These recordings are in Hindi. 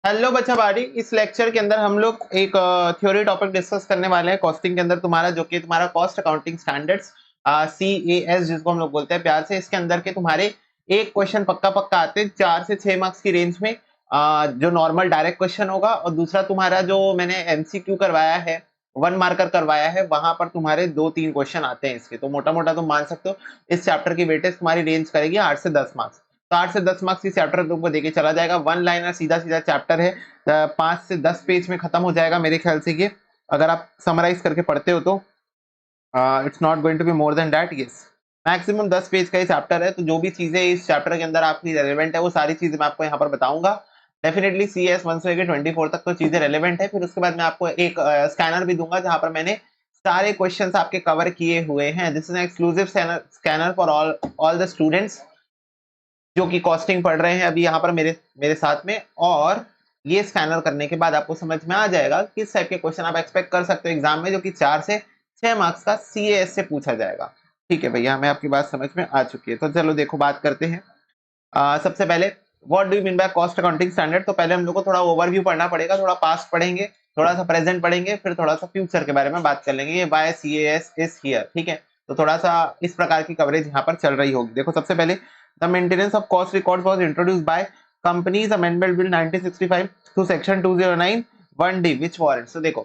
हेलो बच्चा बाड़ी, इस लेक्चर के अंदर हम लोग एक थ्योरी टॉपिक डिस्कस करने वाले हैं कॉस्टिंग के अंदर, तुम्हारा जो कि तुम्हारा कॉस्ट अकाउंटिंग स्टैंडर्ड्स CAS जिसको हम लोग बोलते हैं प्यार से। इसके अंदर के तुम्हारे एक क्वेश्चन पक्का पक्का आते हैं 4 से 6 मार्क्स की रेंज में, जो नॉर्मल डायरेक्ट क्वेश्चन होगा, और दूसरा तुम्हारा जो मैंने MCQ करवाया है, 1 मार्कर करवाया है, वहां पर तुम्हारे 2-3 क्वेश्चन आते हैं इसके। तो मोटा मोटा तुम मान सकते हो इस चैप्टर की वेटेज तुम्हारी रेंज करेगी 8 से 10 मार्क्स। तो 8 से 10 मार्क्स इस चैप्टर तुमको देके चला जाएगा। 1 लाइनर सीधा सीधा चैप्टर है, 5 से 10 पेज में खत्म हो जाएगा मेरे ख्याल से ये, अगर आप समराइज करके पढ़ते हो तो। It's not going to be more than that, yes. Maximum 10 page का ये चैप्टर है, तो जो भी चीजें इस चैप्टर के अंदर आपकी रेलेवेंट है वो सारी चीजें मैं आपको यहाँ पर बताऊंगा। डेफिनेटली CS 1 से लेकर 24 तक तो चीजें रेलेवेंट है। फिर उसके बाद मैं आपको एक स्कैनर भी दूंगा जहां पर मैंने सारे क्वेश्चंस आपके कवर किए हुए हैं। This is an exclusive scanner for all the students जो कि कॉस्टिंग पढ़ रहे हैं अभी यहाँ पर मेरे मेरे साथ में। और ये स्कैनर करने के बाद आपको समझ में आ जाएगा किस टाइप के क्वेश्चन आप एक्सपेक्ट कर सकते हो एग्जाम में, जो कि 4 से 6 मार्क्स का CAS से पूछा जाएगा। ठीक है भैया, हमें आपकी बात समझ में आ चुकी है। तो चलो देखो बात करते हैं। सबसे पहले what do you mean by cost accounting standard. तो पहले हम लोग को थोड़ा ओवरव्यू पढ़ना पड़ेगा, थोड़ा पास्ट पढ़ेंगे, थोड़ा सा प्रेजेंट पढ़ेंगे, फिर थोड़ा सा फ्यूचर के बारे में बात कर लेंगे। ये बाय CAS इज हियर, ठीक है। तो थोड़ा सा इस प्रकार की कवरेज यहाँ पर चल रही होगी। देखो सबसे पहले the maintenance of cost record was introduced by companies amendment bill 1965 through section 209 1D which warrants. तो देखो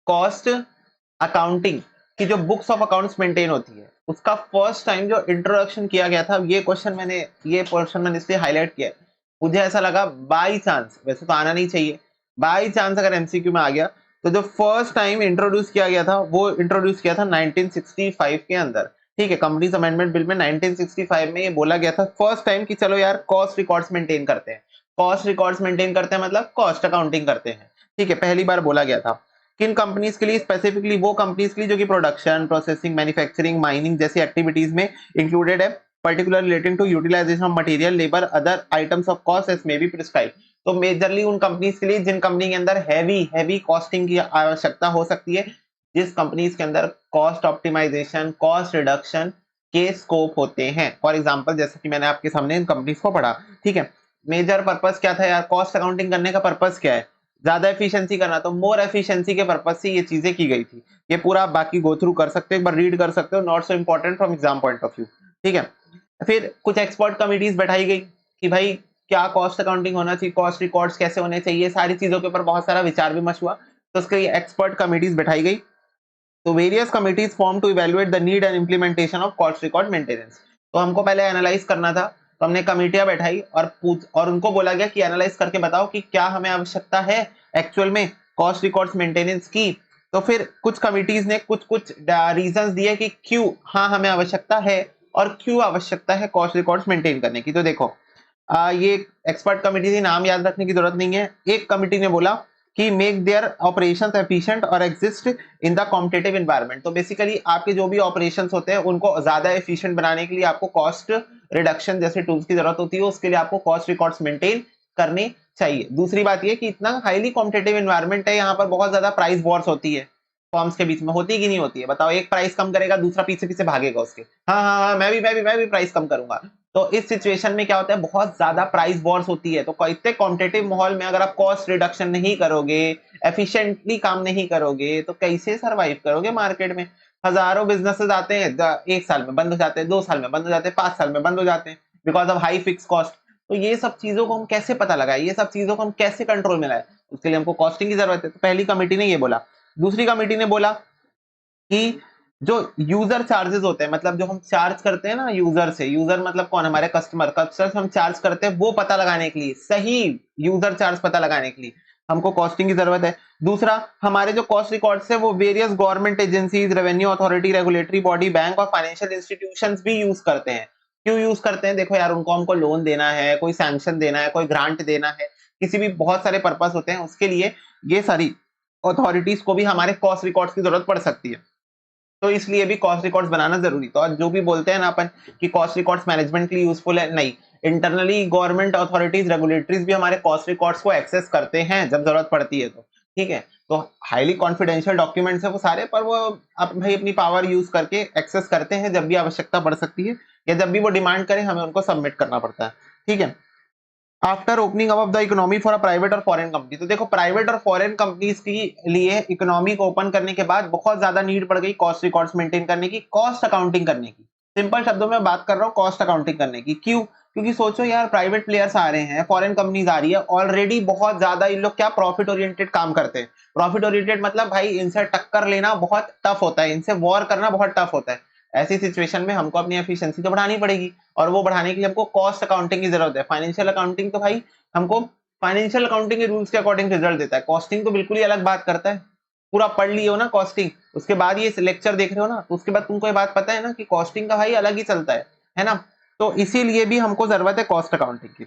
कॉस्ट अकाउंटिंग की जो बुक्स ऑफ अकाउंट्स मेंटेन होती है उसका फर्स्ट टाइम जो इंट्रोडक्शन किया गया था, ये पोर्शन मैंने इसलिए हाईलाइट किया है, मुझे ऐसा लगा बाई चांस, वैसे तो आना नहीं चाहिए, बाई चांस अगर MCQ में आ गया, तो जो फर्स्ट टाइम इंट्रोड्यूस किया गया था वो इंट्रोड्यूस किया था 1965 के अंदर। ठीक है, कंपनीज अमेंडमेंट बिल में 1965 में ये बोला गया था फर्स्ट टाइम कि चलो यार कॉस्ट रिकॉर्ड्स मेंटेन करते हैं। कॉस्ट रिकॉर्ड्स मेंटेन करते हैं मतलब कॉस्ट अकाउंटिंग करते हैं। ठीक है, पहली बार बोला गया था। किन कंपनीज के लिए? स्पेसिफिकली वो कंपनीज के लिए जो कि प्रोडक्शन, प्रोसेसिंग, मैन्युफैक्चरिंग, माइनिंग जैसी एक्टिविटीज में इंक्लूडेड है, particular relating to utilization of material, labour, other items of cost as may be prescribe. तो मेजरली उन कंपनीज के लिए जिन कंपनी के अंदर हैवी कॉस्टिंग की आवश्यकता हो सकती है, जिस कंपनीज के अंदर कॉस्ट ऑप्टिमाइजेशन, कॉस्ट रिडक्शन के स्कोप होते हैं। फॉर एग्जांपल जैसे कि मैंने आपके सामने इन कंपनीज को पढ़ा। ठीक है, मेजर पर्पस क्या था यार, कॉस्ट अकाउंटिंग करने का पर्पस क्या है? ज्यादा एफिशिएंसी करना। तो मोर एफिशिएंसी के पर्पस से ये चीजें की गई थी। ये पूरा आप बाकी गो थ्रू कर सकते हो, एक बार रीड कर सकते हो, not so important from exam point of view. ठीक है, फिर कुछ एक्सपर्ट कमिटीज बैठाई गई कि भाई क्या कॉस्ट अकाउंटिंग होना चाहिए, कॉस्ट रिकॉर्ड्स कैसे होने चाहिए, सारी चीजों के ऊपर बहुत सारा विचार विमर्श हुआ। तो उसके लिए एक्सपर्ट कमिटीज बैठाई गई। तो various committees form to evaluate the need and implementation of cost record maintenance. तो हमको पहले एनालाइज करना था, तो हमने कमिटियां बैठाई और उनको बोला गया कि एनालाइज करके बताओ कि क्या हमें आवश्यकता है एक्चुअल में कॉस्ट रिकॉर्ड्स मेंटेनेंस की। तो फिर कुछ कमिटीज ने कुछ कुछ रीजंस दिए कि क्यों हाँ हमें आवश्यकता है और क्यों आवश्यकता है कॉस्ट रिकॉर्ड्स मेंटेन करने की। तो देखो ये एक्सपर्ट कमिटी थी, नाम याद रखने की जरूरत नहीं है। एक कमिटी ने बोला कि मेक देयर ऑपरेशंस एफिशिएंट और exist in the competitive environment. तो बेसिकली आपके जो भी ऑपरेशंस होते हैं उनको ज्यादा एफिशिएंट बनाने के लिए आपको कॉस्ट रिडक्शन जैसे टूल्स की जरूरत होती है, उसके लिए आपको कॉस्ट रिकॉर्ड्स मेंटेन करने चाहिए। दूसरी बात ये कि इतना हाईली कॉम्पिटिटिव एनवायरनमेंट है, यहाँ पर बहुत ज्यादा प्राइस वॉर्स होती है फॉर्म्स के बीच में, होती कि नहीं होती है बताओ? एक प्राइस कम करेगा दूसरा पीछे पीछे भागेगा उसके, हाँ मैं भी प्राइस कम करूंगा। तो इस सिचुएशन में क्या होता है, बहुत ज्यादा प्राइस वॉर्स होती है। तो इतने कॉम्पिटिटिव माहौल में अगर आप कॉस्ट रिडक्शन नहीं करोगे, एफिशिएंटली काम नहीं करोगे, तो कैसे सरवाइव करोगे मार्केट में? हजारों बिजनेसेस आते हैं, 1 साल में बंद हो जाते हैं, 2 साल में बंद हो जाते हैं, 5 साल में बंद हो जाते हैं because of high fix cost. तो ये सब चीजों को हम कैसे पता लगाए, ये सब चीजों को हम कैसे कंट्रोल में लाए, उसके लिए हमको कॉस्टिंग की जरूरत है। तो पहली कमेटी ने ये बोला। दूसरी कमेटी ने बोला कि जो यूजर चार्जेस होते हैं, मतलब जो हम चार्ज करते हैं ना यूजर से, यूजर मतलब कौन? हमारे कस्टमर हम चार्ज करते हैं, वो पता लगाने के लिए, सही यूजर चार्ज पता लगाने के लिए हमको कॉस्टिंग की जरूरत है। दूसरा, हमारे जो कॉस्ट रिकॉर्ड्स है वो various government agencies, revenue authority, regulatory body, bank और फाइनेंशियल इंस्टीट्यूशंस भी यूज करते हैं। क्यों यूज करते हैं? देखो यार, उनको हमको लोन देना है, कोई सैंक्शन देना है, कोई ग्रांट देना है, किसी भी बहुत सारे पर्पस होते हैं, उसके लिए ये सारी अथॉरिटीज को भी हमारे कॉस्ट रिकॉर्ड्स की जरूरत पड़ सकती है। तो इसलिए भी कॉस्ट रिकॉर्ड्स बनाना जरूरी। तो और जो भी बोलते हैं ना अपन कि कॉस्ट रिकॉर्ड्स मैनेजमेंट के लिए यूजफुल है, नहीं, इंटरनली गवर्नमेंट अथॉरिटीज, रेगुलेटरीज भी हमारे कॉस्ट रिकॉर्ड्स को एक्सेस करते हैं जब जरूरत पड़ती है। तो ठीक है, तो हाईली कॉन्फिडेंशियल डॉक्यूमेंट्स है वो सारे, पर वो भाई अपनी पावर यूज करके एक्सेस करते हैं जब भी आवश्यकता पड़ सकती है, या जब भी वो डिमांड करें हमें उनको सबमिट करना पड़ता है। ठीक है, after opening up of the economy for a private और फॉरेन कंपनी। तो देखो प्राइवेट और फॉरेन कंपनीज के लिए इकोनॉमी को ओपन करने के बाद बहुत ज्यादा नीड पड़ गई कॉस्ट रिकॉर्ड्स मेंटेन करने की, कॉस्ट अकाउंटिंग करने की। सिंपल शब्दों में बात कर रहा हूँ, कॉस्ट अकाउंटिंग करने की। क्यों? क्योंकि सोचो यार, प्राइवेट प्लेयर्स आ रहे हैं, फॉरेन कंपनीज आ रही है, ऑलरेडी बहुत ज्यादा इन लोग क्या प्रॉफिट ओरिएंटेड काम करते हैं। प्रॉफिट ओरिएंटेड मतलब भाई इनसे टक्कर लेना बहुत टफ होता है, इनसे वॉर करना बहुत टफ होता है। ऐसी सिचुएशन में हमको अपनी एफिशिएंसी तो बढ़ानी पड़ेगी, और वो बढ़ाने के लिए हमको कॉस्ट अकाउंटिंग की जरूरत है। फाइनेंशियल अकाउंटिंग तो भाई हमको फाइनेंशियल अकाउंटिंग के रूल्स के अकॉर्डिंग रिजल्ट देता है, कॉस्टिंग तो बिल्कुल ही अलग बात करता है। पूरा पढ़ लिए हो ना कॉस्टिंग, उसके बाद ये लेक्चर देख रहे हो ना, तो उसके बाद तुमको ये बात पता है ना कि कॉस्टिंग का भाई अलग ही चलता है ना। तो इसीलिए भी हमको जरूरत है कॉस्ट अकाउंटिंग की।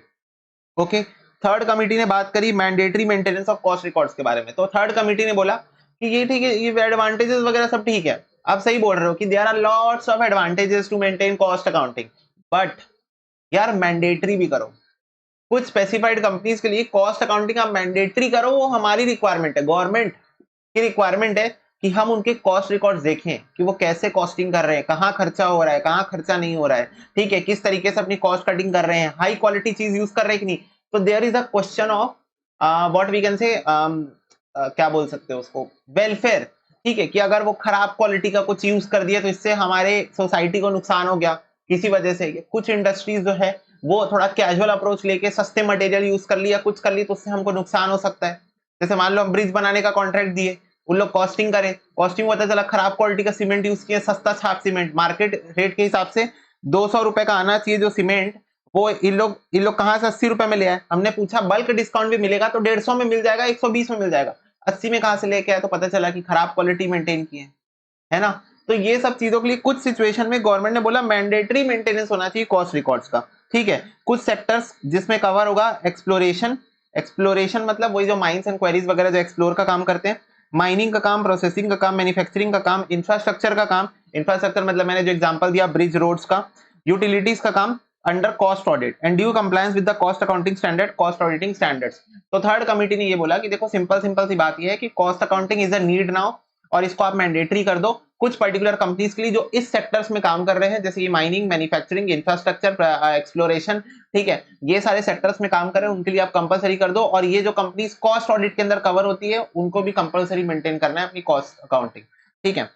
ओके, थर्ड कमिटी ने बात करी mandatory maintenance of cost records के बारे में। तो थर्ड कमिटी ने बोला कि ये ठीक है, ये एडवांटेजेस वगैरह सब ठीक है, आप सही बोल रहे हो कि there are lots of advantages to maintain cost accounting, but यार मैंडेटरी भी करो। कुछ स्पेसिफाइड कंपनीज के लिए कॉस्ट अकाउंटिंग आप मैंडेटरी करो, वो हमारी रिक्वायरमेंट है, गवर्नमेंट की रिक्वायरमेंट है कि हम उनके कॉस्ट रिकॉर्ड्स देखें कि वो कैसे कॉस्टिंग कर रहे हैं, कहाँ खर्चा हो रहा है, कहाँ खर्चा नहीं हो रहा है, ठीक है, किस तरीके से अपनी कॉस्ट कटिंग कर रहे हैं, हाई क्वालिटी चीज यूज कर रहे हैं कि नहीं। तो there is a question of what we can say, क्या बोल सकते हो उसको, वेलफेयर। ठीक है, कि अगर वो खराब क्वालिटी का कुछ यूज कर दिया तो इससे हमारे सोसाइटी को नुकसान हो गया किसी वजह से। कुछ इंडस्ट्रीज जो है वो थोड़ा कैजुअल अप्रोच लेके सस्ते मटेरियल यूज कर लिया, कुछ कर ली, तो उससे हमको नुकसान हो सकता है। जैसे मान लो हम ब्रिज बनाने का कॉन्ट्रैक्ट दिए, उन लोग कॉस्टिंग करें, कॉस्टिंग पता चला खराब क्वालिटी का सीमेंट यूज किया, सस्ता छाप सीमेंट, मार्केट रेट के हिसाब से 200 रुपए का आना चाहिए जो सीमेंट, वो इन लोग कहां से 80 रुपए में ले आए। हमने पूछा बल्क डिस्काउंट भी मिलेगा तो 150 में मिल जाएगा, 120 में मिल जाएगा, 80 में कहां से लेके आए, तो पता चला कि खराब क्वालिटी मेंटेन की है ना। तो ये सब चीजों के लिए कुछ सिचुएशन में गवर्नमेंट ने बोला मैंडेटरी मेंटेनेंस होना चाहिए कॉस्ट रिकॉर्ड्स का। ठीक है, कुछ सेक्टर्स जिसमें कवर होगा एक्सप्लोरेशन, एक्सप्लोरेशन मतलब वही जो माइंस एंड क्वेरीज वगैरह जो एक्सप्लोर का काम करते हैं, माइनिंग का काम, प्रोसेसिंग का काम, मैन्युफैक्चरिंग का काम, इंफ्रास्ट्रक्चर का काम, इंफ्रास्ट्रक्चर मतलब मैंने जो एग्जांपल दिया ब्रिज रोड्स का, यूटिलिटीज का काम, under cost audit and due compliance with the cost accounting standard, cost auditing standards. तो थर्ड कमिटी ने ये बोला कि देखो सिंपल सिंपल सी बात ये है कि cost accounting is a need now, और इसको आप मैंडेटरी कर दो कुछ पर्टिकुलर कंपनीज के लिए जो इस सेक्टर्स में काम कर रहे हैं, जैसे कि माइनिंग, मैन्युफैक्चरिंग, इंफ्रास्ट्रक्चर, एक्सप्लोरेशन, ठीक है, ये सारे सेक्टर्स में काम कर रहे हैं, उनके लिए आप कंपलसरी कर दो। और ये जो कंपनीज कॉस्ट ऑडिट के अंदर कवर होती है उनको भी कंपलसरी मेंटेन करना है अपनी कॉस्ट अकाउंटिंग। ठीक है,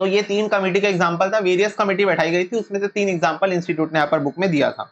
तो ये 3 कमेटी का एग्जांपल था, वेरियस कमेटी बैठाई गई थी, उसमें से 3 एग्जांपल इंस्टीट्यूट ने यहाँ पर बुक में दिया था।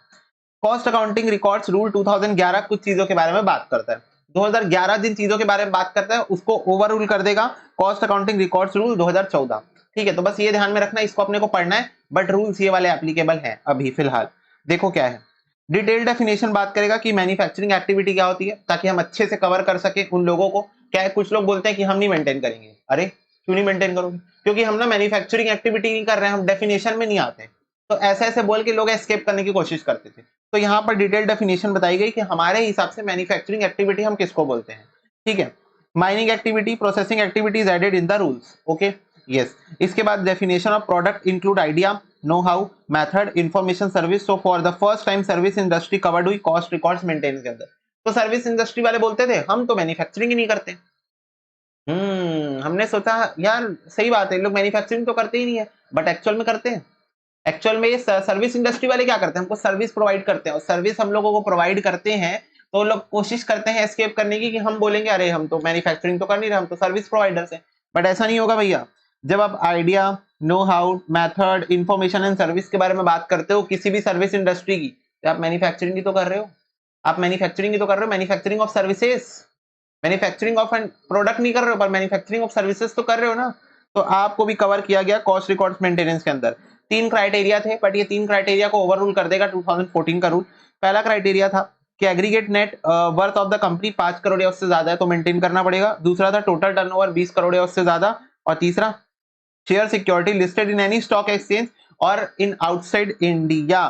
कॉस्ट अकाउंटिंग रिकॉर्ड्स रूल 2011 कुछ चीजों के बारे में बात करता है। 2011 जिन चीजों के बारे में बात करता है उसको ओवर रूल कर देगा कॉस्ट अकाउंटिंग रिकॉर्ड्स रूल 2014। ठीक है, तो बस ये ध्यान में रखना, इसको अपने को पढ़ना है, बट रूल्स ये वाले एप्लीकेबल हैं अभी फिलहाल। देखो क्या है, डिटेल डेफिनेशन बात करेगा कि मैन्युफैक्चरिंग एक्टिविटी क्या होती है, ताकि हम अच्छे से कवर कर सके उन लोगों को। क्या है, कुछ लोग बोलते हैं कि हम नहीं मेंटेन करेंगे, अरे क्यों नहीं मेंटेन करोगे, क्योंकि हम ना मैन्युफैक्चरिंग एक्टिविटी नहीं कर रहे हैं, हम डेफिनेशन में नहीं आते। तो ऐसे ऐसे बोल के लोग एस्केप करने की कोशिश करते थे। तो यहाँ पर डिटेल डेफिनेशन बताई गई कि हमारे हिसाब से मैन्युफैक्चरिंग एक्टिविटी हम किसको बोलते हैं। ठीक है, mining activity, processing activities added in the rules. Okay, yes. इसके बाद definition of product include idea, know how, method, information, service. So for the first time service industry covered हुई कॉस्ट रिकॉर्ड्स मेंटेन के अंदर। तो सर्विस इंडस्ट्री वाले बोलते थे हम तो मैन्युफैक्चरिंग ही नहीं करते। हमने सोचा यार सही बात है, लोग मैन्युफैक्चरिंग तो करते ही नहीं है, बट एक्चुअल में करते हैं। एक्चुअल में ये सर्विस इंडस्ट्री वाले क्या करते हैं, हमको सर्विस प्रोवाइड करते हैं, और सर्विस हम लोगों को प्रोवाइड करते हैं तो लोग कोशिश करते हैं एस्केप करने की कि हम बोलेंगे अरे हम तो मैन्युफैक्चरिंग तो कर नहीं रहे, हम तो सर्विस प्रोवाइडर्स हैं। बट ऐसा नहीं होगा भैया। जब आप idea, know how, method, information and service के बारे में बात करते हो किसी भी सर्विस इंडस्ट्री की, तो आप मैन्युफैक्चरिंग ही तो कर रहे हो, आप मैन्युफैक्चरिंग ही तो कर रहे हो, manufacturing of services, manufacturing of and product नहीं कर रहे हो, पर मैन्युफैक्चरिंग ऑफ सर्विसेज तो कर रहे हो ना। तो आपको भी कवर किया गया कॉस्ट रिकॉर्ड्स मेंटेनेंस के अंदर। 3 क्राइटेरिया थे, बट ये 3 क्राइटेरिया को ओवररूल कर देगा 2014 का रूल। पहला क्राइटेरिया था कि aggregate net worth of the company 5 crore या उससे ज्यादा है तो मेंटेन करना पड़ेगा। दूसरा था टोटल टर्नओवर 20 करोड़ या उससे ज्यादा। और तीसरा share security listed in any stock exchange और इन आउटसाइड इंडिया।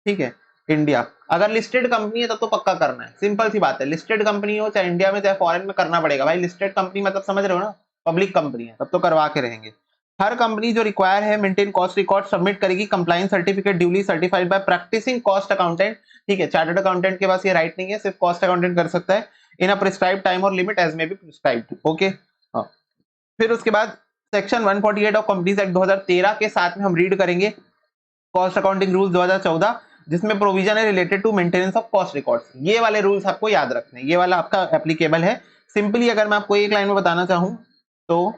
ठीक है, इंडिया अगर लिस्टेड कंपनी है तब तो पक्का करना है, सिंपल सी बात है, लिस्टेड कंपनी हो चाहे इंडिया में चाहे फॉरेन में करना पड़ेगा भाई। लिस्टेड कंपनी मतलब समझ रहे हो ना, पब्लिक कंपनी है, तब तो करवा के रहेंगे। हर कंपनी जो रिक्वायर है मेंटेन कॉस्ट रिकॉर्ड सबमिट करेगी compliance certificate duly certified by practicing cost accountant. ठीक है, चार्टर्ड अकाउंटेंट के पास ये राइट नहीं है, सिर्फ कॉस्ट अकाउंटेंट कर सकता है इन अ प्रिस्क्राइब्ड टाइम और limit as may be prescribed. Okay, फिर उसके बाद सेक्शन 148 ऑफ कंपनीज एक्ट 2013 के साथ में हम रीड करेंगे कॉस्ट अकाउंटिंग रूल्स 2014 जिसमें प्रोविजन है related to maintenance of cost records. ये वाले रूल्स आपको याद रखने, ये वाला आपका एप्लीकेबल है। सिंपली अगर मैं आपको एक लाइन में बताना चाहूं तो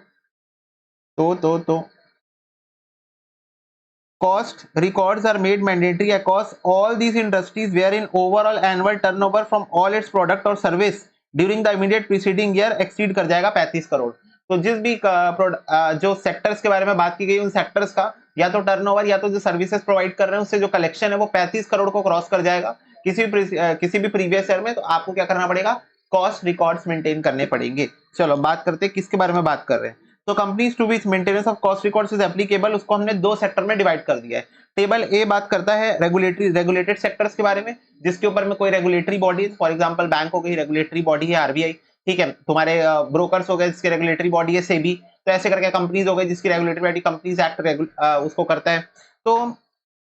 cost records are made mandatory across all these industries wherein overall annual turnover from all its product or service during the immediate preceding year exceed कर जाएगा 35 करोड़। तो जिस भी जो सेक्टर्स के बारे में बात की गई उन सेक्टर्स का या तो टर्नओवर या तो जो सर्विसेज प्रोवाइड कर रहे हैं उससे जो कलेक्शन है वो 35 करोड़ को क्रॉस कर जाएगा किसी भी प्रीवियस ईयर में, तो आपको क्या करना पड़ेगा, कॉस्ट रिकॉर्ड्स मेंटेन करने पड़ेंगे। चलो बात करते हैं किसके बारे में बात कर रहे हैं। तो companies to which maintenance of cost records is applicable, उसको हमने दो सेक्टर में डिवाइड कर दिया है। टेबल ए बात करता है रेगुलेटेड सेक्टर्स के बारे में, जिसके ऊपर में कोई regulatory body, for example bank हो गई, रेगुलेटरी बॉडी है आरबीआई, ठीक है, तुम्हारे ब्रोकर्स हो गए जिसकी रेगुलेटरी बॉडी है सेबी, तो ऐसे करके कंपनीज हो गई जिसकी रेगुलेटरी बॉडी कंपनीज एक्ट उसको करता है। तो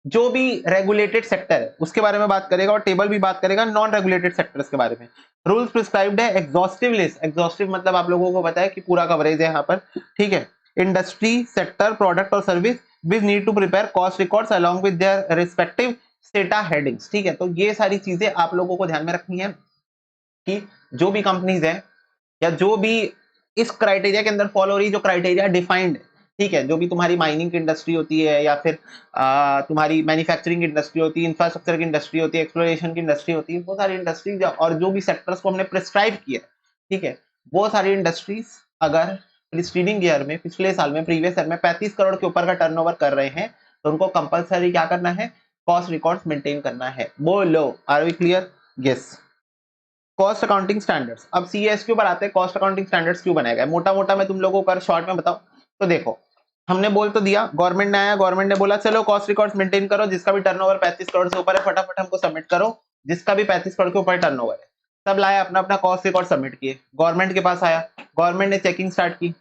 जो भी रेगुलेटेड सेक्टर है उसके बारे में बात करेगा और टेबल भी बात करेगा नॉन रेगुलेटेड सेक्टर्स के बारे में। रूल्स प्रिस्क्राइब्ड है एग्जॉस्टिव लिस्ट, एग्जॉस्टिव मतलब आप लोगों को पता है कि पूरा कवरेज है यहाँ पर, ठीक है। इंडस्ट्री, सेक्टर, प्रोडक्ट और service which need to prepare cost records along with their respective strata headings, ठीक है। तो ये सारी चीजें आप लोगों को ध्यान में रखनी है कि जो भी कंपनीज है या जो भी इस क्राइटेरिया के अंदर फॉलो हो रही, जो क्राइटेरिया डिफाइंड, ठीक है, जो भी तुम्हारी माइनिंग की इंडस्ट्री होती है या फिर तुम्हारी मैन्युफैक्चरिंग इंडस्ट्री होती है, इंफ्रास्ट्रक्चर की इंडस्ट्री होती है, एक्सप्लोरेशन की इंडस्ट्री होती है, वो सारी इंडस्ट्री और जो भी सेक्टर्स को हमने प्रिस्क्राइब किया, ठीक है, वो सारी इंडस्ट्रीज अगर प्रीसीडिंग ईयर में, पिछले साल में, प्रीवियस ईयर में 35 करोड़ के ऊपर का टर्नओवर कर रहे हैं तो उनको कंपलसरी क्या करना है, कॉस्ट रिकॉर्ड्स मेंटेन करना है। बोलो, are we clear? Yes. Cost accounting standards, अब सीएस के ऊपर आते हैं। कॉस्ट अकाउंटिंग स्टैंडर्ड्स क्यों बनाया गया, मोटा मोटा मैं तुम लोगों को शॉर्ट में बताऊं तो देखो, हमने बोल तो दिया, गवर्नमेंट ने आया, गवर्नमेंट ने बोला चलो कॉस्ट रिकॉर्ड्स मेंटेन करो, जिसका भी टर्नओवर 35 करोड़ से ऊपर है फटाफट हमको सबमिट करो, जिसका भी 35 करोड़ के ऊपर टर्नओवर है। सब लाया अपना अपना कॉस्ट रिकॉर्ड सबमिट किए, गवर्नमेंट के पास आया, गवर्नमेंट ने चेकिंग स्टार्ट की,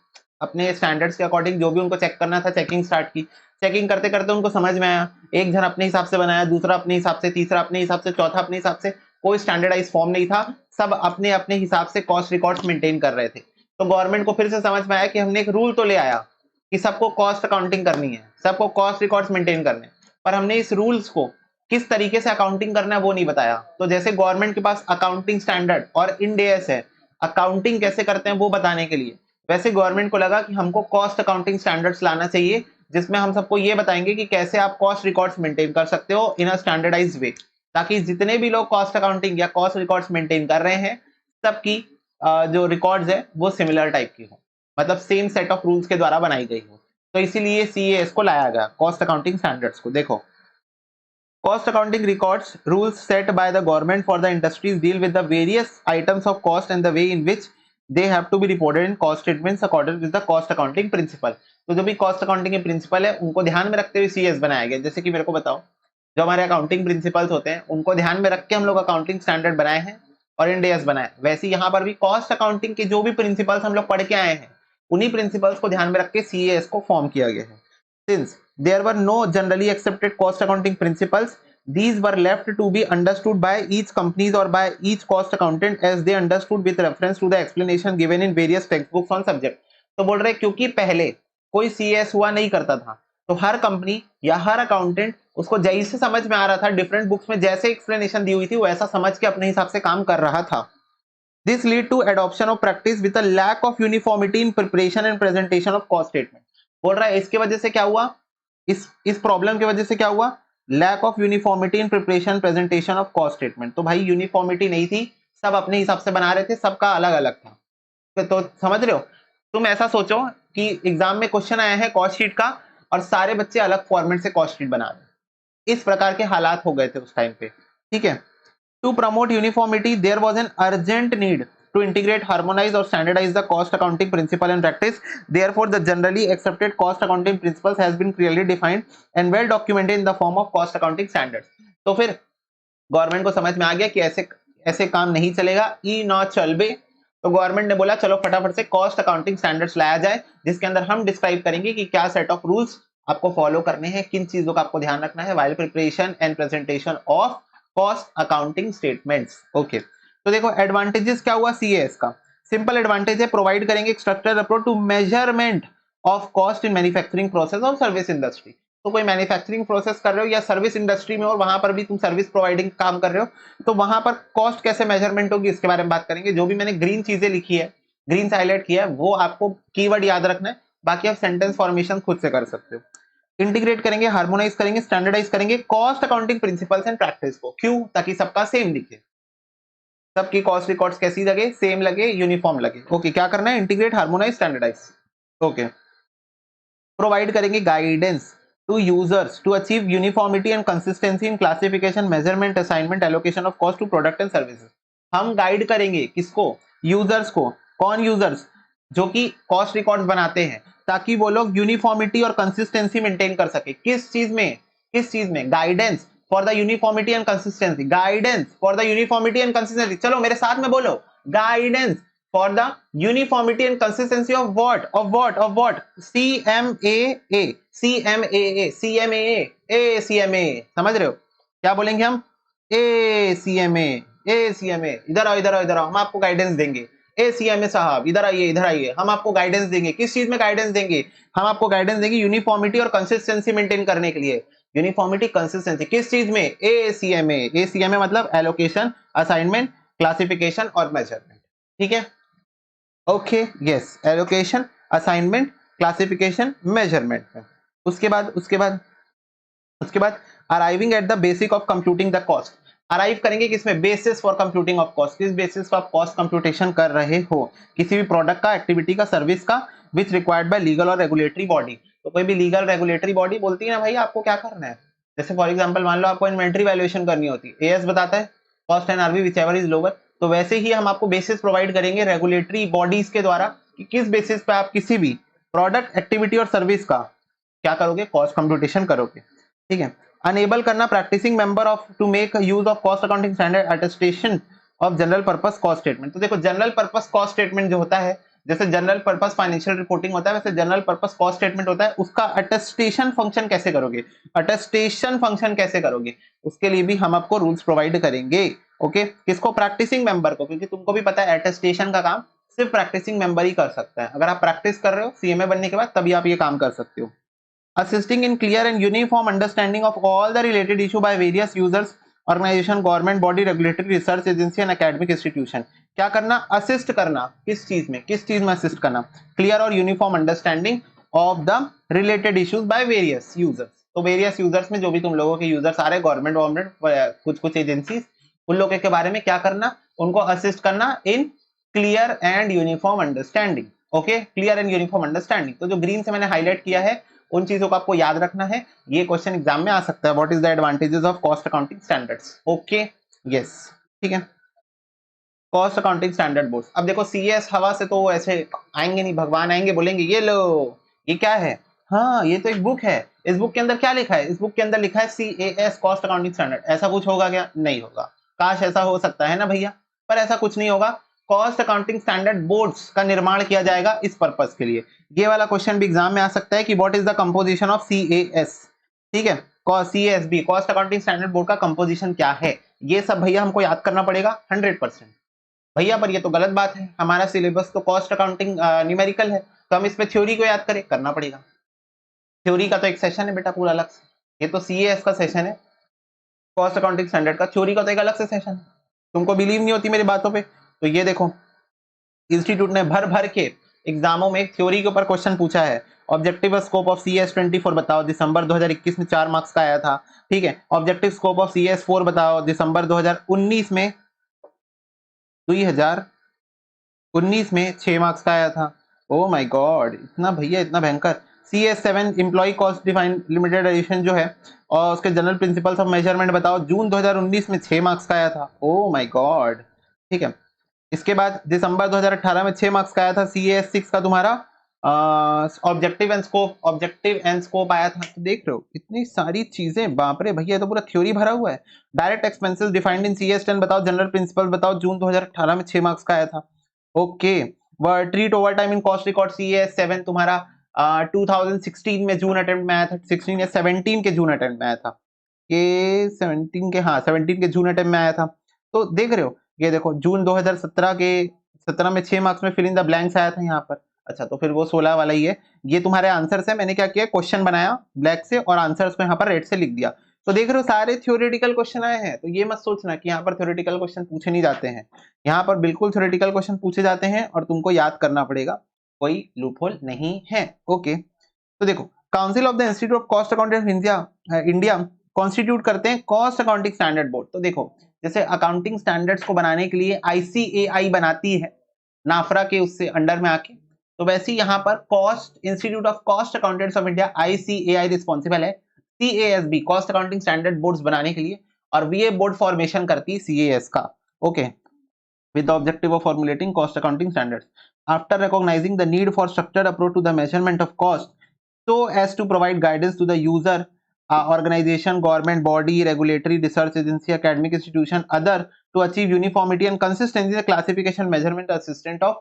अपने स्टैंडर्ड्स के अकॉर्डिंग जो भी उनको चेक करना था चेकिंग स्टार्ट की। चेकिंग करते करते उनको समझ में आया, एक जन अपने हिसाब से बनाया, दूसरा अपने हिसाब से, तीसरा अपने हिसाब से, चौथा अपने हिसाब से, कोई स्टैंडर्डाइज फॉर्म नहीं था, सब अपने अपने हिसाब से कॉस्ट रिकॉर्ड्स मेंटेन कर रहे थे। तो गवर्नमेंट को फिर से समझ में आया कि हमने एक रूल तो ले आया कि सबको कॉस्ट अकाउंटिंग करनी है, सबको कॉस्ट रिकॉर्ड्स मेंटेन करने, पर हमने इस रूल्स को किस तरीके से अकाउंटिंग करना है वो नहीं बताया। तो जैसे गवर्नमेंट के पास अकाउंटिंग स्टैंडर्ड और इंड एएस है, अकाउंटिंग कैसे करते हैं वो बताने के लिए, वैसे गवर्नमेंट को लगा कि हमको कॉस्ट अकाउंटिंग स्टैंडर्ड्स लाना चाहिए, जिसमें हम सबको ये बताएंगे कि कैसे आप कॉस्ट रिकॉर्ड्स मेंटेन कर सकते हो इन अ स्टैंडर्डाइज्ड वे, ताकि जितने भी लोग कॉस्ट अकाउंटिंग या कॉस्ट रिकॉर्ड्स मेंटेन कर रहे हैं सबकी जो रिकॉर्ड्स है वो सिमिलर टाइप की हो, मतलब सेम सेट ऑफ रूल्स के द्वारा बनाई गई हो। तो इसीलिए सीएएस को लाया गया, कॉस्ट अकाउंटिंग स्टैंडर्ड्स को। देखो, cost accounting records rules set by the government for the industries deal with the various items of cost and the way in which they have to be reported in cost statements according with the cost accounting principle। तो जो भी cost accounting के principle है उनको ध्यान में रखते हुए सीएस बनाया गया। जैसे कि मेरे को बताओ, जो हमारे अकाउंटिंग प्रिंसिपल्स होते हैं उनको ध्यान में रख के हम लोग अकाउंटिंग स्टैंडर्ड बनाए हैं और इंड एएस बनाए, वैसे यहाँ पर भी कॉस्ट अकाउंटिंग के जो भी प्रिंसिपल्स हम लोग पढ़ के आए हैं उन्हीं प्रिंसिपल्स को ध्यान में रख के सीएएस को फॉर्म किया गया है। Since there were no generally accepted cost accounting principles, these were left to be understood by each companies or by each cost accountant as they understood with reference to the explanation given in various textbooks on subject। तो बोल रहे क्योंकि पहले कोई सीएस हुआ नहीं करता था, तो हर कंपनी या हर अकाउंटेंट उसको जैसे समझ में आ रहा था, डिफरेंट बुक्स में जैसे एक्सप्लेनेशन दी हुई थी वैसा समझ के अपने हिसाब से काम कर रहा था। This lead to adoption of practice with a lack of uniformity in preparation and presentation of cost statement। बोल रहा है इसके वजह से क्या हुआ, इस प्रॉब्लम की वजह से क्या हुआ, lack of uniformity in preparation presentation of cost statement. तो भाई यूनिफॉर्मिटी नहीं थी, सब अपने हिसाब से बना रहे थे, सबका अलग अलग था। तो समझ रहे हो, तुम ऐसा सोचो कि एग्जाम में क्वेश्चन आया है कॉस्ट शीट का और सारे बच्चे अलग फॉर्मेट से कॉस्ट शीट बना रहे, इस प्रकार के हालात हो गए थे उस टाइम पे, ठीक है। To promote uniformity, there was an urgent need to integrate, harmonize or standardize the cost accounting principle and practice। Therefore, the generally accepted cost accounting principles has been clearly defined and well documented in the form of cost accounting standards। तो फिर गवर्नमेंट को समझ में आ गया कि ऐसे काम नहीं चलेगा, ई नॉट चलबे। तो गवर्नमेंट ने बोला चलो फटाफट से कॉस्ट अकाउंटिंग स्टैंडर्ड्स लाया जाए, जिसके अंदर हम डिस्क्राइब करेंगे कि क्या सेट ऑफ रूल्स आपको फॉलो करने हैं, किन चीजों का आपको ध्यान रखना है while preparation and presentation of cost accounting statements. Okay, तो देखो एडवांटेजेस क्या हुआ सीएएस का, सिंपल एडवांटेज है, प्रोवाइड करेंगे structured approach to measurement of cost in manufacturing process और सर्विस इंडस्ट्री। तो कोई मैन्युफैक्चरिंग प्रोसेस कर रहे हो या सर्विस इंडस्ट्री में और वहां पर भी तुम सर्विस प्रोवाइडिंग काम कर रहे हो, तो वहां पर कॉस्ट कैसे मेजरमेंट होगी इसके बारे में बात करेंगे। जो भी मैंने ग्रीन चीजें लिखी है, ग्रीन से हाईलाइट किया है, वो आपको कीवर्ड याद रखना है, बाकी आप सेंटेंस फॉर्मेशन खुद से कर सकते हो। इंटीग्रेट करेंगे, हार्मोनाइज करेंगे, स्टैंडर्डाइज करेंगे cost accounting principles and practice को। क्यों? ताकि सबका सेम दिखे, सबकी कॉस्ट रिकॉर्ड्स कैसी लगे, सेम लगे, यूनिफॉर्म लगे। ओके, क्या करना है? Integrate, harmonise, standardise. Okay, provide करेंगे guidance to users to achieve uniformity and consistency in classification, measurement, assignment, allocation of cost to product and services. हम गाइड करेंगे किसको? यूजर्स को। कौन यूजर्स? जो कि कॉस्ट रिकॉर्ड बनाते हैं, ताकि वो लोग यूनिफॉर्मिटी और कंसिस्टेंसी मेंटेन कर सके। किस चीज में? किस चीज में? Guidance for the uniformity and consistency. Guidance for the uniformity and consistency. चलो मेरे साथ में बोलो, guidance for the uniformity and consistency of what? Of what? Of what? CMAA, CMAA, CMAA, ACMA। समझ रहे हो? क्या बोलेंगे हम? ACMA, ACMA। इधर आओ, इधर आओ, इधर आओ, हम आपको गाइडेंस देंगे। ACMA साहब इधर आइए, इधर आइए, हम आपको गाइडेंस देंगे। किस चीज में गाइडेंस देंगे? हम आपको गाइडेंस देंगे यूनिफॉर्मिटी और कंसिस्टेंसी मेंटेन करने के लिए। यूनिफॉर्मिटी, कंसिस्टेंसी किस चीज में? ACMA। ACMA मतलब एलोकेशन, असाइनमेंट, क्लासिफिकेशन और मेजरमेंट। ठीक है? Okay, yes, allocation, assignment, classification, measurement. उसके बाद arriving at the basic of computing the cost. Arrive करेंगे किसमें? Basis for computing of cost. किस बेसिस पर आप कॉस्ट कंप्यूटेशन कर रहे हो? किसी भी प्रोडक्ट का, एक्टिविटी का, सर्विस का, विच रिक्वायर्ड बाय लीगल और रेगुलेटरी बॉडी। तो कोई भी लीगल रेगुलेटरी बॉडी बोलती है ना भाई आपको क्या करना है। जैसे फॉर एग्जांपल मान लो आपको इन्वेंटरी वैल्यूएशन करनी होती है, एएस बताता है cost and RV whichever is lower. तो वैसे ही हम आपको बेसिस प्रोवाइड करेंगे रेगुलेटरी बॉडीज के द्वारा कि किस बेसिस पे आप किसी भी प्रोडक्ट, एक्टिविटी और सर्विस का क्या करोगे? कॉस्ट कंप्यूटेशन करोगे। ठीक है? अनेबल करना practicing member of to make use of cost accounting standard attestation of general purpose cost statement. तो देखो जनरल पर्पस कॉस्ट स्टेटमेंट जो होता है, जैसे जनरल पर्पस फाइनेंशियल रिपोर्टिंग होता है, वैसे जनरल पर्पस कॉस्ट स्टेटमेंट होता है। उसका अटेस्टेशन फंक्शन कैसे करोगे? अटेस्टेशन फंक्शन कैसे करोगे? उसके लिए भी हम आपको रूल्स प्रोवाइड करेंगे। ओके, किसको? प्रैक्टिसिंग मेंबर को, क्योंकि तुमको भी पता है अटेस्टेशन का काम सिर्फ प्रैक्टिसिंग मेंबर ही कर सकता है। अगर आप प्रैक्टिस कर रहे हो सीएमए बनने के बाद, तभी आप ये काम कर सकते हो। assisting in clear and uniform understanding of all the related issue by various users, organization, government body, regulatory, research agency and academic institution। क्या करना? असिस्ट करना। किस चीज में? किस चीज में असिस्ट करना? क्लियर और uniform understanding of the related issues by various users. तो वेरियस यूजर्स में जो भी तुम लोगों के यूजर्स आ रहे हैं, गवर्नमेंट, कुछ एजेंसीज, उन लोगों के बारे में क्या करना? उनको असिस्ट करना in clear and uniform understanding. Okay, clear and uniform understanding. तो जो ग्रीन से मैंने हाईलाइट किया है, उन चीजों को आपको याद रखना है। ये क्वेश्चन एग्जाम में आ सकता है। What is the advantages of cost accounting standards. Okay, yes, ठीक है। Cost accounting standard board. अब देखो सीएस हवा से तो ऐसे आएंगे नहीं, भगवान आएंगे बोलेंगे ये लो, ये क्या है? हाँ, ये तो एक बुक है। इस बुक के अंदर क्या लिखा है? इस बुक के अंदर लिखा है सीएएस कॉस्ट अकाउंटिंग स्टैंडर्ड। ऐसा कुछ होगा क्या? नहीं होगा। काश ऐसा हो सकता है ना भैया, पर ऐसा कुछ नहीं होगा। कॉस्ट अकाउंटिंग स्टैंडर्ड बोर्ड्स का निर्माण किया जाएगा इस पर्पस के लिए। ये वाला क्वेश्चन भी एग्जाम में आ सकता है कि what is the composition of CAS. ठीक है, CSB cost accounting standard board का कंपोजिशन क्या है, ये सब भैया हमको याद करना पड़ेगा 100%। भैया पर ये तो गलत बात है, हमारा सिलेबस तो कॉस्ट अकाउंटिंग न्यूमेरिकल है, तो हम इसमें थ्योरी को याद करें, करना पड़ेगा। थ्योरी का तो एक सेशन है बेटा पूरा अलग से, ये तो सीएएस का सेशन है, कॉस्ट अकाउंटिंग स्टैंडर्ड का थ्योरी का तो एक अलग से सेशन है। तुमको बिलीव नहीं होती मेरी बातों पे, तो ये देखो इंस्टीट्यूट ने भर भर के एग्जामों में थ्योरी के ऊपर क्वेश्चन पूछा है। ऑब्जेक्टिव स्कोप ऑफ सीएस 24 बताओ, दिसंबर 2021 में 4 मार्क्स का आया था। ठीक है, ऑब्जेक्टिव स्कोप ऑफ सीएस 4 बताओ, दिसंबर 2019 में 6 मार्क्स का आया था। ओ माय गॉड, इतना भैया, इतना भयंकर। CS7 employ cost defined limited edition जो है, और उसके जनरल प्रिंसिपल्स ऑफ मेजरमेंट बताओ, जून 2019 में 6 मार्क्स का आया था। ओ माय गॉड, ठीक है। इसके बाद दिसंबर 2018 में 6 मार्क्स का आया था CS6 का तुम्हारा ऑब्जेक्टिव एंड स्कोप आया था। तो देख रहे हो इतनी सारी चीजें, बाप रे भैया, तो पूरा थ्योरी भरा हुआ है। Direct expenses defined in CS10 बताओ, जनरल प्रिंसिपल बताओ, जून 2018 में 6 मार्क्स का आया था। Okay, treat over time in cost record CS7 तुम्हारा 2016 में जून अटेम्प्ट में आया था, 16 या 17 के जून अटेम्प्ट में आया था, के 17 के जून अटेम्प्ट में आया था। तो देख रहे हो, ये देखो जून 2017 में 6 मार्क्स में फिल इन द ब्लैंक्स आया था यहाँ पर। अच्छा, तो फिर वो 16 वाला ही है। ये तुम्हारे आंसर्स है, मैंने क्या किया, क्वेश्चन बनाया ब्लैक से और आंसर्स को यहाँ पर रेड से लिख दिया। तो देख रहे हो सारे थ्योरेटिकल क्वेश्चन आए हैं, तो ये मत सोचना कि यहाँ पर थ्योरेटिकल क्वेश्चन पूछे नहीं जाते हैं। यहाँ पर बिल्कुल थ्योरेटिकल क्वेश्चन पूछे जाते हैं और तुमको याद करना पड़ेगा, कोई लूपहोल नहीं है। ओके, तो देखो, council of the institute of cost accountant India constitute करते हैं कॉस्ट अकाउंटिंग स्टैंडर्ड बोर्ड। तो देखो, जैसे अकाउंटिंग स्टैंडर्ड्स को बनाने के लिए आईसीएआई बनाती है नाफरा के उससे अंडर में आके, तो वैसे ही यहाँ पर cost institute of cost accountants of India ICAI responsible है सीएएसबी कॉस्ट अकाउंटिंग स्टैंडर्ड बोर्ड्स बनाने के लिए, और वीए बोर्ड फॉर्मेशन करती है सीएएस का। Okay, with the objective of formulating cost accounting standards. After recognizing the need for structured approach to the measurement of cost, so as to provide guidance to the user, organization, government body, regulatory, research agency, academic institution, other to achieve uniformity and consistency in the classification, measurement, assessment of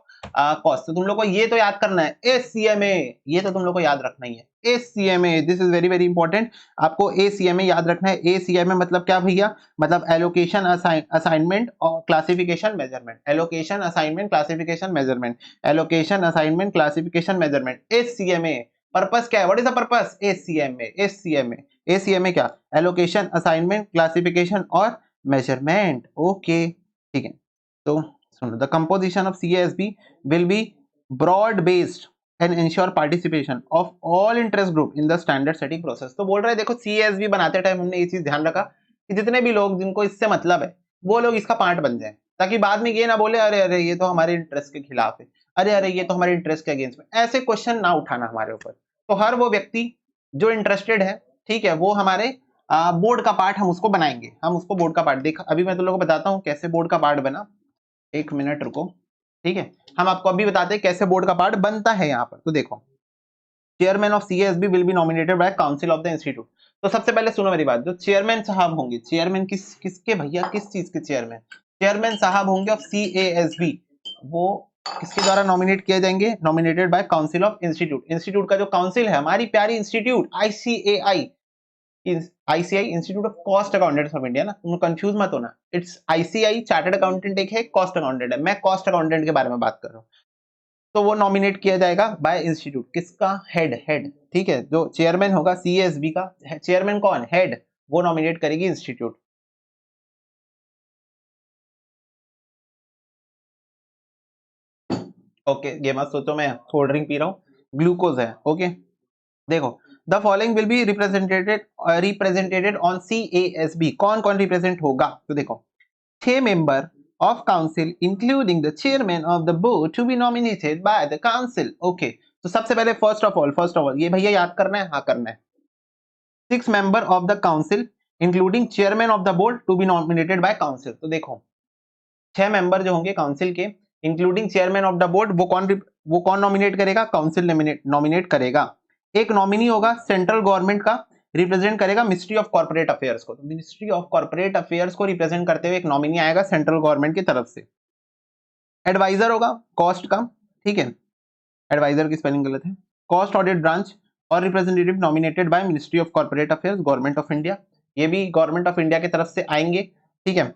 cost. तो तुम लोग को ये तो याद करना है, ACMA, ये तो तुम लोग को याद रखना ही है, ACMA, this is very very important. आपको ACMA याद रखना है। ACMA मतलब क्या भैया, मतलब एलोकेशन, असाइनमेंट और classification measurement, allocation, assignment, classification measurement, allocation, assignment, classification measurement, ACMA। Purpose क्या है, what is the purpose, ACMA क्या, एलोकेशन, असाइनमेंट, क्लासिफिकेशन और मेजरमेंट। ओके, ठीक है, तो सुनो, the composition of CASB will be broad based and ensure participation of all interest group in the standard setting process. तो बोल रहे हैं, देखो CASB बनाते टाइम हमने ये चीज ध्यान रखा कि जितने भी लोग जिनको इससे मतलब है वो लोग इसका पार्ट बन जाए, ताकि बाद में ये ना बोले अरे अरे ये तो हमारे इंटरेस्ट के खिलाफ है, अरे अरे ये तो हमारे इंटरेस्ट के अगेंस्ट में, ऐसे क्वेश्चन ना उठाना हमारे ऊपर। तो हर वो व्यक्ति जो इंटरेस्टेड है, ठीक है, वो हमारे बोर्ड का पार्ट हम उसको बनाएंगे, हम उसको बोर्ड का पार्ट। देख, अभी मैं तुम लोगों को बताता हूँ कैसे बोर्ड का पार्ट बना, एक मिनट रुको, ठीक है, हम आपको अभी बताते हैं कैसे बोर्ड का पार्ट बनता है यहाँ पर। तो देखो, chairman of CASB will be nominated by council of the institute. तो सबसे पहले सुनो मेरी बात, जो चेयरमैन साहब होंगे, चेयरमैन किसके भैया, किस चीज के चेयरमैन, चेयरमैन साहब होंगे ऑफ CASB, वो किसके द्वारा नॉमिनेट किए जाएंगे, nominated by council of institute. Institute का जो काउंसिल है, हमारी प्यारी institute ICAI, ICAI institute of cost accountants of India ना, तुम कंफ्यूज मत होना, इट्स ICAI चार्टर्ड अकाउंटेंट एक है, कॉस्ट अकाउंटेंट है, मैं कॉस्ट अकाउंटेंट के बारे में बात कर रहा हूँ। तो वो नॉमिनेट किया जाएगा बाय इंस्टीट्यूट, किसका, हेड, ठीक है, जो चेयरमैन होगा CASB का, चेयरमैन कौन, हेड, वो नॉमिनेट करेगी इंस्टीट्यूट। ओके, ये मत सोचो मैं कोल्ड ड्रिंक पी रहा हूँ, ग्लूकोज है। ओके, देखो, the following will B represented on CASB, कौन कौन रिप्रेजेंट होगा, तो देखो, 6 member of council including the chairman of the board to be nominated by the council. Okay, तो सबसे पहले फर्स्ट ऑफ ऑल ये भैया याद करना है, हाँ करना है, 6 member of the council including chairman of the board to be nominated by council। तो देखो, 6 मेंबर जो होंगे काउंसिल के, including chairman of the board, वो कौन नॉमिनेट करेगा, काउंसिल नॉमिनेट करेगा। एक नॉमिनी होगा सेंट्रल गवर्नमेंट का, रिप्रेजेंट करेगा मिनिस्ट्री ऑफ कॉर्पोरेट अफेयर्स को, तो मिनिस्ट्री ऑफ कॉर्पोरेट अफेयर्स को रिप्रेजेंट करते हुए एक नॉमिनी आएगा सेंट्रल गवर्नमेंट की तरफ से। एडवाइजर होगा कॉस्ट का, ठीक है, एडवाइजर की स्पेलिंग गलत है, कॉस्ट ऑडिट ब्रांच और representative nominated by ministry of corporate affairs, government of India, ये भी गवर्नमेंट ऑफ इंडिया की तरफ से आएंगे, ठीक है।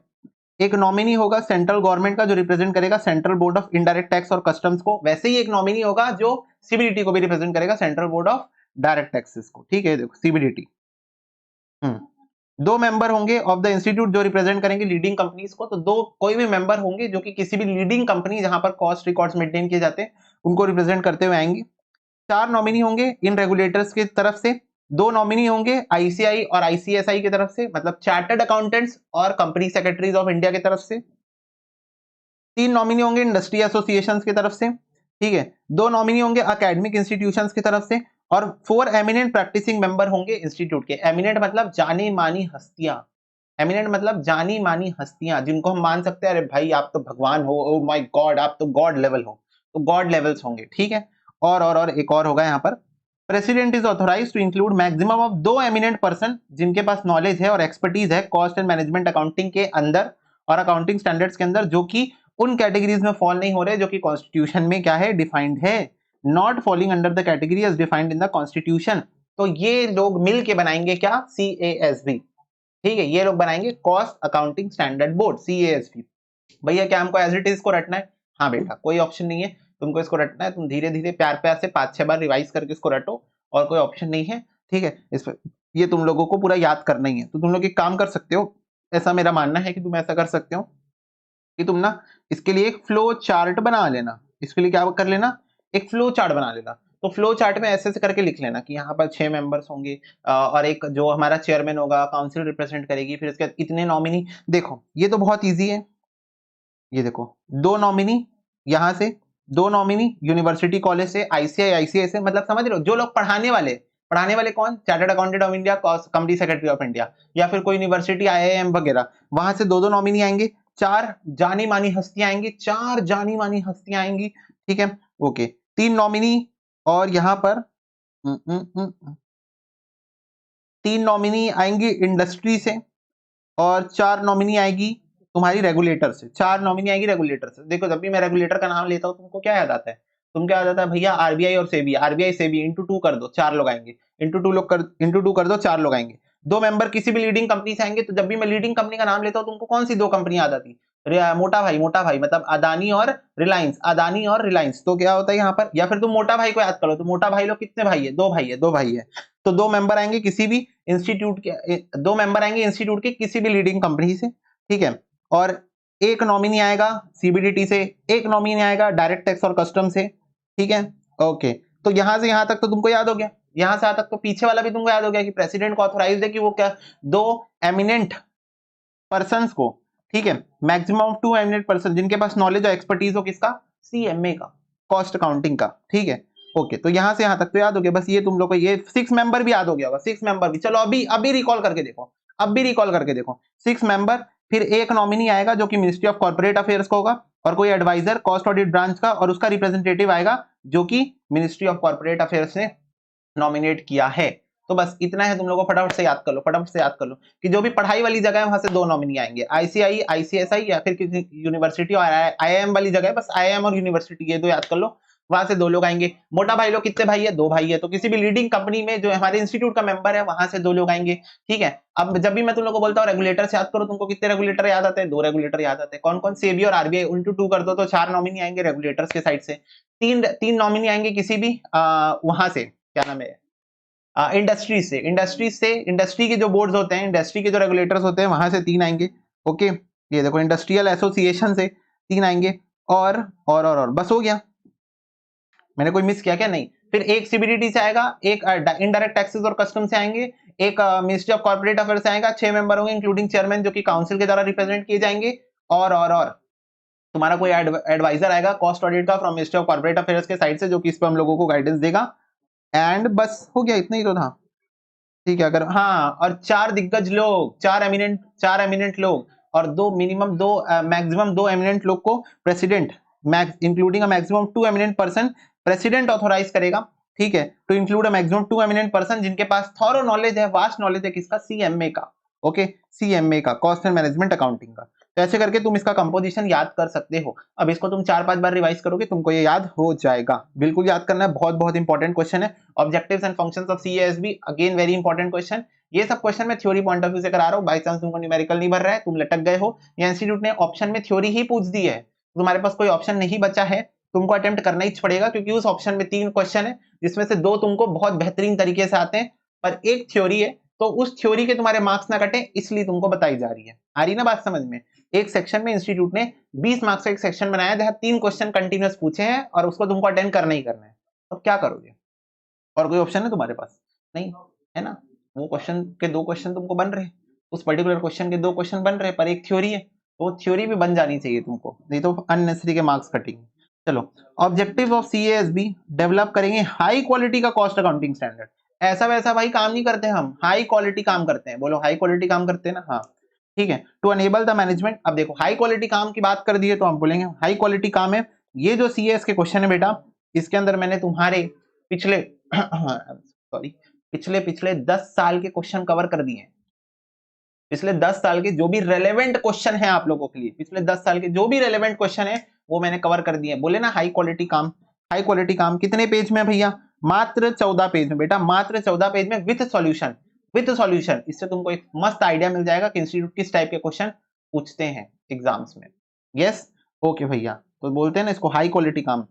एक नॉमिनी होगा सेंट्रल गवर्नमेंट का जो रिप्रेजेंट करेगा central board of indirect tax और कस्टम्स को, वैसे ही एक नॉमिनी होगा जो CBDT को भी रिप्रेजेंट करेगा, central board of direct taxes को, ठीक है, देखो CBDT। 2 मेंबर होंगे ऑफ द इंस्टीट्यूट जो रिप्रेजेंट करेंगे लीडिंग कंपनीज को, तो 2 कोई भी मेंबर होंगे जो कि किसी भी लीडिंग कंपनी जहां पर कॉस्ट रिकॉर्ड्स मेंटेन किए जाते हैं उनको रिप्रेजेंट करते हुए आएंगे। 4 नॉमिनी होंगे इन रेगुलेटर्स की तरफ से, 2 नॉमिनी होंगे ICAI और ICSI की तरफ से, मतलब चार्टर्ड अकाउंटेंट्स और कंपनी सेक्रेटरीज ऑफ इंडिया की तरफ से। 3 नॉमिनी होंगे इंडस्ट्री एसोसिएशंस की तरफ से, ठीक है, 2 नॉमिनी होंगे एकेडमिक इंस्टीट्यूशंस की तरफ से, और 4 एमिनेंट प्रैक्टिसिंग मेंबर होंगे इंस्टीट्यूट के। एमिनेंट मतलब जानी मानी हस्तियां, एमिनेंट मतलब जानी मानी हस्तियां जिनको हम मान सकते हैं, अरे भाई आप तो भगवान हो, ओ माय गॉड आप तो गॉड लेवल हो, तो गॉड लेवल्स होंगे, ठीक है। और एक और होगा यहाँ पर, president is authorise to include maximum of 2 eminent person जिनके पास नॉलेज है और एक्सपर्टीज है कॉस्ट एंड मैनेजमेंट अकाउंटिंग के अंदर और अकाउंटिंग स्टैंडर्ड्स के अंदर, जो कि उन कैटेगरीज में फॉल नहीं हो रहे जो कि कॉन्स्टिट्यूशन में क्या है, डिफाइंड है, not falling under the category as defined in the constitution. तो ये लोग मिल के बनाएंगे क्या, CASB, ठीक है, ये लोग बनाएंगे cost accounting standard board, CASB। भैया क्या हमको एज इट इज को रटना है, हाँ बेटा, कोई ऑप्शन नहीं है, तुमको इसको रटना है, तुम धीरे धीरे प्यार प्यार से 5-6 बार रिवाइज करके इसको रटो, और कोई ऑप्शन नहीं है, ठीक है। इस पर ये तुम लोगों को पूरा याद करना ही है। तो तुम लोग एक काम कर सकते हो, ऐसा मेरा मानना है कि तुम ऐसा कर सकते हो कि तुम ना इसके लिए एक फ्लो चार्ट बना लेना। इसके लिए क्या कर लेना, एक फ्लो चार्ट बना लेना। तो फ्लो चार्ट में ऐसे करके लिख लेना कि यहाँ पर 6 मेंबर्स होंगे, और एक जो हमारा चेयरमैन होगा, काउंसिल रिप्रेजेंट करेगी, फिर इसके बाद इतने नॉमिनी। देखो ये तो बहुत ईजी है, ये देखो 2 नॉमिनी यहाँ से, 2 नॉमिनी यूनिवर्सिटी कॉलेज से, आईसीआई से, मतलब समझ रहे हो, जो लोग पढ़ाने वाले कौन, chartered accountant of India, company secretary of India, या फिर कोई यूनिवर्सिटी आईआईएम वगैरह, वहां से 2-2 नॉमिनी आएंगे, 4 जानी मानी हस्तियां आएंगी, 4 जानी मानी हस्तियां आएंगी, ठीक है, ओके। 3 नॉमिनी, और यहाँ पर 3 नॉमिनी आएंगी इंडस्ट्री से, और 4 नॉमिनी आएगी तुम्हारी रेगुलेटर से, 4 नॉमिनी आएगी रेगुलेटर से। देखो जब भी मैं रेगुलेटर का नाम लेता हूँ तुमको क्या याद आता है, तुम क्या याद आता है भैया, आरबीआई और सेबी, आरबीआई सेबी इंटू 2 कर दो, 4 लोग आएंगे, इंटू 2 कर दो, 4 लोग आएंगे। 2 मेंबर किसी भी लीडिंग कंपनी से आएंगे। तो जब भी मैं लीडिंग कंपनी का नाम लेता हूँ तुमको कौन सी 2 कंपनी याद आती, मोटा भाई मतलब अदानी और रिलायंस, अदानी और रिलायंस। तो क्या होता है यहाँ पर, या फिर तुम मोटा भाई को याद करो, तो मोटा भाई लोग कितने भाई है, 2 भाई है, 2 भाई है। तो 2 मेंबर आएंगे किसी भी इंस्टीट्यूट के, 2 मेंबर आएंगे इंस्टीट्यूट के किसी भी लीडिंग कंपनी से, ठीक है। और एक नॉमिनी आएगा सीबीडीटी से, एक नॉमिनी आएगा डायरेक्ट टैक्स और कस्टम से, ठीक है, ओके। तो यहां से यहां तक तो तुमको याद हो गया, यहां से यहां तक तो पीछे वाला भी तुमको याद हो गया कि प्रेसिडेंट को ऑथोराइज है कि वो क्या, 2 एमिनेंट पर्संस को, ठीक है, मैक्सिमम ऑफ 2 एमिनेंट पर्सन जिनके पास नॉलेज और एक्सपर्टीज हो, किसका, सीएमए का, कॉस्ट अकाउंटिंग का, ठीक है, ओके। तो यहां से यहां तक तो याद हो गया, बस ये तुम लोग को ये 6 मेंबर भी याद हो गया होगा, 6 मेंबर भी। चलो अभी रिकॉल करके देखो, 6 मेंबर, फिर एक नॉमिनी आएगा जो कि मिनिस्ट्री ऑफ कॉर्पोरेट अफेयर्स का होगा, और कोई एडवाइजर कॉस्ट ऑडिट ब्रांच का, और उसका रिप्रेजेंटेटिव आएगा जो कि मिनिस्ट्री ऑफ कॉर्पोरेट अफेयर्स ने नॉमिनेट किया है। तो बस इतना है, तुम लोगों को फटाफट से याद कर लो, फटाफट से याद कर लो कि जो भी पढ़ाई वाली जगह है वहां से 2 नॉमिनी आएंगे, आईसीआई, आईसीएसआई, या फिर किसी यूनिवर्सिटी और आईआईएम वाली जगह है, बस आईआईएम और यूनिवर्सिटी, ये 2 याद कर लो। वहां से 2 लोग आएंगे। मोटा भाई लोग कितने भाई है, 2 भाई है, तो किसी भी लीडिंग कंपनी में जो हमारे इंस्टीट्यूट का मेंबर है वहां से 2 लोग आएंगे, ठीक है। अब जब भी मैं तुम लोग को बोलता हूँ रेगुलेटर से याद करो, तुमको कितने रेगुलेटर याद आते हैं, 2 रेगुलेटर याद आते हैं। कौन कौन, सेबी और आरबीआई, इंटू 2 कर दो तो 4 नॉमिनी आएंगे रेगुलेटर्स के साइड से, 3 नॉमिनी आएंगे किसी भी वहां से, क्या नाम है, इंडस्ट्री के जो बोर्ड्स होते हैं, इंडस्ट्री के जो रेगुलेटर्स होते हैं वहां से 3 आएंगे, ओके। ये देखो इंडस्ट्रियल एसोसिएशन से 3 आएंगे, और बस हो गया। मैंने कोई मिस किया क्या, नहीं। फिर एक सीबीडीटी से आएगा, एक इनडायरेक्ट टैक्सेस और कस्टम से आएंगे, एक मिनिस्ट्री ऑफ कॉर्पोरेट अफेयर से आएगा, 6 मेंबर होंगे इंक्लूडिंग चेयरमैन जो कि काउंसिल के द्वारा रिप्रेजेंट किए जाएंगे, और तुम्हारा कोई एडवाइजर आएगा कॉस्ट ऑडिट का from ministry of corporate affairs के साइड से, जो कि इस पर हम लोगों को गाइडेंस देगा। एंड बस हो गया, इतना ही तो था, ठीक है। अगर हाँ, और 4 दिग्गज लोग, 4 एमिनेंट लोग, और 2 मिनिमम 2 मैक्सिमम 2 एमिनेंट लोग को president, including a maximum 2 eminent person, president authorise करेगा, ठीक है, to include a maximum 2 eminent person जिनके पास थॉरो नॉलेज है, वास्ट नॉलेज है, किसका, सीएमए का, ओके, सीएमए का, कॉस्ट एंड मैनेजमेंट अकाउंटिंग का। तो ऐसे करके तुम इसका कंपोजिशन याद कर सकते हो। अब इसको तुम 4-5 बार रिवाइज करोगे, तुमको ये याद हो जाएगा, बिल्कुल याद करना है, बहुत बहुत इंपॉर्टेंट क्वेश्चन है। Objectives and functions of CASB, again very important question. ये सब क्वेश्चन मैं थ्योरी पॉइंट ऑफ व्यू से करा रहा हूँ, बाई चांस तुमको न्यूमेरिकल नहीं भर रहा है, तुम लटक गए हो, या इंस्टीट्यूट ने ऑप्शन में थ्योरी ही पूछ दी है, तुम्हारे पास कोई ऑप्शन नहीं बचा है, तुमको अटेम्प्ट करना ही पड़ेगा, क्योंकि उस ऑप्शन में 3 क्वेश्चन है जिसमें से 2 तुमको बहुत बेहतरीन तरीके से आते हैं, पर एक थ्योरी है। तो उस थ्योरी के तुम्हारे मार्क्स ना कटे, इसलिए तुमको बताई जा रही है। आ रही ना बात समझ में। एक सेक्शन में इंस्टीट्यूट ने 20 मार्क्स का एक सेक्शन बनाया जहां 3 क्वेश्चन कंटिन्यूअस पूछे हैं, और उसको तुमको अटेंड करना ही करना है। अब क्या करोगे, और कोई ऑप्शन है तुम्हारे पास, नहीं है ना। वो क्वेश्चन के 2 क्वेश्चन तुमको बन रहे, उस पर्टिकुलर क्वेश्चन के 2 क्वेश्चन बन रहे, पर एक थ्योरी है, तो वो थ्योरी भी बन जानी चाहिए तुमको, नहीं तो अननेसेसरी के मार्क्स कटेंगे। चलो, ऑब्जेक्टिव ऑफ सीएएसबी, डेवलप करेंगे हाई क्वालिटी का कॉस्ट अकाउंटिंग स्टैंडर्ड। ऐसा वैसा भाई काम नहीं करते हम, हाई क्वालिटी काम करते हैं, बोलो हाई क्वालिटी काम करते हैं ना, हाँ, ठीक है। टू अनेबल द मैनेजमेंट, अब देखो हाई क्वालिटी काम की बात कर दी है तो हम बोलेंगे हाई क्वालिटी काम है। ये जो सीएएस के क्वेश्चन है बेटा, इसके अंदर मैंने तुम्हारे पिछले पिछले 10 साल के क्वेश्चन कवर कर दिए हैं। पिछले 10 साल के जो भी रेलेवेंट क्वेश्चन है आप लोगों के लिए, पिछले 10 साल के जो भी रेलेवेंट क्वेश्चन है वो मैंने कवर कर दिए। बोले ना हाई क्वालिटी काम, हाई क्वालिटी काम कितने पेज में भैया, मात्र 14 पेज में बेटा, मात्र 14 पेज में विथ सॉल्यूशन, विथ सॉल्यूशन। इससे तुमको एक मस्त आइडिया मिल जाएगा कि इंस्टीट्यूट किस टाइप के क्वेश्चन पूछते हैं एग्जाम्स में। यस, ओके भैया, तो बोलते हैं ना इसको हाई क्वालिटी काम।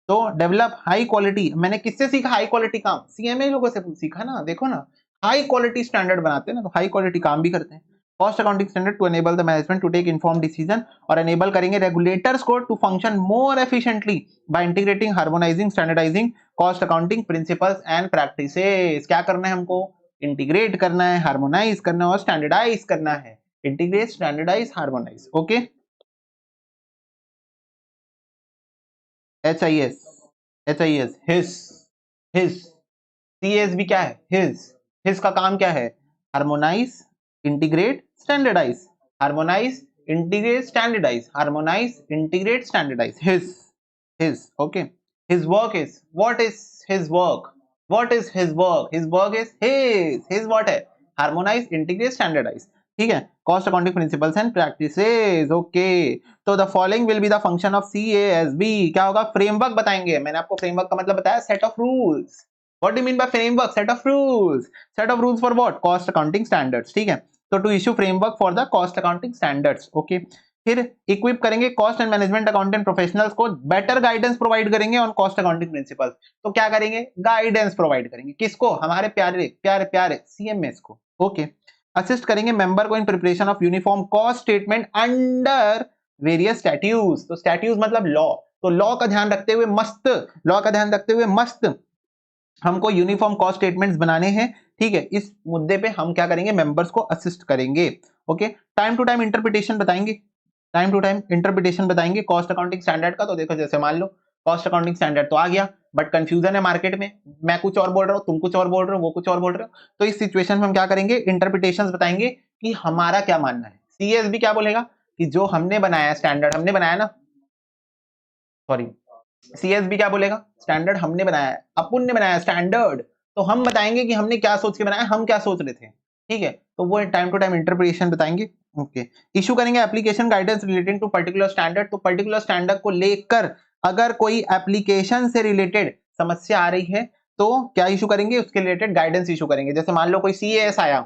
तो डेवलप हाई क्वालिटी, मैंने किससे सीखा हाई क्वालिटी काम? सीएमए लोगों से सीखा ना। देखो ना, हाई क्वालिटी स्टैंडर्ड बनाते हैं ना, तो हाई क्वालिटी काम भी करते हैं। Cost accounting standard to enable the management to take inform decision, और एनेबल करेंगे रेगुलेटर्स को to function more efficiently by integrating, harmonising, standardising cost accounting principles and practices. क्या करना है हमको? इंटीग्रेट करना है, हार्मोनाइज करना है और स्टैंडर्डाइज करना है। Integrate, standardise, harmonise. Okay, HIS, HIS, his, CSB क्या है? हिज का काम क्या है? Harmonise, integrate, standardise, harmonise, integrate, standardise, harmonise, integrate, standardise. His, okay. His work is, what is his work? What is his work? His work is his what है? Harmonise, integrate, standardise. ठीक है, cost accounting principles and practices. Okay, तो the following will be the function of CASB। क्या होगा? फ्रेमवर्क बताएंगे। मैंने आपको फ्रेमवर्क का मतलब बताया, set of rules. What do you mean by framework? Set of rules. Set of rules for what? Cost accounting standards. ठीक है, तो to issue framework for the cost accounting standards. Okay, फिर इक्विप करेंगे cost and management accountant professionals को, बेटर गाइडेंस प्रोवाइड करेंगे ऑन कॉस्ट अकाउंटिंग प्रिंसिपल्स। तो क्या करेंगे? गाइडेंस प्रोवाइड करेंगे। किसको? हमारे प्यारे प्यारे प्यारे CMS को। ओके, असिस्ट करेंगे मेंबर को in preparation of uniform cost statement under various statutes. तो स्टैट्यूज मतलब लॉ, तो लॉ का ध्यान रखते हुए मस्त, लॉ का ध्यान रखते हुए मस्त हमको यूनिफॉर्म कॉस्ट स्टेटमेंट्स बनाने हैं। ठीक है, इस मुद्दे पे हम क्या करेंगे? मेंबर्स को असिस्ट करेंगे। Okay, time to time interpretation बताएंगे, टाइम टू टाइम इंटरप्रिटेशन बताएंगे कॉस्ट अकाउंटिंग स्टैंडर्ड का। तो देखो, जैसे मान लो कॉस्ट अकाउंटिंग स्टैंडर्ड तो आ गया, बट कंफ्यूजन है मार्केट में, मैं कुछ और बोल रहा हूँ, तुम कुछ और बोल रहे हो, वो कुछ और बोल रहे हो। तो इस सिचुएशन में हम क्या करेंगे? इंटरप्रिटेशन बताएंगे कि हमारा क्या मानना है। CSB क्या बोलेगा कि जो हमने बनाया स्टैंडर्ड, हमने बनाया ना, सॉरी, CSB क्या बोलेगा? स्टैंडर्ड हमने बनाया है, अपुन ने बनाया स्टैंडर्ड, तो हम बताएंगे कि हमने क्या सोच के बनाया, हम क्या सोच रहे थे। ठीक है, तो वो टाइम टू टाइम इंटरप्रिटेशन बताएंगे। ओके, इशू करेंगे application guidance relating to particular standard. तो पर्टिकुलर स्टैंडर्ड को लेकर अगर कोई एप्लीकेशन से रिलेटेड समस्या आ रही है तो क्या इशू करेंगे? उसके रिलेटेड गाइडेंस इशू करेंगे। जैसे मान लो कोई CAS आया,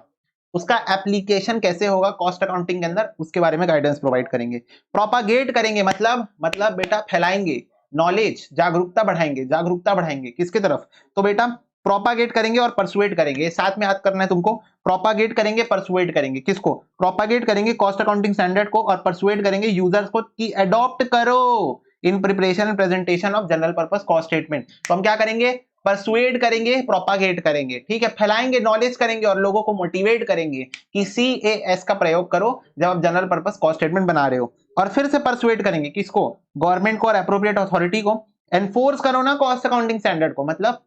उसका एप्लीकेशन कैसे होगा कॉस्ट अकाउंटिंग के अंदर, उसके बारे में गाइडेंस प्रोवाइड करेंगे। प्रोपागेट करेंगे, मतलब बेटा फैलाएंगे नॉलेज, जागरूकता बढ़ाएंगे, जागरूकता बढ़ाएंगे किसके तरफ? तो बेटा प्रोपागेट करेंगे और परसुएट करेंगे, साथ में याद करना है तुमको। प्रोपागेट करेंगे, परसुएट करेंगे। किसको? प्रोपागेट करेंगे कॉस्ट अकाउंटिंग स्टैंडर्ड को, और परसुएट करेंगे यूजर्स को कि अडॉप्ट करो in preparation and presentation of general purpose cost statement. तो हम क्या करेंगे? परसुएट करेंगे, प्रोपागेट करेंगे। ठीक है, फैलाएंगे नॉलेज करेंगे और लोगों को मोटिवेट करेंगे कि CAS का प्रयोग करो जब आप जनरल पर्पस कॉस्ट स्टेटमेंट बना रहे हो। और फिर से परसुएट करेंगे किसको? गवर्नमेंट को और एप्रोप्रिएट अथॉरिटी को। एनफोर्स करो ना कॉस्ट अकाउंटिंग स्टैंडर्ड को, मतलब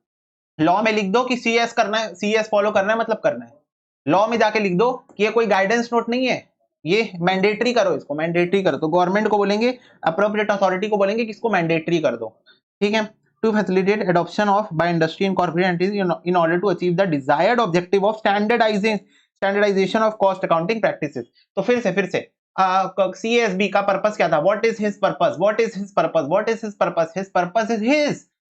लॉ में लिख दो कि CS करना है, CS फॉलो करना है, मतलब करना है। लॉ में जाके लिख दो कि ये कोई गाइडेंस नोट नहीं है, ये मैंडेटरी करो, इसको मैंडेटरी करो। तो गवर्नमेंट को बोलेंगे, अप्रोप्रिएट अथॉरिटी को बोलेंगे कि इसको मैंडेटरी कर दो। ठीक है, to facilitate adoption of by industry and corporate entities in order to achieve the desired objective of standardisation of cost accounting practices. तो फिर से CSB का पर्पस क्या था? What is his purpose? What is his purpose? What is his purpose? His purpose is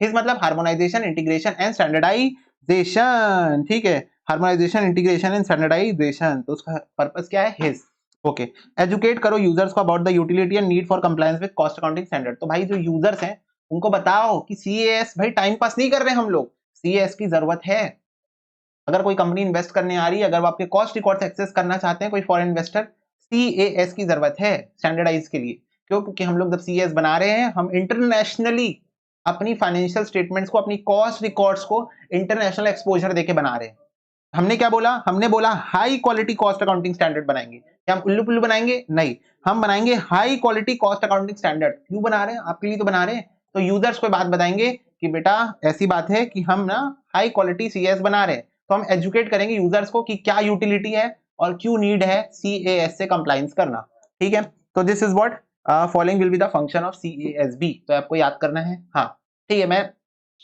his मतलब हार्मोनाइजेशन, इंटीग्रेशन एंड स्टैंडर्डाइजेशन। ठीक है, हार्मोनाइजेशन, इंटीग्रेशन एंड स्टैंडर्डाइजेशन, तो उसका पर्पस क्या है? हिज। ओके, एजुकेट करो यूजर्स को about the utility and need for compliance with cost accounting standard. तो भाई जो यूजर्स हैं उनको बताओ कि CAS, भाई टाइम पास नहीं कर रहे हम लोग, CAS की जरूरत है। अगर कोई कंपनी इन्वेस्ट करने आ रही है, अगर वो आपके कॉस्ट रिकॉर्ड एक्सेस करना चाहते हैं, कोई फॉरेन इन्वेस्टर, CAS की जरूरत है स्टैंडर्डाइज के लिए। क्यों? क्योंकि हम लोग जब CAS बना रहे हैं, हम इंटरनेशनली अपनी फाइनेंशियल स्टेटमेंट्स को, अपनी कॉस्ट रिकॉर्ड्स को इंटरनेशनल एक्सपोजर देके बना रहे हैं। हमने क्या बोला? हमने बोला high quality cost accounting standard बनाएंगे। क्या हम उल्लू पुल्लू बनाएंगे? नहीं, हम बनाएंगे high quality cost accounting standard. क्यों बना रहे हैं? आपके लिए तो बना रहे हैं। तो यूजर्स को बात बताएंगे कि बेटा ऐसी बात है कि हम ना हाई क्वालिटी CAS बना रहे हैं। तो हम एजुकेट करेंगे यूजर्स को कि क्या यूटिलिटी है और क्यों नीड है CAS से कंप्लायंस करना। ठीक है, तो this is what following will be the function of CASB। तो आपको याद करना है। हाँ, ठीक है, मैं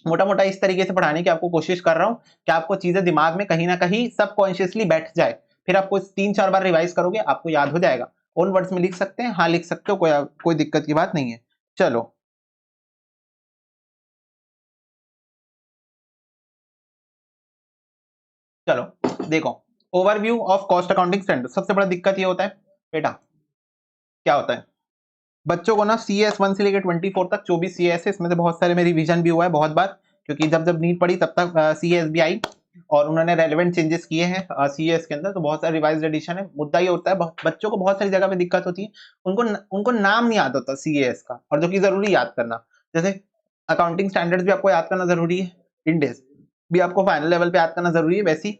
मोटा मोटा इस तरीके से पढ़ाने की आपको कोशिश कर रहा हूं कि आपको चीजें दिमाग में कहीं ना कहीं सबकॉन्शियसली बैठ जाए। फिर आपको 3-4 बार रिवाइज करोगे, आपको याद हो जाएगा। ओन वर्ड्स में लिख सकते हैं, हाँ लिख सकते हो, कोई दिक्कत की बात नहीं है। चलो चलो देखो, overview of cost accounting standard. सबसे बड़ा दिक्कत ये होता है बेटा, क्या होता है? बच्चों को ना CS 1 से लेकर 24 तक 24 CS है, इसमें से बहुत सारे में रिवीजन भी हुआ है बहुत बार, क्योंकि जब जब नीड पड़ी तब तक CS भी आई और उन्होंने रेलेवेंट चेंजेस किए हैं CS के अंदर, तो बहुत सारे रिवाइज्ड एडिशन है। मुद्दा ये होता है बच्चों को बहुत सारी जगह पे दिक्कत होती है, उनको नाम नहीं याद होता CS का, और जो कि जरूरी याद करना। जैसे अकाउंटिंग स्टैंडर्ड्स भी आपको याद करना जरूरी है, इंडेस भी आपको फाइनल लेवल पे याद करना जरूरी है, वैसी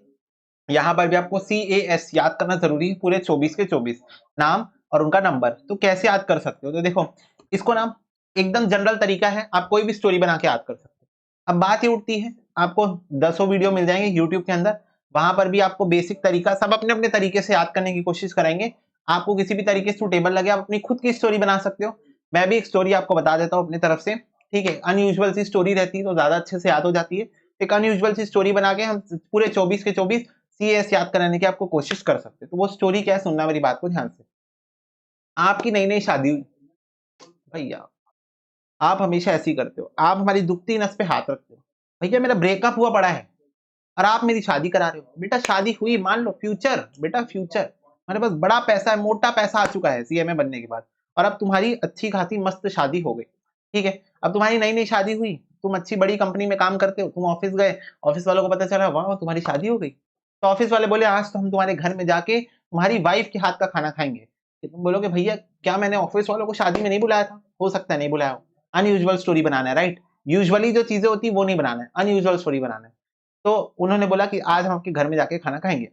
यहाँ पर भी आपको CAS याद करना जरूरी है, पूरे 24 के 24 नाम और उनका नंबर। तो कैसे याद कर सकते हो, तो देखो इसको ना एकदम जनरल तरीका है, आप कोई भी स्टोरी बना के याद कर सकते हो। अब बात ये उठती है, आपको 10 वीडियो मिल जाएंगे यूट्यूब के अंदर, वहां पर भी आपको बेसिक तरीका सब अपने अपने तरीके से याद करने की कोशिश करेंगे। आपको किसी भी तरीके से सूटेबल लगे आप अपनी खुद की स्टोरी बना सकते हो। मैं भी एक स्टोरी आपको बता देता हूँ अपनी तरफ से, ठीक है। अनयूजुअल सी स्टोरी रहती है तो ज्यादा अच्छे से याद हो जाती है। एक अनयूजुअल सी स्टोरी बना के हम पूरे 24 के 24 CS याद कराने की आपको कोशिश कर सकते हैं। तो वो स्टोरी क्या है, सुनना मेरी बात को ध्यान से। आपकी नई नई शादी हुई, भैया आप हमेशा ऐसी करते हो, आप हमारी दुखती नस पे हाथ रखते हो, भैया मेरा ब्रेकअप हुआ पड़ा है और आप मेरी शादी करा रहे हो। बेटा शादी हुई, मान लो फ्यूचर, बेटा फ्यूचर, मेरे पास बड़ा पैसा है, मोटा पैसा आ चुका है CMA बनने के बाद, और अब तुम्हारी अच्छी खासी मस्त शादी हो गई, ठीक है। अब तुम्हारी नई नई शादी हुई, तुम अच्छी बड़ी कंपनी में काम करते हो, तुम ऑफिस गए, ऑफिस वालों को पता चला वाह तुम्हारी शादी हो गई, तो ऑफिस वाले बोले आज तो हम तुम्हारे घर में जाके तुम्हारी वाइफ के हाथ का खाना खाएंगे। तुम बोलोगे भैया क्या मैंने ऑफिस वालों को शादी में नहीं बुलाया था, हो सकता है नहीं बुलाया हो। अनयूजुअल स्टोरी बनाना है, राइट। यूजुअली जो चीजें होती है वो नहीं बनाना है, अनयूजुअल स्टोरी बनाना है। तो उन्होंने बोला कि आज हम आपके घर में जाके खाना खाएंगे,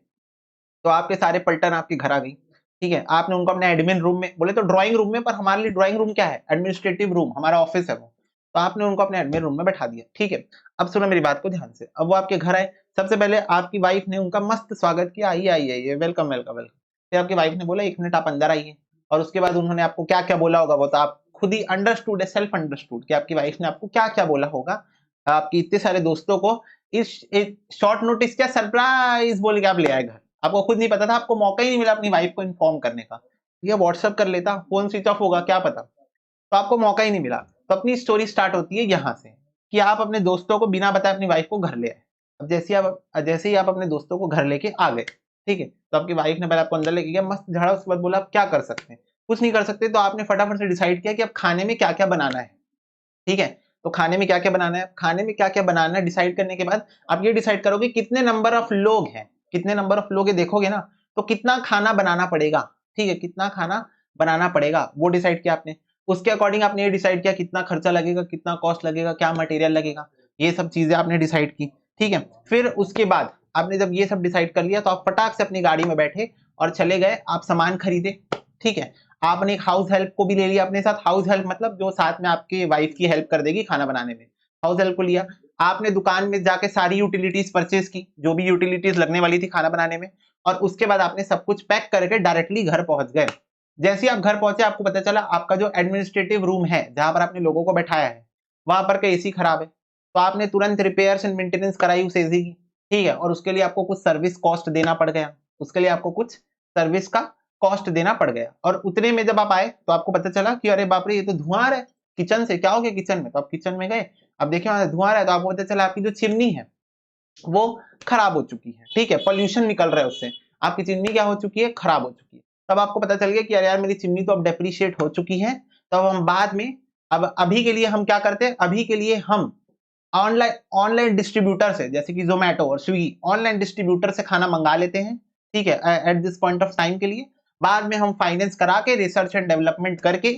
तो आपके सारे पलटन आपके घर आ गई, ठीक है। आपने उनको अपने एडमिन रूम में, बोले तो ड्राइंग रूम में, पर हमारे लिए ड्राइंग रूम क्या है, एडमिनिस्ट्रेटिव रूम, हमारा ऑफिस है वो, तो आपने उनको अपने एडमिन रूम में बैठा दिया, ठीक है। अब सुनो मेरी बात को ध्यान से, अब वो आपके घर आए, सबसे पहले आपकी वाइफ ने उनका मस्त स्वागत किया, आइए आइए आइए, वेलकम वेलकम वेलकम। फिर आपकी वाइफ ने बोला 1 मिनट आप अंदर आइए, और उसके बाद उन्होंने आपको क्या क्या बोला होगा वो तो आप खुद ही अंडरस्टूड है, सेल्फ अंडरस्टूड कि आपकी वाइफ ने आपको क्या क्या बोला होगा। आपकी इतने सारे दोस्तों को इस शॉर्ट नोटिस क्या सरप्राइज बोल के आप ले आए घर, आपको खुद नहीं पता था, आपको मौका ही नहीं मिला अपनी वाइफ को इन्फॉर्म करने का, या व्हाट्सएप कर लेता, फोन स्विच ऑफ होगा क्या पता, तो आपको मौका ही नहीं मिला। तो अपनी स्टोरी स्टार्ट होती है यहाँ से कि आप अपने दोस्तों को बिना बताए अपनी वाइफ को घर ले आए। अब जैसे ही आप अपने दोस्तों को घर लेके आ गए, ठीक है, तो आपकी वाइफ ने पहले आपको अंदर लेके गया, मस्त झाड़ा, उसके बाद बोला आप क्या कर सकते हैं, कुछ नहीं कर सकते, तो आपने फटाफट से डिसाइड किया कि अब खाने में क्या क्या बनाना है, ठीक है। तो खाने में क्या क्या बनाना है, खाने में क्या क्या बनाना है डिसाइड करने के बाद आप ये डिसाइड करोगे कितने नंबर ऑफ लोग हैं, कितने नंबर ऑफ लोग देखोगे ना, तो कितना खाना बनाना पड़ेगा, ठीक है, कितना खाना बनाना पड़ेगा वो डिसाइड किया आपने। उसके अकॉर्डिंग आपने ये डिसाइड किया कितना खर्चा लगेगा, कितना कॉस्ट लगेगा, क्या मटेरियल लगेगा, ये सब चीजें आपने डिसाइड की, ठीक है। फिर उसके बाद आपने जब ये सब डिसाइड कर लिया तो आप फटाक से अपनी गाड़ी में बैठे और चले गए, आप सामान खरीदे, ठीक है। आपने एक हाउस हेल्प को भी ले लिया अपने साथ, हाउस हेल्प मतलब जो साथ में आपके वाइफ की हेल्प कर देगी खाना बनाने में, हाउस हेल्प को लिया। आपने दुकान में जाके सारी यूटिलिटीज परचेज की, जो भी यूटिलिटीज लगने वाली थी खाना बनाने में, और उसके बाद आपने सब कुछ पैक करके डायरेक्टली घर पहुंच गए। जैसे ही आप घर पहुंचे आपको पता चला आपका जो एडमिनिस्ट्रेटिव रूम है जहां पर आपने लोगों को बैठाया है वहां पर का एसी खराब है, तो आपने तुरंत रिपेयर्स एंड मेंटेनेंस कराई उस एसी की, ठीक है, और उसके लिए आपको कुछ सर्विस कॉस्ट देना पड़ गया, उसके लिए आपको कुछ सर्विस का कॉस्ट देना पड़ गया। और उतने में जब आप आए तो आपको पता चला कि अरे बाप रे ये तो धुआं आ रहा है किचन से, क्या हो गया किचन में, तो आप किचन में गए, अब देखिए वहां धुआं आ रहा है, तो आपको पता चला आपकी जो चिमनी है वो खराब हो चुकी है, ठीक है, पॉल्यूशन निकल रहा है उससे, आपकी चिमनी क्या हो चुकी है, खराब हो चुकी है। तब आपको पता चल गया कि अरे यार मेरी चिमनी तो अब डेप्रिशिएट हो चुकी है, तब हम बाद में, अब अभी के लिए हम क्या करते हैं, अभी के लिए हम ऑनलाइन ऑनलाइन डिस्ट्रीब्यूटर से, जैसे कि जोमेटो और स्विगी, ऑनलाइन डिस्ट्रीब्यूटर से खाना मंगा लेते हैं, ठीक है, at this point of time के लिए। बाद में हम फाइनेंस करा के रिसर्च एंड डेवलपमेंट करके,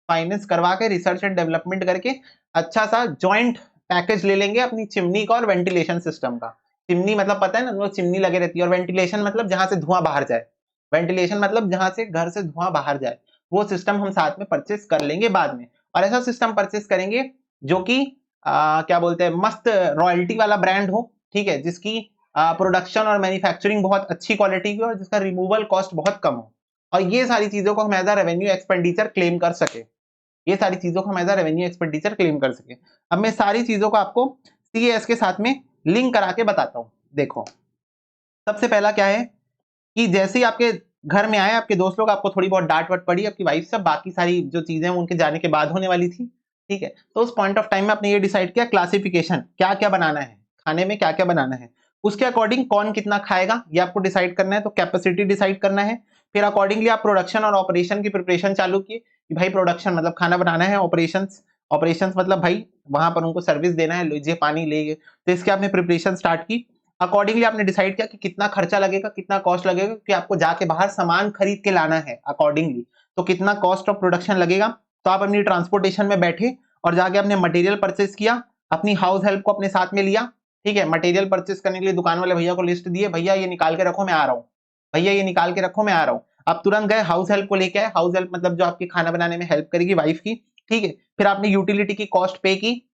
फाइनेंस करवा के रिसर्च एंड डेवलपमेंट करके अच्छा सा जॉइंट पैकेज ले लेंगे अपनी चिमनी का और वेंटिलेशन सिस्टम का। चिमनी मतलब पता है ना, वो चिमनी लगे रहती है, और वेंटिलेशन मतलब जहां से धुआं बाहर जाए, वेंटिलेशन मतलब जहां से घर से धुआं बाहर जाए, वो सिस्टम हम साथ में परचेस कर लेंगे बाद में। और ऐसा सिस्टम परचेस करेंगे जो कि क्या बोलते हैं, मस्त रॉयल्टी वाला ब्रांड हो, ठीक है, जिसकी प्रोडक्शन और मैन्युफैक्चरिंग बहुत अच्छी क्वालिटी की हो और जिसका रिमूवल कॉस्ट बहुत कम हो, और ये सारी चीजों को हम as a revenue expenditure claim कर सके, ये सारी चीजों को हम as a revenue expenditure claim कर सके। अब मैं सारी चीजों को आपको CAS के साथ में लिंक करा के बताता हूं। देखो सबसे पहला क्या है कि जैसे ही आपके घर में आए आपके दोस्त लोग, आपको थोड़ी बहुत डांट वाट पड़ी आपकी वाइफ से, बाकी सारी जो चीजें उनके जाने के बाद होने वाली थी, ठीक है। तो उस पॉइंट ऑफ टाइम में आपने ये डिसाइड किया क्लासिफिकेशन क्या क्या बनाना है, खाने में क्या क्या बनाना है, उसके अकॉर्डिंग कौन कितना खाएगा ये आपको डिसाइड करना है, तो कैपेसिटी डिसाइड करना है। फिर अकॉर्डिंगली आप प्रोडक्शन और ऑपरेशन की प्रिपरेशन चालू की कि भाई प्रोडक्शन मतलब खाना बनाना है, ऑपरेशंस ऑपरेशंस मतलब भाई वहां पर उनको सर्विस देना है, लीजिए पानी ले, तो इसके आपने प्रिपरेशन स्टार्ट की। अकॉर्डिंगली आपने डिसाइड किया कि कितना खर्चा लगेगा, कितना कॉस्ट लगेगा, कि आपको जाके बाहर सामान खरीद के लाना है अकॉर्डिंगली, तो कितना कॉस्ट ऑफ प्रोडक्शन लगेगा। तो आप अपनी ट्रांसपोर्टेशन में बैठे और जाके आपने मटेरियल परचेस किया, अपनी हाउस हेल्प को अपने साथ में लिया, ठीक है। मटेरियल परचेस करने के लिए दुकान वाले भैया को लिस्ट दिए, भैया ये निकाल के रखो मैं आ रहा हूँ, भैया ये निकाल के रखो मैं आ रहा हूँ। आप तुरंत गए हाउस हेल्प को लेके आए, हाउस हेल्प मतलब जो आपके खाना बनाने में हेल्प करेगी वाइफ की, ठीक है। फिर आपने यूटिलिटी की कॉस्ट पे की,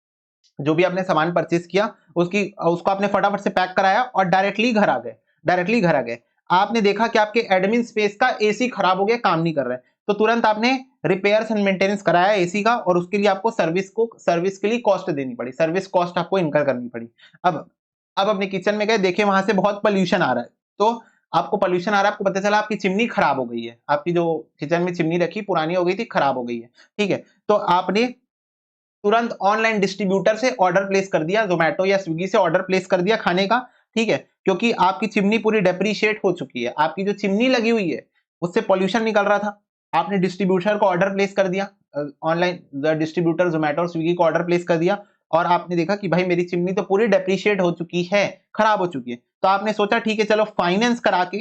जो भी आपने सामान परचेस किया उसको आपने फटाफट से पैक कराया और डायरेक्टली घर आ गए, डायरेक्टली घर आ गए। आपने देखा कि आपके एडमिन स्पेस का एसी खराब हो गया, काम नहीं कर रहा है, तो तुरंत आपने रिपेयर्स एंड मेंटेनेंस कराया एसी का, और उसके लिए आपको सर्विस के लिए कॉस्ट देनी पड़ी, सर्विस कॉस्ट आपको इनकर करनी पड़ी। अब अपने किचन में गए, देखे वहां से बहुत पोल्यूशन आ रहा है, तो आपको पोल्यूशन आ रहा है, आपको पता चला आपकी चिमनी खराब हो गई है, आपकी जो किचन में चिमनी रखी पुरानी हो गई थी, खराब हो गई है, ठीक है। तो आपने तुरंत ऑनलाइन डिस्ट्रीब्यूटर से ऑर्डर प्लेस कर दिया, जोमेटो या स्विगी से ऑर्डर प्लेस कर दिया खाने का, ठीक है। क्योंकि आपकी चिमनी पूरी डेप्रीशिएट हो चुकी है, आपकी जो चिमनी लगी हुई है उससे पॉल्यूशन निकल रहा था, आपने डिस्ट्रीब्यूटर को ऑर्डर प्लेस कर दिया, ऑनलाइन डिस्ट्रीब्यूटर जोमेटो और स्विगी को ऑर्डर प्लेस कर दिया, और आपने देखा कि भाई मेरी चिमनी तो पूरी डेप्रीशिएट हो चुकी है, खराब हो चुकी है। तो आपने सोचा ठीक है चलो फाइनेंस करा के,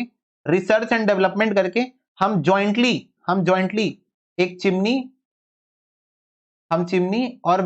रिसर्च एंड डेवलपमेंट करके हम जॉइंटली एक चिमनी और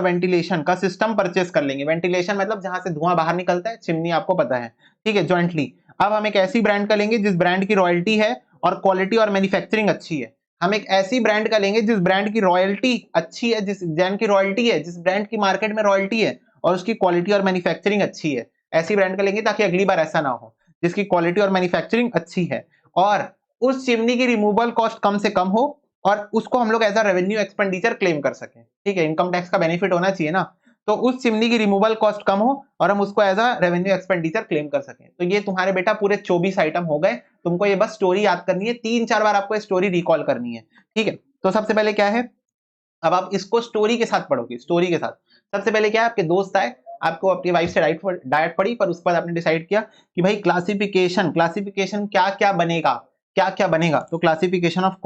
वेंटिलेशन का सिस्टम परचेस कर लेंगे। वेंटिलेशन मतलब जहां से धुआं बाहर निकलता है, चिमनी आपको पता है, ठीक है, जॉइंटली। अब हम एक ऐसी ब्रांड का लेंगे जिस ब्रांड की रॉयल्टी है और क्वालिटी और मैन्युफैक्चरिंग अच्छी है। हम एक ऐसी ब्रांड का लेंगे जिस ब्रांड की रॉयल्टी अच्छी है, जिस ब्रांड की रॉयल्टी है, जिस ब्रांड की मार्केट में रॉयल्टी है और उसकी क्वालिटी और मैन्युफैक्चरिंग अच्छी है। ऐसी ब्रांड का लेंगे ताकि अगली बार ऐसा ना हो, जिसकी क्वालिटी और मैन्युफैक्चरिंग अच्छी है, और उस चिमनी की रिमूवल कॉस्ट कम से कम हो, और उसको हम लोग as a revenue expenditure claim कर सकें, ठीक है। इनकम टैक्स का बेनिफिट होना चाहिए ना, तो उस चिमनी की रिमूवल कॉस्ट कम हो और हम उसको as a revenue expenditure claim कर सकें। तो ये तुम्हारे बेटा पूरे 24 आइटम हो गए। तुमको ये बस स्टोरी याद करनी है, 3-4 बार आपको स्टोरी रिकॉल करनी है, ठीक है। तो सबसे पहले क्या है, अब आप इसको स्टोरी के साथ पढ़ोगे, स्टोरी के साथ। सबसे पहले क्या है, आपके दोस्त आए, आपको अपनी वाइफ से डाइट पड़ी, पर उसके बाद आपने डिसाइड किया कि भाई क्लासिफिकेशन क्या क्या बनेगा, क्या क्या बनेगा। तो क्लासिफिकेशन ऑफ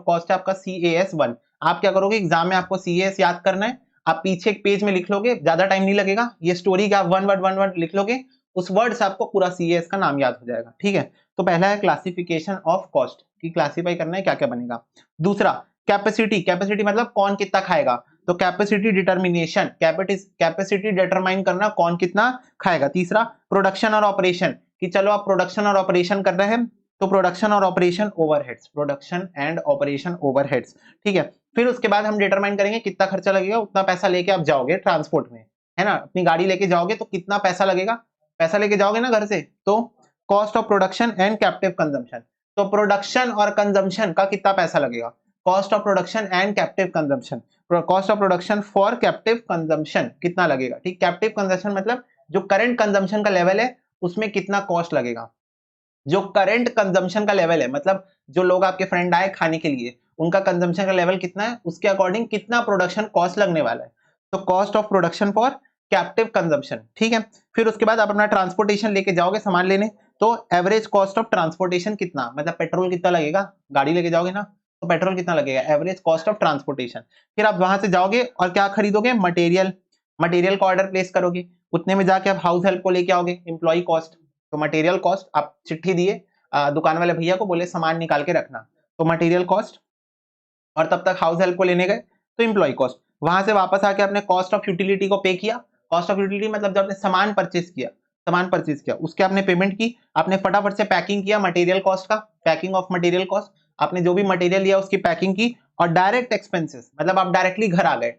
कॉस्ट है आपका CAS 1। आप क्या करोगे, एग्जाम में आपको CAS याद करना है, आप पीछे एक पेज में लिख लोगे, ज्यादा टाइम नहीं लगेगा, ये स्टोरी का वन वर्ड लिख लोगे, उस वर्ड से आपको पूरा CAS का नाम याद हो जाएगा, ठीक है। तो पहला है क्लासिफिकेशन ऑफ कॉस्ट, की क्लासिफाई करना है क्या क्या बनेगा। दूसरा कैपेसिटी मतलब कौन कितना खाएगा, तो कैपेसिटी डिटर्मिनेशन, कैपेसिटी डिटरमाइन करना कौन कितना खाएगा। तीसरा प्रोडक्शन और ऑपरेशन, कि चलो आप प्रोडक्शन और ऑपरेशन कर रहे हैं, तो प्रोडक्शन और operation overheads, production and operation overheads, ठीक है। फिर उसके बाद हम डिटरमाइन करेंगे कितना खर्चा लगेगा, उतना पैसा लेके आप जाओगे ट्रांसपोर्ट में, है ना, अपनी गाड़ी लेके जाओगे तो कितना पैसा लगेगा, पैसा लेके जाओगे ना घर से, तो cost of production and captive consumption, तो प्रोडक्शन और कंजम्पशन का कितना पैसा लगेगा, cost of production and captive consumption, cost of production for captive consumption कितना लगेगा, ठीक। कैप्टिव कंजम्पशन मतलब जो करंट कंजम्पशन का लेवल है उसमें कितना कॉस्ट लगेगा, जो करंट कंजम्पशन का लेवल है मतलब जो लोग आपके फ्रेंड आए खाने के लिए उनका कंजम्पशन का लेवल कितना है, उसके अकॉर्डिंग कितना प्रोडक्शन कॉस्ट लगने वाला है, तो cost of production for captive consumption, ठीक है। फिर उसके बाद आप अपना ट्रांसपोर्टेशन लेके जाओगे सामान लेने, तो एवरेज कॉस्ट ऑफ ट्रांसपोर्टेशन कितना, मतलब पेट्रोल कितना लगेगा, गाड़ी लेके जाओगे ना तो पेट्रोल कितना लगेगा, एवरेज कॉस्ट ऑफ ट्रांसपोर्टेशन। फिर आप वहां से जाओगे और क्या खरीदोगे, मटेरियल का ऑर्डर प्लेस करोगे, उतने में जाके आप हाउस हेल्प को लेके आओगे, एम्प्लॉय कॉस्ट, तो मटेरियल कॉस्ट आप चिट्ठी दिए दुकान वाले भैया को, बोले सामान निकाल के रखना, तो मटेरियल कॉस्ट, और तब तक हाउस हेल्प को लेने गए तो एम्प्लॉय कॉस्ट। वहां से वापस आके आपने कॉस्ट ऑफ यूटिलिटी को पे किया, कॉस्ट ऑफ यूटिलिटी मतलब जब आपने सामान परचेस किया उसके आपने पेमेंट की, आपने फटाफट से पैकिंग किया मटेरियल कॉस्ट का, पैकिंग ऑफ मटेरियल कॉस्ट, आपने जो भी मटेरियल लिया उसकी पैकिंग की, और डायरेक्ट एक्सपेंसेस मतलब आप डायरेक्टली घर आ गए,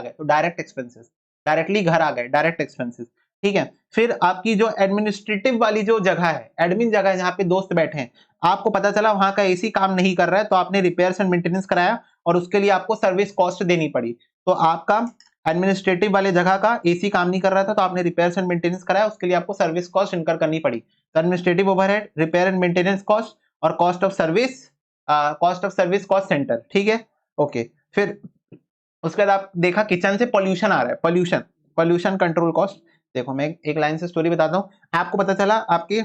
तो डायरेक्ट एक्सपेंसेस, डायरेक्टली घर आ गए, डायरेक्ट एक्सपेंसेस, ठीक है। फिर आपकी जो एडमिनिस्ट्रेटिव वाली जो जगह है, एडमिन जगह है जहां पे दोस्त बैठे हैं, आपको पता चला वहां का एसी काम नहीं कर रहा है, तो आपने रिपेयर्स एंड मेंटेनेंस कराया और उसके लिए आपको सर्विस कॉस्ट देनी पड़ी, तो आपका एडमिनिस्ट्रेटिव वाले जगह का एसी काम नहीं कर रहा था, तो आपने रिपेयर्स एंड मेंटेनेंस कराया, उसके लिए आपको सर्विस कॉस्ट इनकर करनी पड़ी, तो administrative overhead, repair and maintenance cost और cost of service cost centre, ठीक है, ओके। फिर उसके बाद आप देखा किचन से पॉल्यूशन आ रहा है, पॉल्यूशन कंट्रोल कॉस्ट। देखो मैं एक लाइन से स्टोरी बताता हूँ, आपको पता चला आपके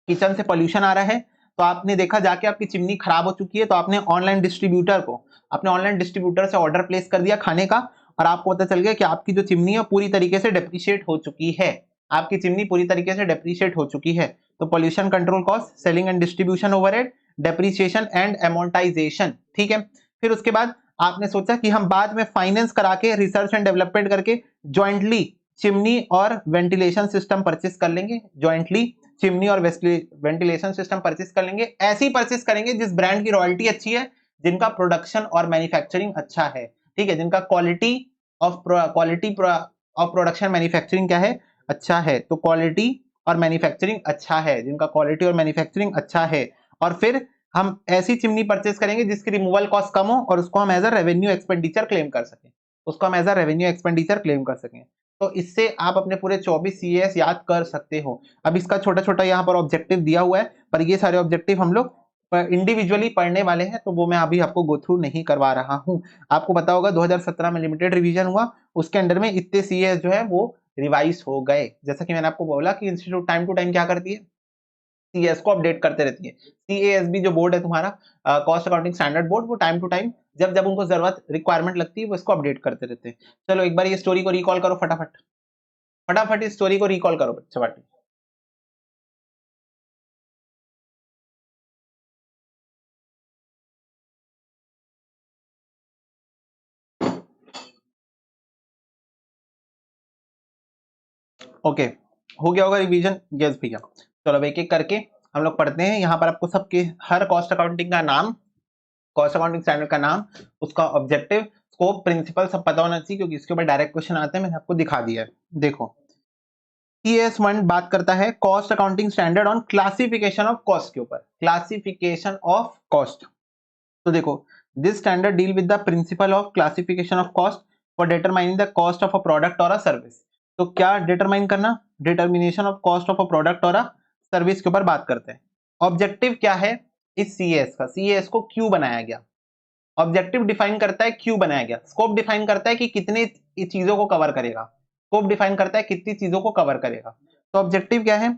किचन से पॉल्यूशन आ रहा है, तो आपने देखा जाके आपकी चिमनी खराब हो चुकी है, तो आपने ऑनलाइन डिस्ट्रीब्यूटर से ऑर्डर प्लेस कर दिया खाने का, और आपको पता चल गया कि आपकी जो चिमनी है पूरी तरीके से डेप्रिशिएट हो चुकी है, आपकी चिमनी पूरी तरीके से डेप्रिशिएट हो चुकी है। तो pollution control cost, selling and distribution overhead, depreciation and amortisation, ठीक है। फिर उसके बाद आपने सोचा कि हम बाद में फाइनेंस करा के, रिसर्च एंड डेवलपमेंट करके ज्वाइंटली चिमनी और वेंटिलेशन सिस्टम परचेस कर लेंगे, ज्वाइंटली चिमनी और वेंटिलेशन सिस्टम परचेस कर लेंगे। ऐसी परचेस करेंगे जिस ब्रांड की रॉयल्टी अच्छी है, जिनका प्रोडक्शन और मैन्युफैक्चरिंग अच्छा है, ठीक है, जिनका क्वालिटी ऑफ प्रोडक्शन मैन्युफैक्चरिंग क्या है, अच्छा है। तो क्वालिटी और मैन्युफैक्चरिंग अच्छा है, जिनका क्वालिटी और मैन्युफैक्चरिंग अच्छा है। और फिर हम ऐसी चिमनी परचेस करेंगे जिसकी रिमूवल कॉस्ट कम हो और उसको हम as a revenue expenditure claim कर सकें, उसको हम as a revenue expenditure claim कर सकें। तो इससे आप अपने पूरे 24 सीएस याद कर सकते हो। अब इसका छोटा छोटा यहाँ पर ऑब्जेक्टिव दिया हुआ है, पर ये सारे ऑब्जेक्टिव हम लोग इंडिविजुअली पढ़ने वाले हैं, तो वो मैं अभी आपको गो थ्रू नहीं करवा रहा हूँ। आपको पता होगा 2017 में लिमिटेड रिवीजन हुआ, उसके अंडर में इतने सीएस जो है वो रिवाइज हो गए। जैसा कि मैंने आपको बोला कि इंस्टीट्यूट टाइम टू टाइम क्या करती है, सीएस को अपडेट करते रहती है। सीएएसबी जो बोर्ड है तुम्हारा, कॉस्ट अकाउंटिंग स्टैंडर्ड बोर्ड, वो टाइम टू टाइम जब जब उनको जरूरत रिक्वायरमेंट लगती है वो इसको अपडेट करते रहते हैं। चलो एक बार ये स्टोरी को रिकॉल करो फटाफट, फटाफट इस स्टोरी को रिकॉल करो चपाटी। ओके, हो गया होगा रिवीजन, यस भैया। चलो अब एक एक करके हम लोग पढ़ते हैं। यहाँ पर आपको सबके हर कॉस्ट अकाउंटिंग का नाम, कॉस्ट अकाउंटिंग स्टैंडर्ड का नाम, उसका ऑब्जेक्टिव, स्कोप, प्रिंसिपल सब पता होना चाहिए, क्योंकि इसके ऊपर डायरेक्ट क्वेश्चन आते हैं, मैंने आपको दिखा दिया है। देखो CS1 बात करता है cost accounting standard on classification of cost के ऊपर, क्लासिफिकेशन ऑफ कॉस्ट। तो देखो, this standard deal with the principle of classification of cost for determining the cost of a product और अ सर्विस। तो क्या डिटरमाइन करना, determination of cost of a product और अ सर्विस के ऊपर बात करते हैं। ऑब्जेक्टिव क्या है इस सीएस का, सीएस को क्यों बनाया गया, ऑब्जेक्टिव डिफाइन करता है क्यों बनाया गया, स्कोप डिफाइन करता है कि कितने चीजों को कवर करेगा, स्कोप डिफाइन करता है कितनी चीजों को कवर करेगा। तो ऑब्जेक्टिव क्या है,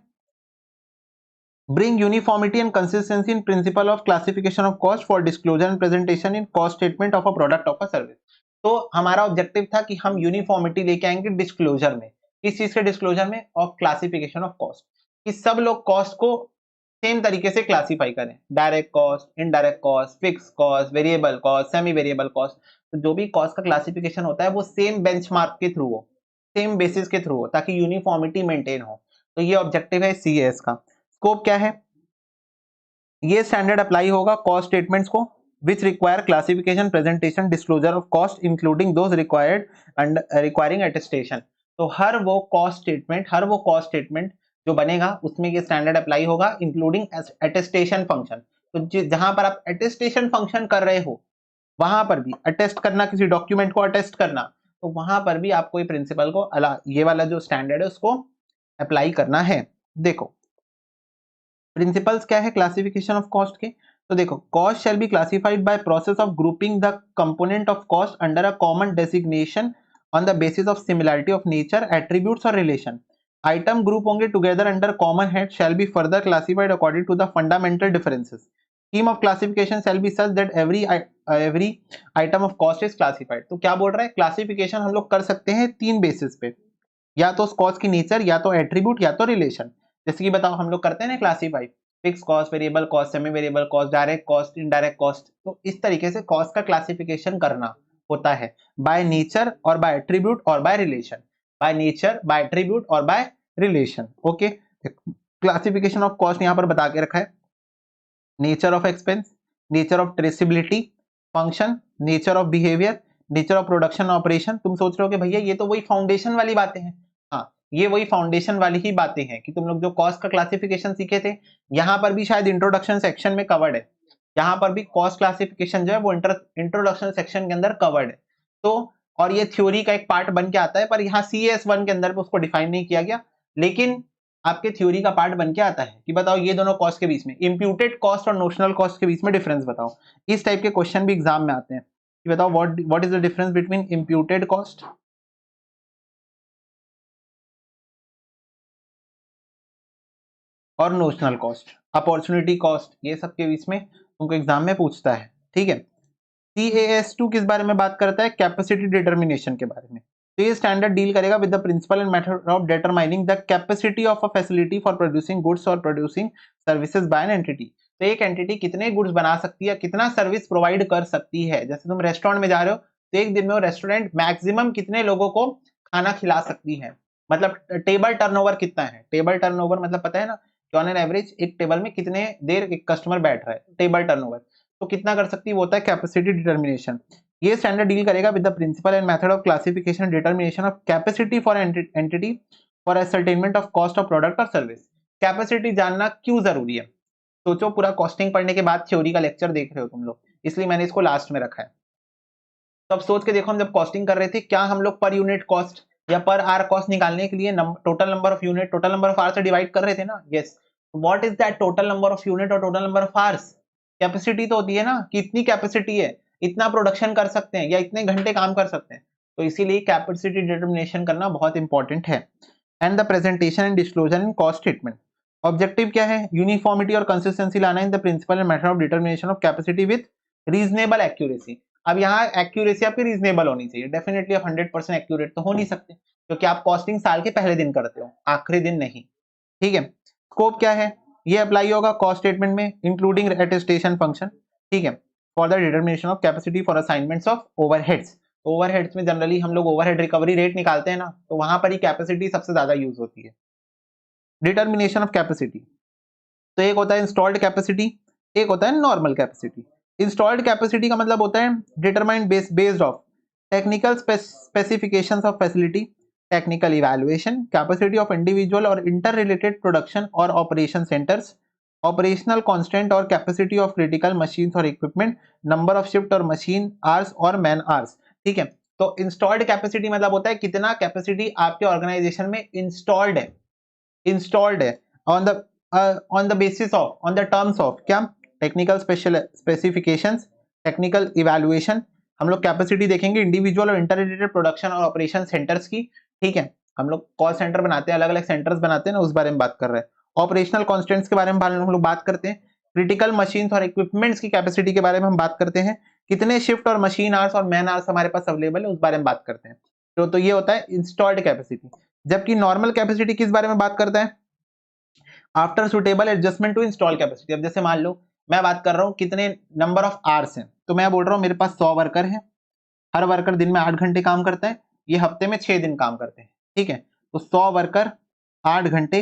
bring uniformity and consistency in principle of classification of cost for disclosure and presentation in cost statement of a product of a service। तो हमारा ऑब्जेक्टिव था कि हम यूनिफॉर्मिटी लेके आएंगे डिस्क्लोजर में, किस चीज के डिस्क्लोजर में, ऑफ क्लासिफिकेशन ऑफ कॉस्ट, कि सब लोग कॉस्ट को सेम तरीके से क्लासिफाई करें, direct cost, indirect cost, fix cost, variable cost, semi variable cost. तो जो भी कॉस्ट का क्लासिफिकेशन होता है वो सेम बेंचमार्क के थ्रू हो, सेम बेसिस के थ्रू हो, ताकि यूनिफॉर्मिटी मेंटेन हो। तो ये ऑब्जेक्टिव है सीएस का। स्कोप क्या है, ये स्टैंडर्ड अप्लाई होगा कॉस्ट स्टेटमेंट्स को which require classification, presentation, disclosure of cost including those required and requiring attestation. तो हर वो कॉस्ट स्टेटमेंट जो बनेगा उसमें ये स्टैंडर्ड अप्लाई होगा, इंक्लूडिंग अटेस्टेशन फंक्शन। तो जहां पर आप अटेस्टेशन फंक्शन कर रहे हो, वहां पर भी अटेस्ट करना, किसी डॉक्यूमेंट को अटेस्ट करना, तो वहां पर भी आपको ये प्रिंसिपल को ये वाला जो स्टैंडर्ड है उसको अप्लाई करना है। देखो प्रिंसिपल्स क्या है क्लासिफिकेशन ऑफ कॉस्ट के, तो देखो cost shall be classified by process of grouping the component of cost under a common designation on the basis of similarity of nature, attributes और रिलेशन। आइटम ग्रुप होंगे together under common head shall be further classified according to the fundamental differences. Scheme of classification shall be such that every item of cost is classified. तो क्या बोल रहा है, क्लासिफिकेशन हम लोग कर सकते हैं तीन बेसिस पे, या तो कॉस्ट की नेचर, या तो एट्रीब्यूट, या तो रिलेशन। जैसे कि बताओ हम लोग करते हैं ना classify, fix cost, variable cost, semi variable cost, direct cost, indirect cost. तो इस तरीके से कॉस्ट का क्लासिफिकेशन करना होता है, बाय नेचर और बाय एट्रीब्यूट और by relation, by nature, by attribute और by relation. Okay, classification of cost यहाँ पर बता के रखा है, nature of expense, nature of traceability, function, nature of behaviour, nature of production operation. तुम सोच रहे हो कि भैया ये तो वही फाउंडेशन वाली बातें हैं, हाँ ये वही फाउंडेशन वाली ही बातें हैं कि तुम लोग जो कॉस्ट का क्लासिफिकेशन सीखे थे, यहाँ पर भी शायद इंट्रोडक्शन सेक्शन में कवर्ड है, यहाँ पर भी कॉस्ट क्लासिफिकेशन जो है वो इंट्रोडक्शन सेक्शन के अंदर कवर्ड है। तो और ये थ्योरी का एक पार्ट बन के आता है, पर यहाँ CS1 के अंदर उसको डिफाइन नहीं किया गया, लेकिन आपके थ्योरी का पार्ट बन के आता है कि बताओ ये दोनों कॉस्ट के बीच में, इंप्यूटेड कॉस्ट और नोशनल कॉस्ट के बीच में डिफरेंस बताओ। इस टाइप के क्वेश्चन भी एग्जाम में आते हैं कि बताओ what is the difference between imputed cost और नोशनल कॉस्ट, अपॉर्चुनिटी कॉस्ट, ये सब के बीच में तुमको एग्जाम में पूछता है, ठीक है। CAS2 किस बारे में बात करता है? कैपेसिटी डिटर्मिनेशन के बारे में। तो ये स्टैंडर्ड डील करेगा with the principle and method of determining the capacity of a facility for producing goods और producing services by an entity. तो एक एंटिटी कितने गुड्स बना सकती है, कितना सर्विस प्रोवाइड कर सकती है। जैसे तुम रेस्टोरेंट में जा रहे हो तो एक दिन में वो रेस्टोरेंट मैक्सिमम कितने लोगों को खाना खिला सकती है, मतलब टेबल टर्नओवर कितना है। टेबल टर्नओवर मतलब पता है ना कि ऑन एन एवरेज एक टेबल में कितने देर एक कस्टमर बैठ रहा है, टेबल टर्नओवर। तो कितना कर सकती है वो होता है कैपेसिटी डिटर्मिनेशन। ये स्टैंडर्ड डील करेगा with the principle and method of classification determination of capacity for entity for ascertainment of cost of product और सर्विस। कैपेसिटी जानना क्यों जरूरी है? सोचो, पूरा कॉस्टिंग पढ़ने के बाद थ्योरी का लेक्चर देख रहे हो तुम लोग, इसलिए मैंने इसको लास्ट में रखा है। तो अब सोच के देखो, हम जब कॉस्टिंग कर रहे थे क्या हम लोग पर यूनिट कॉस्ट या पर आर कॉस्ट निकालने के लिए total number of unit total number of hour से डिवाइड कर रहे थे ना? Yes. What is that total number of unit और total number of hours? Capacity तो होती है ना कि इतनी कैपेसिटी है, इतना प्रोडक्शन कर सकते हैं या इतने घंटे काम कर सकते हैं। तो इसीलिए कैपेसिटी डिटर्मिनेशन करना बहुत इंपॉर्टेंट है। And the presentation and disclosure in cost statement. Objective क्या है? यूनिफॉर्मिटी और कंसिस्टेंसी लाना in the principle and method of determination of capacity with reasonable accuracy. अब यहाँ एक्यूरेसी आपकी रीजनेबल होनी चाहिए। डेफिनेटली आप 100% एक्यूरेट तो हो नहीं सकते, क्योंकि आप कॉस्टिंग साल के पहले दिन करते हो, आखिरी दिन नहीं, ठीक है। स्कोप क्या है? ये अप्लाई होगा कॉस्ट स्टेटमेंट में इंक्लूडिंग अटेस्टेशन फंक्शन, ठीक है, for the determination of capacity for assignments of overheads. Overheads में जनरली हम लोग ओवरहेड रिकवरी रेट निकालते हैं ना, तो वहां पर ही कैपेसिटी सबसे ज्यादा यूज होती है। डिटर्मिनेशन ऑफ कैपेसिटी, तो एक होता है इंस्टॉल्ड कैपेसिटी, एक होता है नॉर्मल कैपेसिटी। इंस्टॉल्ड कैपेसिटी का मतलब होता है determined based of technical specifications of facility, technical evaluation, capacity of individual और इंटर रिलेटेड प्रोडक्शन और ऑपरेशन सेंटर्स, ऑपरेशनल कांस्टेंट और कैपेसिटी ऑफ क्रिटिकल मशीन्स और इक्विपमेंट, नंबर ऑफ शिफ्ट और मशीन आवर्स और मैन आवर्स, ठीक है। तो इंस्टॉल्ड कैपेसिटी मतलब होता है कितना कैपेसिटी आपके ऑर्गेनाइजेशन में इंस्टॉल्ड है on the basis of on the terms of क्या? Technical specifications, technical evaluation. हम लोग कैपेसिटी देखेंगे इंडिविजुअल और इंटररिलेटेड प्रोडक्शन और ऑपरेशन सेंटर्स की, ठीक है। हम लोग कॉल सेंटर बनाते हैं, अलग अलग सेंटर्स बनाते हैं ना, उस बारे में बात कर रहे हैं। ऑपरेशनल कॉन्स्टेंट्स के बारे में हम लोग बात करते हैं। क्रिटिकल मशीन्स और इक्विपमेंट्स की कैपेसिटी के बारे में हम बात करते हैं। कितने शिफ्ट और मशीन आवर्स और मैन आवर्स हमारे पास अवेलेबल है, उस बारे में बात करते हैं। तो ये होता है इंस्टॉल्ड कैपेसिटी। जबकि नॉर्मल कैपेसिटी किस बारे में बात करता है? After suitable adjustment to install capacity. अब जैसे मान लो मैं बात कर रहा हूँ कितने नंबर ऑफ आवर्स हैं, तो मैं बोल रहा हूँ मेरे पास 100 वर्कर हैं, हर वर्कर दिन में 8 घंटे काम करता है, ये हफ्ते में 6 दिन काम करते हैं, ठीक है। तो 100 वर्कर 8 घंटे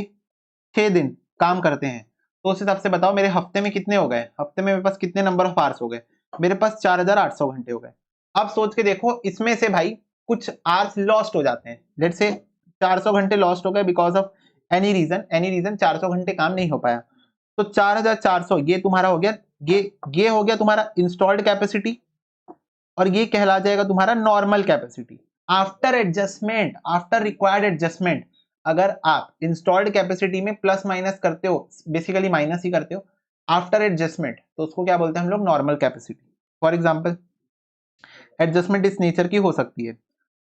6 दिन काम करते हैं, तो उस हिसाब से बताओ मेरे हफ्ते में कितने हो गए? हफ्ते में मेरे पास कितने नंबर ऑफ आवर्स हो गए? मेरे पास 4800 घंटे हो गए। अब सोच के देखो, इसमें से भाई कुछ आवर्स लॉस्ट हो जाते हैं, लेट्स से 400 घंटे लॉस्ट हो गए बिकॉज ऑफ एनी रीजन 400 घंटे काम नहीं हो पाया। तो 4400 ये तुम्हारा हो गया, ये हो गया तुम्हारा इंस्टॉल्ड कैपेसिटी, और ये कहला जाएगा तुम्हारा normal capacity after adjustment, after required adjustment. अगर आप इंस्टॉल्ड कैपेसिटी में प्लस माइनस करते हो, बेसिकली माइनस ही करते हो आफ्टर एडजस्टमेंट, तो उसको क्या बोलते हैं हम लोग? Normal capacity. For example adjustment इस नेचर की हो सकती है।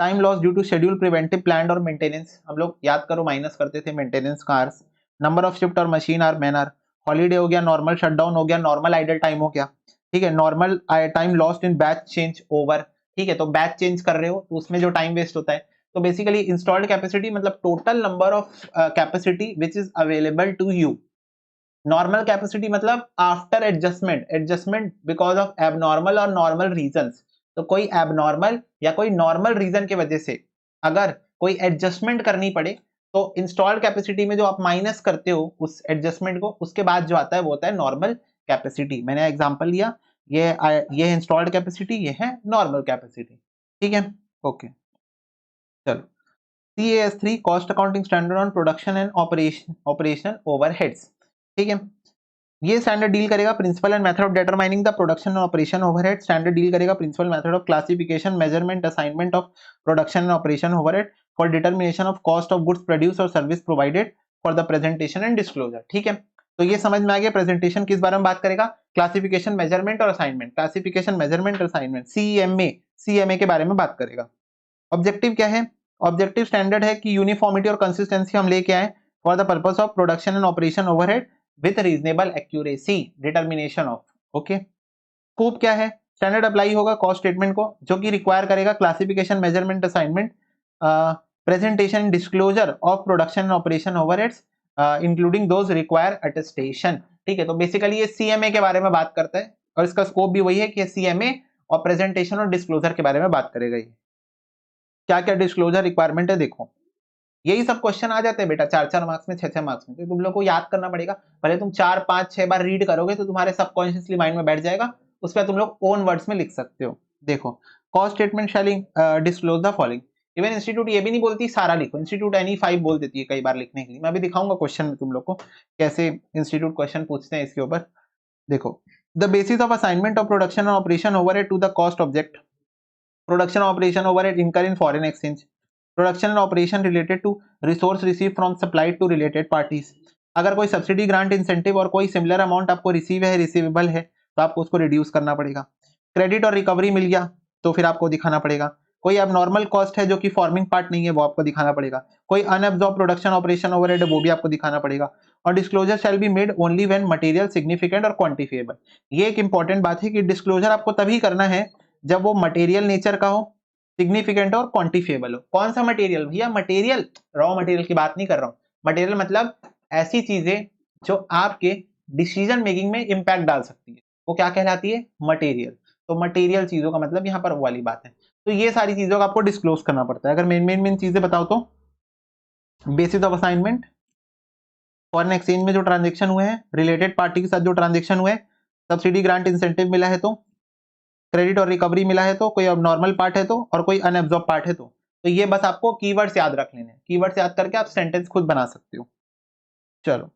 Time loss due to schedule, preventive, planned और मेंटेनेंस। हम लोग याद करो माइनस करते थे मेंटेनेंस का आवर्स। नंबर ऑफ शिफ्ट और machine hour, man hour. Holiday हो गया, नॉर्मल शटडाउन हो गया, नॉर्मल आइडल टाइम हो गया, ठीक है। Normal time lost in batch change over, ठीक है। तो बैच चेंज कर रहे हो तो उसमें जो टाइम वेस्ट होता है। तो बेसिकली इंस्टॉल्ड कैपेसिटी मतलब total number of capacity which is available to you. Normal capacity मतलब after adjustment because of abnormal और नॉर्मल रीजंस। तो कोई एबनॉर्मल या कोई नॉर्मल रीजन की वजह से अगर कोई एडजस्टमेंट करनी पड़े, तो इंस्टॉल्ड कैपेसिटी में जो आप माइनस करते हो उस एडजस्टमेंट को, उसके बाद जो आता है वो होता है नॉर्मल कैपेसिटी। मैंने एग्जांपल लिया, ये इंस्टॉल्ड कैपेसिटी, ये है नॉर्मल कैपेसिटी, ठीक है। ओके, चलो। CAS3 cost accounting standard on production and operation overheads, ठीक है। ये स्टैंडर्ड डील करेगा principle and method of determining the production and operation overhead. Standard deal करेगा principle method of classification, measurement, assignment of production and operation overhead for determination of cost of goods produce और service provided for the presentation and disclosure, ठीक है। तो ये समझ में आ गया। प्रेजेंटेशन किस बारे में बात करेगा? क्लासिफिकेशन, मेजरमेंट और असाइनमेंट। क्लासिफिकेशन, मेजरमेंट और असाइनमेंट, CMA के बारे में बात करेगा। ऑब्जेक्टिव क्या है? ऑब्जेक्टिव स्टैंडर्ड है कि यूनिफॉर्मिटी और कंसिस्टेंसी हम लेके आए for the purpose of production and operation overhead with reasonable accuracy determination of. Okay, scope क्या है? स्टैंडर्ड अप्लाई होगा कॉस्ट स्टेटमेंट को, जो कि रिक्वायर करेगा classification, measurement, assignment, presentation, disclosure of production and operation overheads including those require attestation. ठीक है, तो बेसिकली ये सीएमए के बारे में बात करता है और इसका स्कोप भी वही है कि सीएमए और प्रेजेंटेशन और डिस्क्लोजर के बारे में बात करेगा। ये क्या क्या डिस्क्लोजर रिक्वायरमेंट है देखो, यही सब क्वेश्चन आ जाते हैं बेटा 4-4 मार्क्स में, 6-6 मार्क्स में, तो तुम लोग को याद करना पड़ेगा। पहले तुम 4-5-6 बार रीड करोगे तो तुम्हारे सबकॉन्शियसली माइंड में बैठ जाएगा, उस पर तुम लोग ओन वर्ड्स में लिख सकते हो। देखो, cost statement shall disclose the following. Even institute ये भी नहीं बोलती सारा लिखो, इंस्टीट्यूट एनी 5 बोल देती है कई बार लिखने के लिए। मैं भी दिखाऊंगा क्वेश्चन में तुम लोग को कैसे इंस्टीट्यूट क्वेश्चन पूछते हैं इसके ऊपर। देखो, the basis of assignment of production and operation overhead to the cost object, production operation overhead incur in foreign exchange, production and operation related to resource receive from supplied to related parties. अगर कोई सब्सिडी, ग्रांट, इंसेंटिव और कोई सिमिलर अमाउंट आपको रिसीव है, रिसीवेबल है, तो आपको उसको रिड्यूस करना पड़ेगा। क्रेडिट और रिकवरी मिल गया तो फिर आपको दिखाना पड़ेगा। कोई एबनॉर्मल कॉस्ट है जो कि फॉर्मिंग पार्ट नहीं है, वो आपको दिखाना पड़ेगा। कोई अनअब्सॉर्ब प्रोडक्शन ऑपरेशन ओवरहेड है, वो भी आपको दिखाना पड़ेगा। और disclosure shall be made only when material significant और क्वांटिफिएबल। ये एक इंपॉर्टेंट बात है कि डिस्क्लोजर आपको तभी करना है जब वो मटेरियल नेचर का हो, सिग्निफिकेंट और क्वांटिफिएबल हो। कौन सा मटेरियल भैया? मटेरियल, रॉ मटेरियल की बात नहीं कर रहा हूं। मटेरियल मतलब ऐसी चीजें जो आपके डिसीजन मेकिंग में इंपैक्ट डाल सकती है, वो क्या कहलाती है? मटेरियल। तो मटेरियल चीजों का मतलब यहाँ पर वो वाली बात है। तो ये सारी चीजों का आपको डिस्क्लोज करना पड़ता है। अगर मेन चीजें बताओ तो basis of assignment, foreign exchange में जो ट्रांजेक्शन हुए हैं, रिलेटेड पार्टी के साथ जो ट्रांजेक्शन हुए, सब्सिडी, ग्रांट, इंसेंटिव मिला है तो, क्रेडिट और रिकवरी मिला है तो, कोई अबनॉर्मल पार्ट है तो, और कोई अनएब्सॉर्ब पार्ट है तो ये बस आपको कीवर्ड्स याद रख लेने हैं। कीवर्ड्स याद करके आप सेंटेंस खुद बना सकते हो। चलो,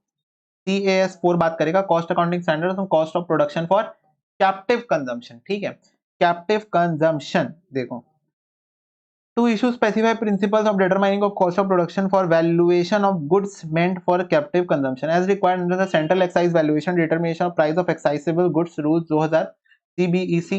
CAS 4 बात करेगा cost accounting standards on cost of production for captive consumption. ठीक है, कैप्टिव कंजम्पशन देखो, to issue specify principles of determining of cost of production for valuation of goods meant for captive consumption as required under the central excise valuation determination of price of excisable goods rules 2000 CBEC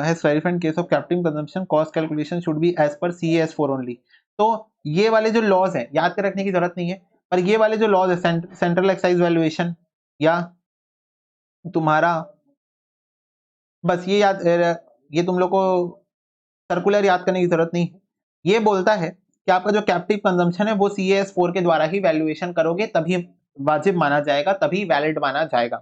has clarified in case of captive consumption cost calculation should be as per CAS4 only। तो ये वाले जो लॉज हैं याद कर रखने की जरूरत नहीं है, पर ये वाले जो लॉज है सेंट्रल एक्साइज वैल्यूएशन या तुम्हारा, बस ये याद, ये तुम लोग को सर्कुलर याद करने की जरूरत नहीं है। ये बोलता है कि आपका जो कैप्टिव कंजम्पशन है वो CAS4 के द्वारा ही वैल्यूएशन करोगे तभी वाजिब माना जाएगा, तभी वैलिड माना जाएगा।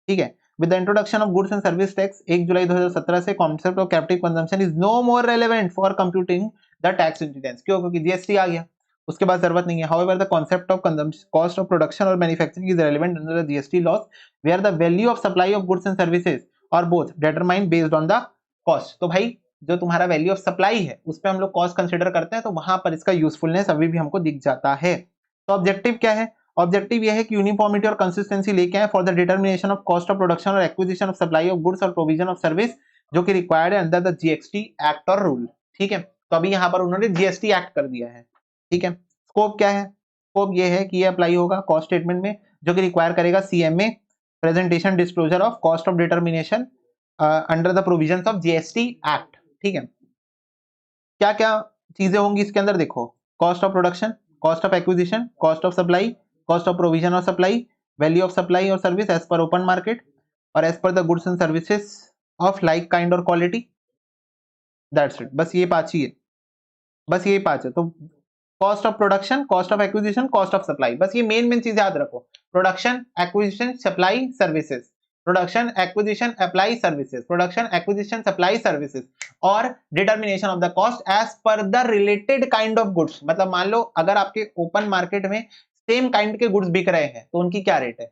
ठीक है, with the introduction of goods and service tax 1 जुलाई 2017 से concept of captive consumption is no more relevant for computing the tax incidence. क्यों? क्योंकि जीएसटी आ गया, उसके बाद जरूरत नहीं है। However the concept of cost of production और manufacturing is relevant under the GST laws where the value of supply of goods and services और both determined based on the cost. तो भाई जो तुम्हारा वैल्यू ऑफ सप्लाई है उस पर हम लोग कॉस्ट कंसिडर करते हैं, तो वहां पर इसका यूजफुलनेस अभी भी हमको दिख जाता है। तो ऑब्जेक्टिव क्या है? ऑब्जेक्टिव यह है कि यूनिफॉर्मिटी और कंसिस्टेंसी लेके आए for the determination of cost of production और acquisition of supply of goods और प्रोविजन ऑफ सर्विस जो कि रिक्वायर्ड है अंडर द जीएसटी एक्ट और रूल। ठीक है, तो अभी यहाँ पर उन्होंने जीएसटी एक्ट कर दिया है। ठीक है, स्कोप क्या है? स्कोप ये है कि ये अप्लाई होगा कॉस्ट स्टेटमेंट में जो कि रिक्वायर करेगा CMA, presentation, disclosure of cost of determination under the provisions of GST act. ठीक है, क्या क्या चीजें होंगी इसके अंदर देखो, cost of production, cost of acquisition, cost of supply, cost of provision of supply, value of supply और service as per open market और as per the goods and services of like kind और क्वालिटी। दैट्स इट, बस ये 5 ही है, बस ये 5 है। तो cost of production, cost of acquisition, cost of supply, बस ये मेन चीज याद रखो। Production, acquisition, supply, services, production, acquisition, apply, services, production, acquisition, supply, services और determination of the cost as per the related kind of goods. मतलब मान लो अगर आपके ओपन मार्केट में सेम काइंड के गुड्स बिक रहे हैं तो उनकी क्या रेट है?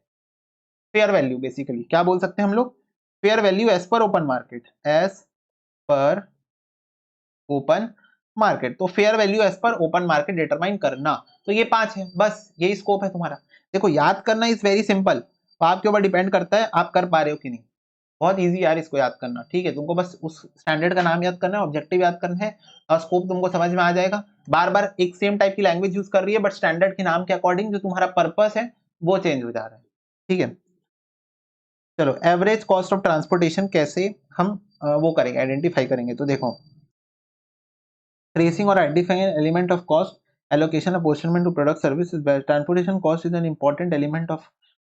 फेयर वैल्यू, बेसिकली क्या बोल सकते हैं हम लोग? Fair value as per open market, as per open market. तो fair value as per open market determine करना। तो ये 5 है, बस यही स्कोप है तुम्हारा। देखो, याद करना इज वेरी सिंपल, तो आपके ऊपर डिपेंड करता है आप कर पा रहे हो कि नहीं। बहुत इजी यार इसको याद करना। ठीक है, तुमको बस उस स्टैंडर्ड का नाम याद करना है, ऑब्जेक्टिव याद करना है और स्कोप तुमको समझ में आ जाएगा। बार बार एक सेम टाइप की लैंग्वेज यूज कर रही है बट स्टैंडर्ड के नाम के अकॉर्डिंग जो तुम्हारा पर्पस है वो चेंज हो जा रहा है। ठीक है, चलो एवरेज कॉस्ट ऑफ ट्रांसपोर्टेशन कैसे हम वो करेंगे, आइडेंटिफाई करेंगे। तो देखो, ट्रेसिंग और identifying element of cost allocation, apportionment to product services. Transportation cost is an important element of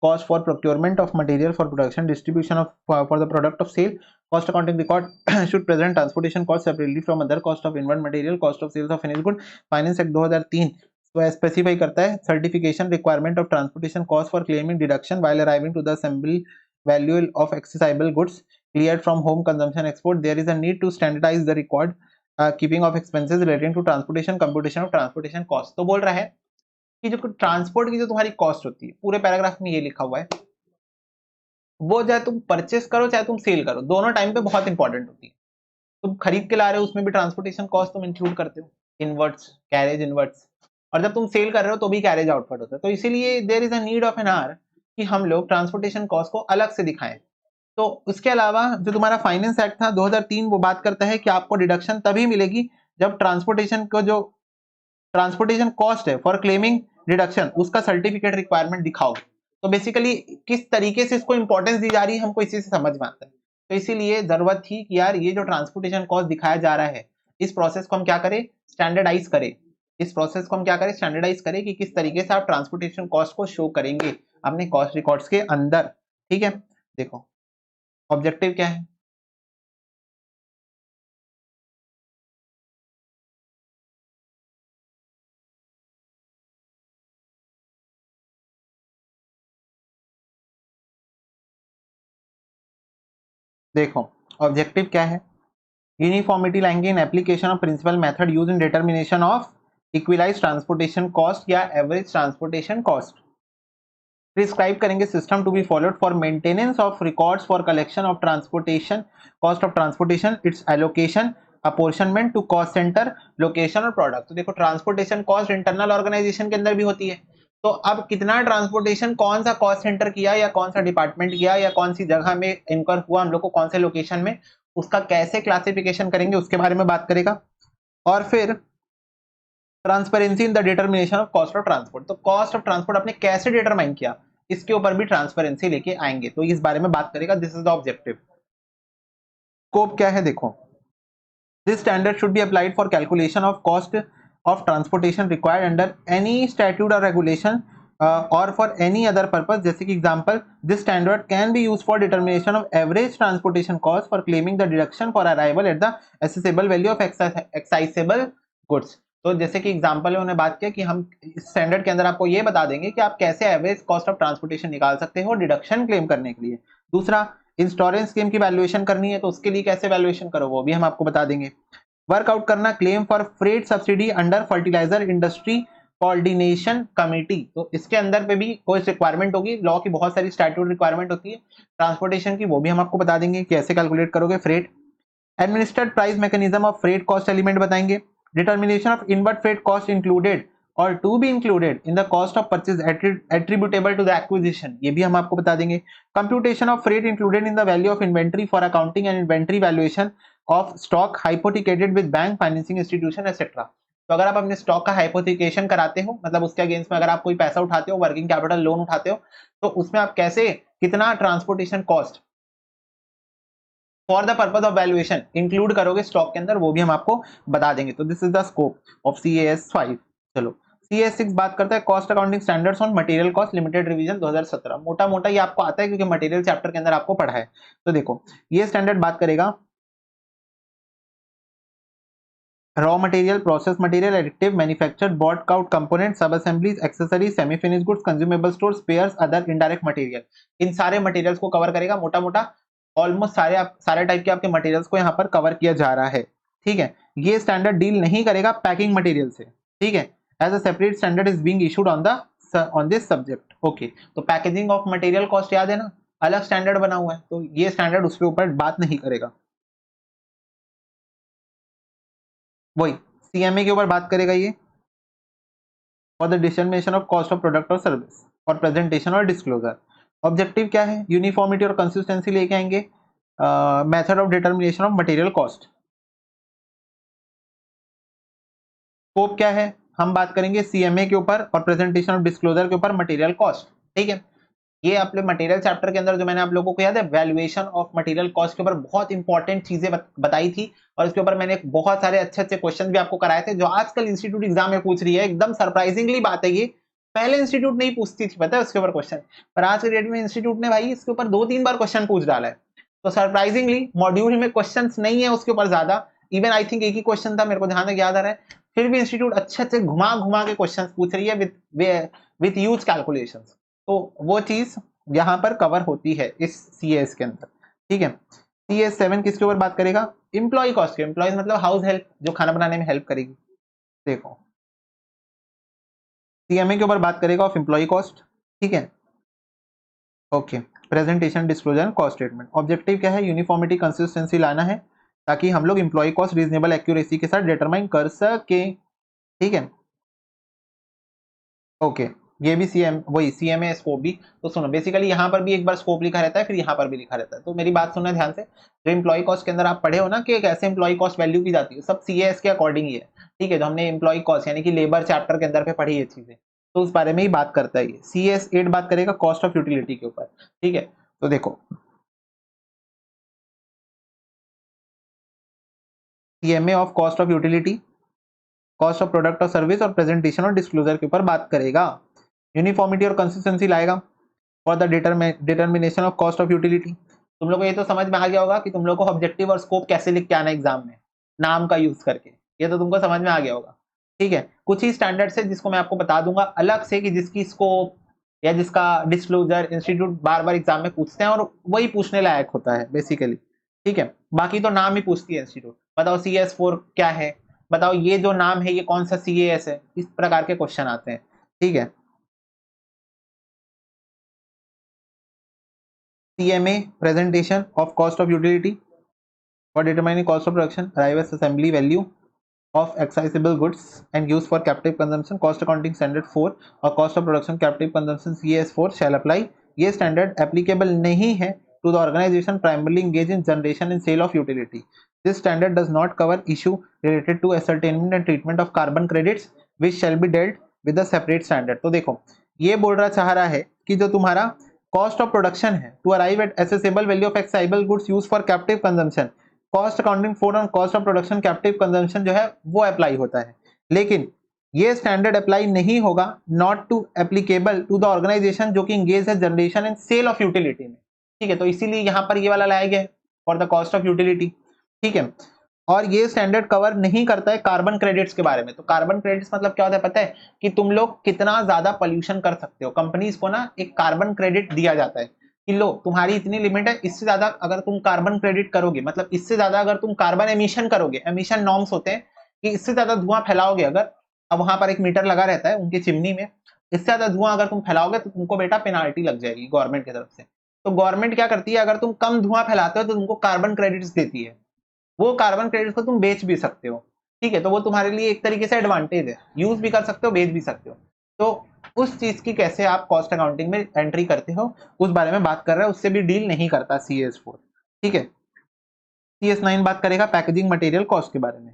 cost for procurement of material for production, distribution of for the product of sale. Cost accounting record should present transportation cost separately from other cost of inward material, cost of sales of finished good. Finance Act 2003 तो स्पेसिफाई करता है certification requirement of transportation cost for claiming deduction while arriving to the assembly value of accessible goods cleared from home consumption export. There is a need to standardize the record keeping of expenses relating to transportation, computation of transportation cost. तो बोल रहा है कि जो ट्रांसपोर्ट की जो तुम्हारी कॉस्ट होती है, पूरे पैराग्राफ में ये लिखा हुआ है, वो चाहे तुम परचेस करो चाहे तुम सेल करो, दोनों टाइम पे बहुत इंपॉर्टेंट होती है। तुम खरीद के ला रहे हो उसमें भी ट्रांसपोर्टेशन कॉस्ट तुम इंक्लूड करते हो, इनवर्ट्स, कैरेज इनवर्ट्स, और जब तुम सेल कर रहे हो तो भी कैरेज आउटपुट होता है। तो इसीलिए there is a need of N R कि हम लोग ट्रांसपोर्टेशन कॉस्ट को अलग से दिखाएं। तो उसके अलावा जो तुम्हारा फाइनेंस एक्ट था 2003 वो बात करता है कि आपको डिडक्शन तभी मिलेगी जब ट्रांसपोर्टेशन को जो ट्रांसपोर्टेशन कॉस्ट है फॉर क्लेमिंग डिडक्शन उसका सर्टिफिकेट रिक्वायरमेंट दिखाओ। तो बेसिकली किस तरीके से इसको इंपॉर्टेंस दी जा रही है हमको इसी से समझ में आता है। तो इसीलिए जरूरत थी कि यार ये जो ट्रांसपोर्टेशन कॉस्ट दिखाया जा रहा है इस प्रोसेस को हम क्या करें, स्टैंडर्डाइज करें। इस प्रोसेस को हम क्या करें, स्टैंडर्डाइज करें कि किस तरीके से आप ट्रांसपोर्टेशन कॉस्ट को शो करेंगे अपने कॉस्ट रिकॉर्ड्स के अंदर। ठीक है, देखो ऑब्जेक्टिव क्या है, देखो ऑब्जेक्टिव क्या है, यूनिफॉर्मिटी लाएंगे in application of principle method use in determination of equalise transportation cost या एवरेज ट्रांसपोर्टेशन कॉस्ट। प्रिस्क्राइब करेंगे system to be followed for maintenance of records for collection of transportation cost of transportation, its allocation, apportionment to cost centre, location और प्रोडक्ट। तो देखो ट्रांसपोर्टेशन कॉस्ट इंटरनल ऑर्गेनाइजेशन के अंदर भी होती है, तो अब कितना ट्रांसपोर्टेशन कौन सा कॉस्ट सेंटर किया या कौन सा डिपार्टमेंट किया या कौन सी जगह में इनकर हुआ हम लोग को कौन से लोकेशन में, उसका कैसे क्लासिफिकेशन करेंगे उसके बारे में बात करेगा। और फिर transparency in the determination of cost of transport, तो कॉस्ट ऑफ ट्रांसपोर्ट आपने कैसे डिटरमाइन किया इसके ऊपर भी ट्रांसपेरेंसी लेके आएंगे, तो इस बारे में बात करेगा। This is the objective. Scope क्या है, देखो this standard should be applied for calculation of cost of transportation required under any statute or regulation or for any other purpose, जैसे कि example this standard can be used for determination of average transportation cost for claiming the deduction for arrival at the accessible value of accessible goods। तो जैसे कि एग्जांपल में उन्होंने बात किया कि हम स्टैंडर्ड के अंदर आपको ये बता देंगे कि आप कैसे एवरेज कॉस्ट ऑफ ट्रांसपोर्टेशन निकाल सकते हो डिडक्शन क्लेम करने के लिए। दूसरा इंश्योरेंस स्कीम की वैल्यूएशन करनी है तो उसके लिए कैसे वैल्यूएशन करो वो भी हम आपको बता देंगे। वर्कआउट करना claim for freight subsidy under fertiliser industry coordination committee, तो इसके अंदर पे भी कोई रिक्वायरमेंट होगी, लॉ की बहुत सारी स्टैट्यूट रिक्वायरमेंट होती है ट्रांसपोर्टेशन की, वो भी हम आपको बता देंगे कैसे कैलकुलेट करोगे freight. Administered price mechanism of freight cost element बताएंगे। Determination of inward freight cost included और to be included in the cost of purchase attributable to the acquisition, ये भी हम आपको बता देंगे। Computation of freight included in the value of inventory for accounting and inventory valuation of stock hypothecated with bank financing institution etcetera. तो अगर आप अपने स्टॉक का हाइपोथिकेशन कराते हो, मतलब उसके अगेंस्ट में अगर आप कोई पैसा उठाते हो, वर्किंग कैपिटल लोन उठाते हो, तो उसमें आप कैसे कितना transportation cost for the purpose of valuation include करोगे स्टॉक के अंदर, वो भी हम आपको बता देंगे। तो this is the scope of CAS 5। चलो CAS 6 बात करता है cost accounting standards on material cost limited revision 2017। मोटा मोटा ये आपको आता है क्योंकि मटेरियल चैप्टर के अंदर आपको पढ़ा है। तो देखो ये स्टैंडर्ड बात करेगा raw material, process material, additive, manufactured, bought out component, sub assemblies, accessories, semi finish goods, consumable store, spares, other indirect material, इन सारे मटेरियल्स को कवर करेगा। मोटा मोटा ऑलमोस्ट सारे टाइप के आपके मटेरियल्स को यहाँ पर कवर किया जा रहा है। ठीक है, ये स्टैंडर्ड डील नहीं करेगा पैकिंग मटेरियल से। ठीक है, as a separate standard is being issued on this subject. Okay, तो पैकेजिंग ऑफ मटेरियल कॉस्ट याद है ना, अलग स्टैंडर्ड बना हुआ है, तो ये स्टैंडर्ड उसके ऊपर बात नहीं करेगा। वही CMA के ऊपर बात करेगा ये for the determination of cost of product और सर्विस और प्रेजेंटेशन और डिस्क्लोजर। ऑब्जेक्टिव क्या है, यूनिफॉर्मिटी और कंसिस्टेंसी लेके आएंगे। Method of determination of material cost. Scope क्या है, हम बात करेंगे CMA के ऊपर और प्रेजेंटेशन ऑफ डिस्क्लोजर के ऊपर मटेरियल कॉस्ट। ठीक है, ये अपने मटेरियल चैप्टर के अंदर जो मैंने आप लोगों को याद है वैल्यूएशन ऑफ मटेरियल कॉस्ट के ऊपर बहुत इंपॉर्टेंट चीजें बताई थी, और इसके ऊपर मैंने बहुत सारे अच्छे अच्छे क्वेश्चन भी आपको कराए थे जो आजकल इंस्टीट्यूट एग्जाम में पूछ रही है। एकदम सरप्राइजिंगली बात है ये, पहले इंस्टीट्यूट नहीं पूछती थी पता है उसके ऊपर क्वेश्चन, पर आज के डेट में इंस्टीट्यूट ने भाई इसके ऊपर 2-3 बार क्वेश्चन पूछ डाला है। तो सरप्राइजिंगली मॉड्यूल में क्वेश्चंस नहीं है उसके ऊपर ज्यादा, इवन आई थिंक एक ही क्वेश्चन था मेरे को जहां तक याद आ रहा है, फिर भी इंस्टीट्यूट अच्छे अच्छे घुमा घुमा के क्वेश्चंस पूछ रही है विद ह्यूज कैलकुलेशंस। तो वो चीज यहाँ पर कवर होती है इस सीएस के अंदर, ठीक है। सीएस 7 किसके ऊपर बात करेगा? इंप्लॉय कॉस्ट के, एम्प्लॉयज मतलब हाउस हेल्प, जो खाना बनाने में हेल्प करेगी। देखो सीएमए के ऊपर बात करेगा ऑफ एम्प्लॉय कॉस्ट, ठीक है। Okay, presentation disclosure cost statement, objective क्या है? यूनिफॉर्मिटी कंसिस्टेंसी लाना है ताकि हम लोग एम्प्लॉय कॉस्ट रीजनेबल एक्यूरेसी के साथ डिटरमाइन कर सके, ठीक है। ओके, ये भी सीएम वही सीएमए स्कोप भी। तो सुनो बेसिकली यहाँ पर भी एक बार स्कोप लिखा रहता है, फिर यहाँ पर भी लिखा रहता है, तो मेरी बात सुनना ध्यान से। जो एम्प्लॉय कॉस्ट के अंदर आप पढ़े हो ना कि एक ऐसे एम्प्लॉय कॉस्ट वैल्यू की जाती है, सब सीएस के अकॉर्डिंग ही है, ठीक है। जो हमने एम्प्लॉय कॉस्ट यानी कि लेबर चैप्टर के अंदर पे पढ़ी ये चीजें, तो उस बारे में ही बात करता है ये। सीएस 8 बात करेगा कॉस्ट ऑफ यूटिलिटी के ऊपर, ठीक है। तो देखो CMA of cost of utility, cost of product और सर्विस और प्रेजेंटेशन और डिस्क्लोजर के ऊपर बात करेगा। यूनिफॉर्मिटी और कंसिस्टेंसी लाएगा for the determination of cost of utility. तुम लोग को ये तो समझ में आ गया होगा कि तुम लोग को ऑब्जेक्टिव और स्कोप कैसे लिख के आना एग्जाम में, नाम का यूज करके, ये तो तुमको समझ में आ गया होगा, ठीक है। कुछ ही स्टैंडर्ड्स है जिसको मैं आपको बता दूंगा अलग से कि जिसकी स्कोप या जिसका डिस्क्लोजर इंस्टीट्यूट बार बार एग्जाम में पूछते हैं और वही पूछने लायक होता है बेसिकली, ठीक है। बाकी तो नाम ही पूछती है इंस्टीट्यूट, बताओ CS4 क्या है, बताओ ये जो नाम है ये कौन सा CAS है, इस प्रकार के क्वेश्चन आते हैं, ठीक है। CMA presentation of cost of utility for determining cost of production, arrives assembly value of accessible goods and used for captive consumption, cost accounting standard 4 और cost of production captive consumption CS4 shall apply। ये standard applicable नहीं है to the organization primarily engaged in generation and sale of utility। This standard does not cover issue related to ascertainment and treatment of carbon credits which shall be dealt with a separate standard। तो देखो ये बोल रहा चाह रहा है कि जो तुम्हारा कॉस्ट ऑफ प्रोडक्शन है to arrive at assessable value of excisable goods use for captive consumption, cost accounting for on cost of production captive consumption जो है वो अप्लाई होता है, लेकिन ये स्टैंडर्ड अप्लाई नहीं होगा not to applicable to the organisation जो कि इंगेज है generation and sale of utility में, ठीक है। तो इसीलिए यहाँ पर ये वाला लाया गया है for the cost of utility, ठीक है। और ये स्टैंडर्ड कवर नहीं करता है कार्बन क्रेडिट्स के बारे में। तो कार्बन क्रेडिट्स मतलब क्या होता है पता है? कि तुम लोग कितना ज्यादा पोल्यूशन कर सकते हो, कंपनीज को ना एक कार्बन क्रेडिट दिया जाता है कि लो तुम्हारी इतनी लिमिट है, इससे ज्यादा अगर तुम कार्बन क्रेडिट करोगे, मतलब इससे ज्यादा अगर तुम कार्बन एमिशन करोगे, एमिशन नॉर्म्स होते हैं कि इससे ज्यादा धुआं फैलाओगे अगर, अब वहां पर एक मीटर लगा रहता है उनकी चिमनी में, इससे ज्यादा धुआं अगर तुम फैलाओगे तो तुमको बेटा पेनाल्टी लग जाएगी गवर्नमेंट की तरफ से। तो गवर्नमेंट क्या करती है, अगर तुम कम धुआं फैलाते हो तो तुमको कार्बन क्रेडिट्स देती है, वो कार्बन क्रेडिट्स को तुम बेच भी सकते हो, ठीक है। तो वो तुम्हारे लिए एक तरीके से एडवांटेज है, यूज भी कर सकते हो बेच भी सकते हो। तो उस चीज की कैसे आप कॉस्ट अकाउंटिंग में एंट्री करते हो उस बारे में बात कर रहा है, उससे भी डील नहीं करता CS4, ठीक है। CS9 बात करेगा पैकेजिंग मटेरियल कॉस्ट के बारे में,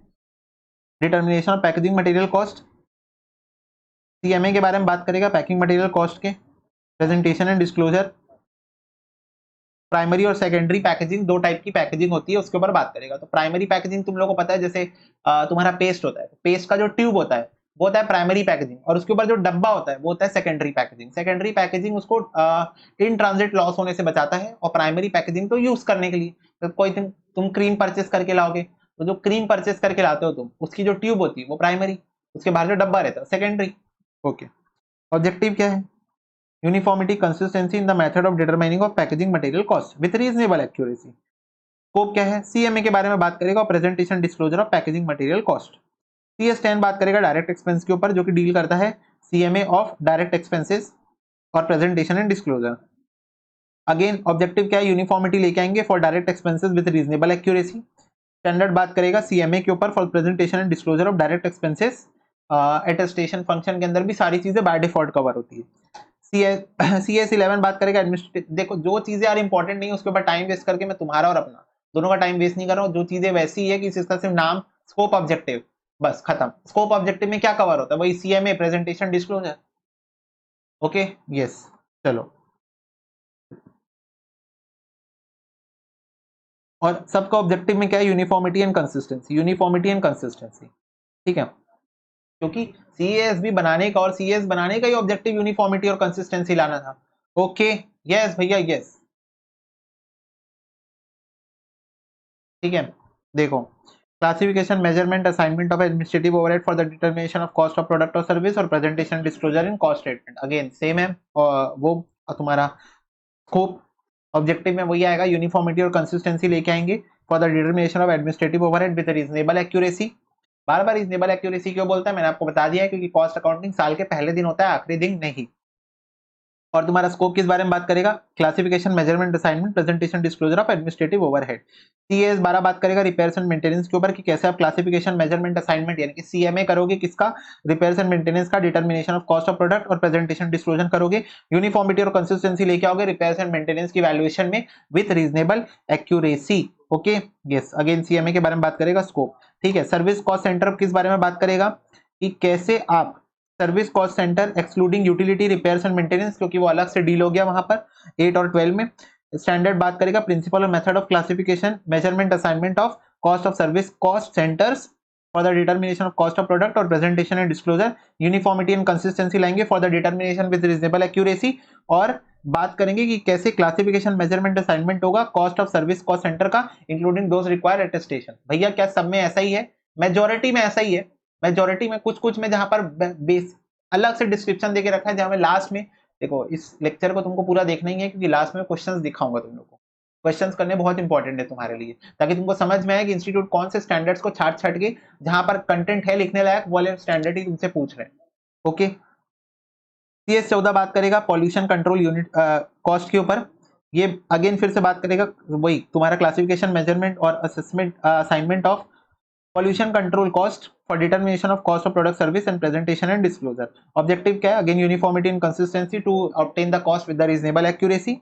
determination of packaging material cost. CMA के बारे में बात करेगा पैकिंग मटेरियल कॉस्ट के, प्रेजेंटेशन एंड डिस्क्लोजर, प्राइमरी और सेकेंडरी पैकेजिंग, दो टाइप की पैकेजिंग होती है उसके ऊपर बात करेगा। तो प्राइमरी पैकेजिंग तुम लोगों को पता है, जैसे तुम्हारा पेस्ट होता है, पेस्ट का जो ट्यूब होता है वो होता है प्राइमरी पैकेजिंग, और उसके ऊपर जो डब्बा होता है वो होता है सेकेंडरी पैकेजिंग। सेकेंडरी पैकेजिंग उसको इन ट्रांजिट लॉस होने से बचाता है, और प्राइमरी पैकेजिंग तो यूज करने के लिए, तो कोई तुम क्रीम परचेस करके लाओगे, तो जो क्रीम परचेस करके लाते हो तुम, उसकी जो ट्यूब होती है वो प्राइमरी, उसके बाहर जो डब्बा रहता है सेकेंडरी। ओके, ऑब्जेक्टिव क्या है? Uniformity, consistency in the method of determining of packaging material cost with reasonable accuracy। Scope क्या है? CMA के बारे में बात करेगा, presentation disclosure of packaging material cost. CS10 बात करेगा डायरेक्ट एक्सपेंस के ऊपर, जो कि डील करता है CMA ऑफ डायरेक्ट एक्सपेंसेस और presentation and disclosure. Again objective क्या है? यूनिफॉर्मिटी लेके आएंगे for direct expenses with reasonable accuracy. Standard बात करेगा CMA के ऊपर for presentation and disclosure of direct expenses. Attestation function के अंदर भी सारी चीजें बाय डिफॉल्ट कवर होती है। CS11 बात करेगा एडमिनिस्ट्रेटिव। देखो जो चीजें यार इंपॉर्टेंट नहीं है उसके ऊपर टाइम वेस्ट करके मैं तुम्हारा और अपना दोनों का टाइम वेस्ट नहीं कर रहा हूँ। जो चीजें वैसी है कि इसका सिर्फ नाम, स्कोप, ऑब्जेक्टिव, बस खत्म। स्कोप ऑब्जेक्टिव में क्या कवर होता है? वही CMA, presentation, disclosure. Okay, yes, चलो और सबका ऑब्जेक्टिव में क्या है, uniformity and consistency, uniformity and consistency, ठीक है, क्योंकि सीएएसबी बनाने का और सीएस बनाने का ही ऑब्जेक्टिव यूनिफॉर्मिटी और कंसिस्टेंसी लाना था। ओके, यस भैया यस, ठीक है। देखो, classification, measurement, assignment of administrative overhead for the determination of cost of product और सर्विस और presentation disclosure in cost statement, again same है, और वो तुम्हारा स्कोप ऑब्जेक्टिव में वही आएगा, यूनिफॉर्मिटी और कंसिस्टेंसी लेके आएंगे for the determination of administrative overhead with reasonable accuracy. Bar bar reasonable accuracy क्यों बोलता है, मैंने आपको बता दिया है, क्योंकि कॉस्ट अकाउंटिंग साल के पहले दिन होता है, आखिरी दिन नहीं। और तुम्हारा स्कोप किस बारे में बात करेगा, classification, measurement, assignment, presentation, disclosure of administrative overhead. CS 12 बात करेगा रिपेयर्स एंड मेंटेनेंस के ऊपर, कि कैसे आप क्लासिफिकेशन, मेजरमेंट, असाइनमेंट यानी कि सीएमए करोगे किसका, रिपेयर्स एंड मेंटेनेंस का, determination of cost of product और प्रेजेंटेशन डिस्क्लोजर करोगे, यूनिफॉर्मिटी और कंसिस्टेंसी लेके आओगे रिपेयर्स एंड मेंटेनेंस की वैल्यूएशन में with reasonable accuracy. Okay, yes, again CMA के बारे में बात करेगा स्कोप, ठीक है। सर्विस कॉस्ट सेंटर किस बारे में बात करेगा, कि कैसे आप service cost centre excluding utility, repairs and maintenance, क्योंकि वो अलग से डील हो गया वहां पर 8 और 12 में। स्टैंडर्ड बात करेगा प्रिंसिपल और method of classification, measurement, assignment of cost of service cost centres for the determination of cost of product और presentation and disclosure, uniformity and consistency लाएंगे for the determination with reasonable accuracy. और बात करेंगे कि कैसे क्लासिफिकेशन, मेजरमेंट, असाइनमेंट होगा cost of service cost centre का, इंक्लूडिंग दोज रिक्वायर्ड अटेस्टेशन। भैया क्या सब में ऐसा ही है, मेजोरिटी में ऐसा ही है, मेजोरिटी में, कुछ कुछ में जहां पर बेस अलग से डिस्क्रिप्शन देके रखा है, जहां में लास्ट में, देखो इस लेक्चर को तुमको पूरा देखना ही है, क्योंकि लास्ट में क्वेश्चंस दिखाऊंगा तुम लोग को, क्वेश्चंस करने बहुत इंपॉर्टेंट है तुम्हारे लिए, ताकि तुमको समझ में आए कि इंस्टीट्यूट कौन से स्टैंडर्ड्स को छाट छाट के, जहां पर कंटेंट है लिखने लायक, वो वाले स्टैंडर्ड ही तुमसे पूछ रहे हैं। ओके, सीएस 14 बात करेगा पॉल्यूशन कंट्रोल यूनिट कॉस्ट के ऊपर, ये अगेन फिर से बात करेगा वही तुम्हारा क्लासिफिकेशन, मेजरमेंट और assessment, assignment of pollution control cost for determination of cost of product service and presentation and disclosure। objective क्या है, again uniformity and consistency to obtain the cost with the reasonable accuracy।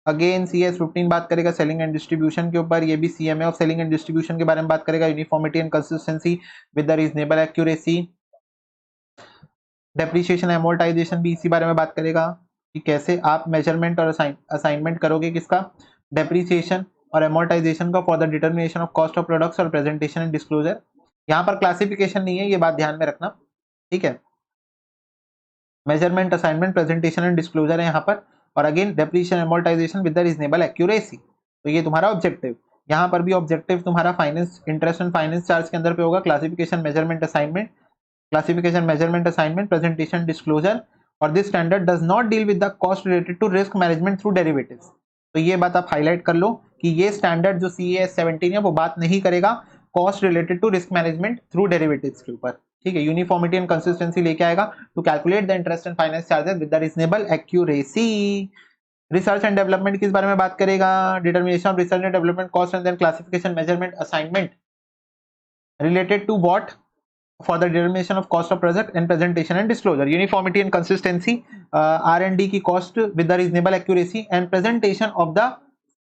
Again CS 15 बात करेगा सेलिंग एंड डिस्ट्रीब्यूशन के ऊपर, ये भी CMA of selling and distribution के बारे में बात करेगा, uniformity and consistency with the reasonable accuracy. Depreciation amortisation भी इसी बारे में बात करेगा, कि कैसे आप मेजरमेंट और असाइनमेंट करोगे किसका, डेप्रिसिएशन और एमोर्टाइजेशन का for the determination of cost of products और प्रेजेंटेशन एंड डिस्क्लोजर। यहाँ पर क्लासिफिकेशन नहीं है, ये बात ध्यान में रखना, ठीक है। Measurement, assignment, presentation and disclosure है यहाँ पर, और again depreciation amortisation with the reasonable accuracy. तो ये तुम्हारा ऑब्जेक्टिव, यहाँ पर भी ऑब्जेक्टिव तुम्हारा finance, interest and finance charge के अंदर पे होगा, classification, measurement, assignment, classification, measurement, assignment, presentation, disclosure. और this standard does not deal with the cost related to risk management through derivatives. तो ये बात आप हाईलाइट कर लो, कि ये स्टैंडर्ड जो CAS 17 है वो बात नहीं करेगा cost related to risk management through derivatives के ऊपर, ठीक है। यूनिफॉर्मिटी एंड कंसिस्टेंसी लेके आएगा to calculate the interest and finance charges with the reasonable accuracy. Research and development किस बारे में बात करेगा, determination of research and development cost and then classification, measurement, assignment related to what, for the determination of cost of project and presentation and disclosure, uniformity and consistency, R&D की cost with the reasonable accuracy and presentation of the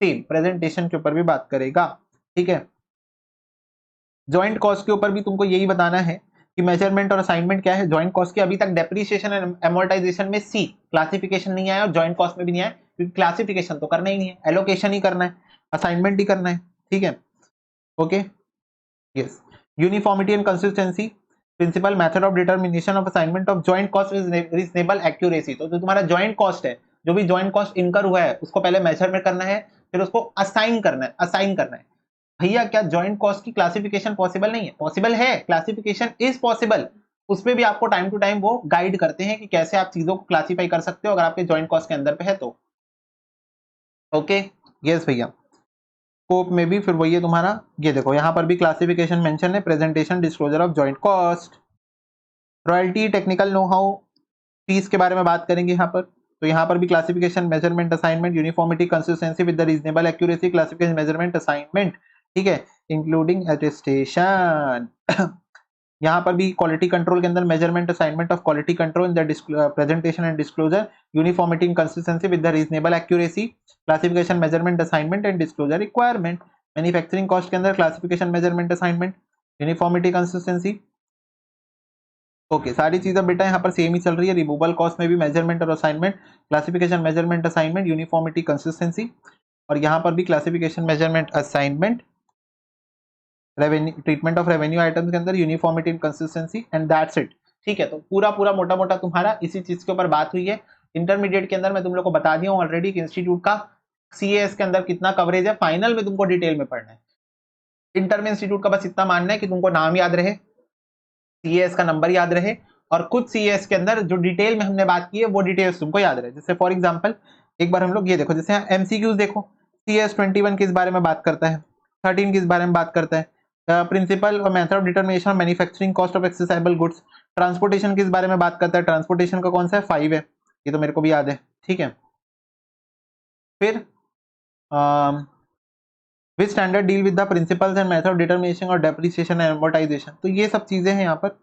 same, presentation के ऊपर भी बात करेगा, ठीक है। जॉइंट कॉस्ट के ऊपर भी तुमको यही बताना है कि मेजरमेंट और असाइनमेंट क्या है जॉइंट कॉस्ट की। अभी तक डेप्रिसिएशन एंड एमोर्टाइजेशन में सी क्लासिफिकेशन नहीं आया और जॉइंट कॉस्ट में भी नहीं आया, क्योंकि क्लासिफिकेशन तो करना ही नहीं है, एलोकेशन ही करना है, असाइनमेंट ही करना है, ठीक है। Okay, yes, uniformity and consistency, principle, method of determination of assignment of joint cost with reasonable accuracy. तो जो तुम्हारा जॉइंट कॉस्ट है, जो भी जॉइंट कॉस्ट इनकर हुआ है, उसको पहले मेजर में करना है, फिर उसको असाइन करना है, असाइन करना है। भैया क्या जॉइंट कॉस्ट की क्लासिफिकेशन पॉसिबल नहीं है? पॉसिबल है, क्लासिफिकेशन इज पॉसिबल। उसमें भी आपको टाइम टू टाइम वो गाइड करते हैं कि कैसे आप चीजों को क्लासिफाई कर सकते हो अगर आपके जॉइंट कॉस्ट के अंदर पे है तो। ओके, यस भैया, स्कोप में भी फिर वही है तुम्हारा, ये देखो यहाँ पर भी क्लासिफिकेशन मेंशन है, presentation, disclosure of joint cost, royalty, technical know how, fees के बारे में बात करेंगे यहाँ पर। तो यहाँ पर भी classification, measurement, assignment, uniformity, consistency with the reasonable accuracy, classification, measurement, assignment, ठीक है, इंक्लूडिंग अटेस्टेशन। यहाँ पर भी क्वालिटी कंट्रोल के अंदर measurement, assignment of quality control in the presentation and disclosure, uniformity and consistency with the reasonable accuracy, classification, measurement, assignment and disclosure requirement. Manufacturing cost के अंदर classification, measurement, assignment, uniformity, consistency. Okay, सारी चीजें बेटा यहाँ पर सेम ही चल रही है। रिमूवल कॉस्ट में भी मेजरमेंट और assignment, classification, measurement, assignment, uniformity, consistency. और यहाँ पर भी classification, measurement, assignment, revenue, treatment of revenue items के अंदर uniformity and consistency, and that's it. ठीक है, तो पूरा पूरा मोटा मोटा तुम्हारा इसी चीज के ऊपर बात हुई है। इंटरमीडिएट के अंदर मैं तुम लोग को बता दिया हूँ ऑलरेडी कि इंस्टीट्यूट का सीएएस के अंदर कितना कवरेज है, फाइनल में तुमको डिटेल में पढ़ना है। इंटर में इंस्टीट्यूट का बस इतना मानना है कि तुमको नाम याद रहे, सीएएस का नंबर याद रहे, और कुछ सीएएस के अंदर जो डिटेल में हमने बात की है वो डिटेल्स तुमको याद रहे। जैसे फॉर एग्जांपल एक बार हम लोग ये देखो, जैसे एमसीक्यूज देखो, सीएएस 21 किस बारे में बात करता है, 13 किस बारे में बात करता है, प्रिंसिपल और method of determination of manufacturing cost of excisable goods, transportation किस बारे में बात करता है, ट्रांसपोर्टेशन का कौन सा है, 5 है, ये तो मेरे को भी याद है। ठीक है, फिर विच standard deal with the principles and method of determination और डेप्रिसिएशन एंड एमोर्टाइजेशन, तो ये सब चीजें हैं यहाँ पर।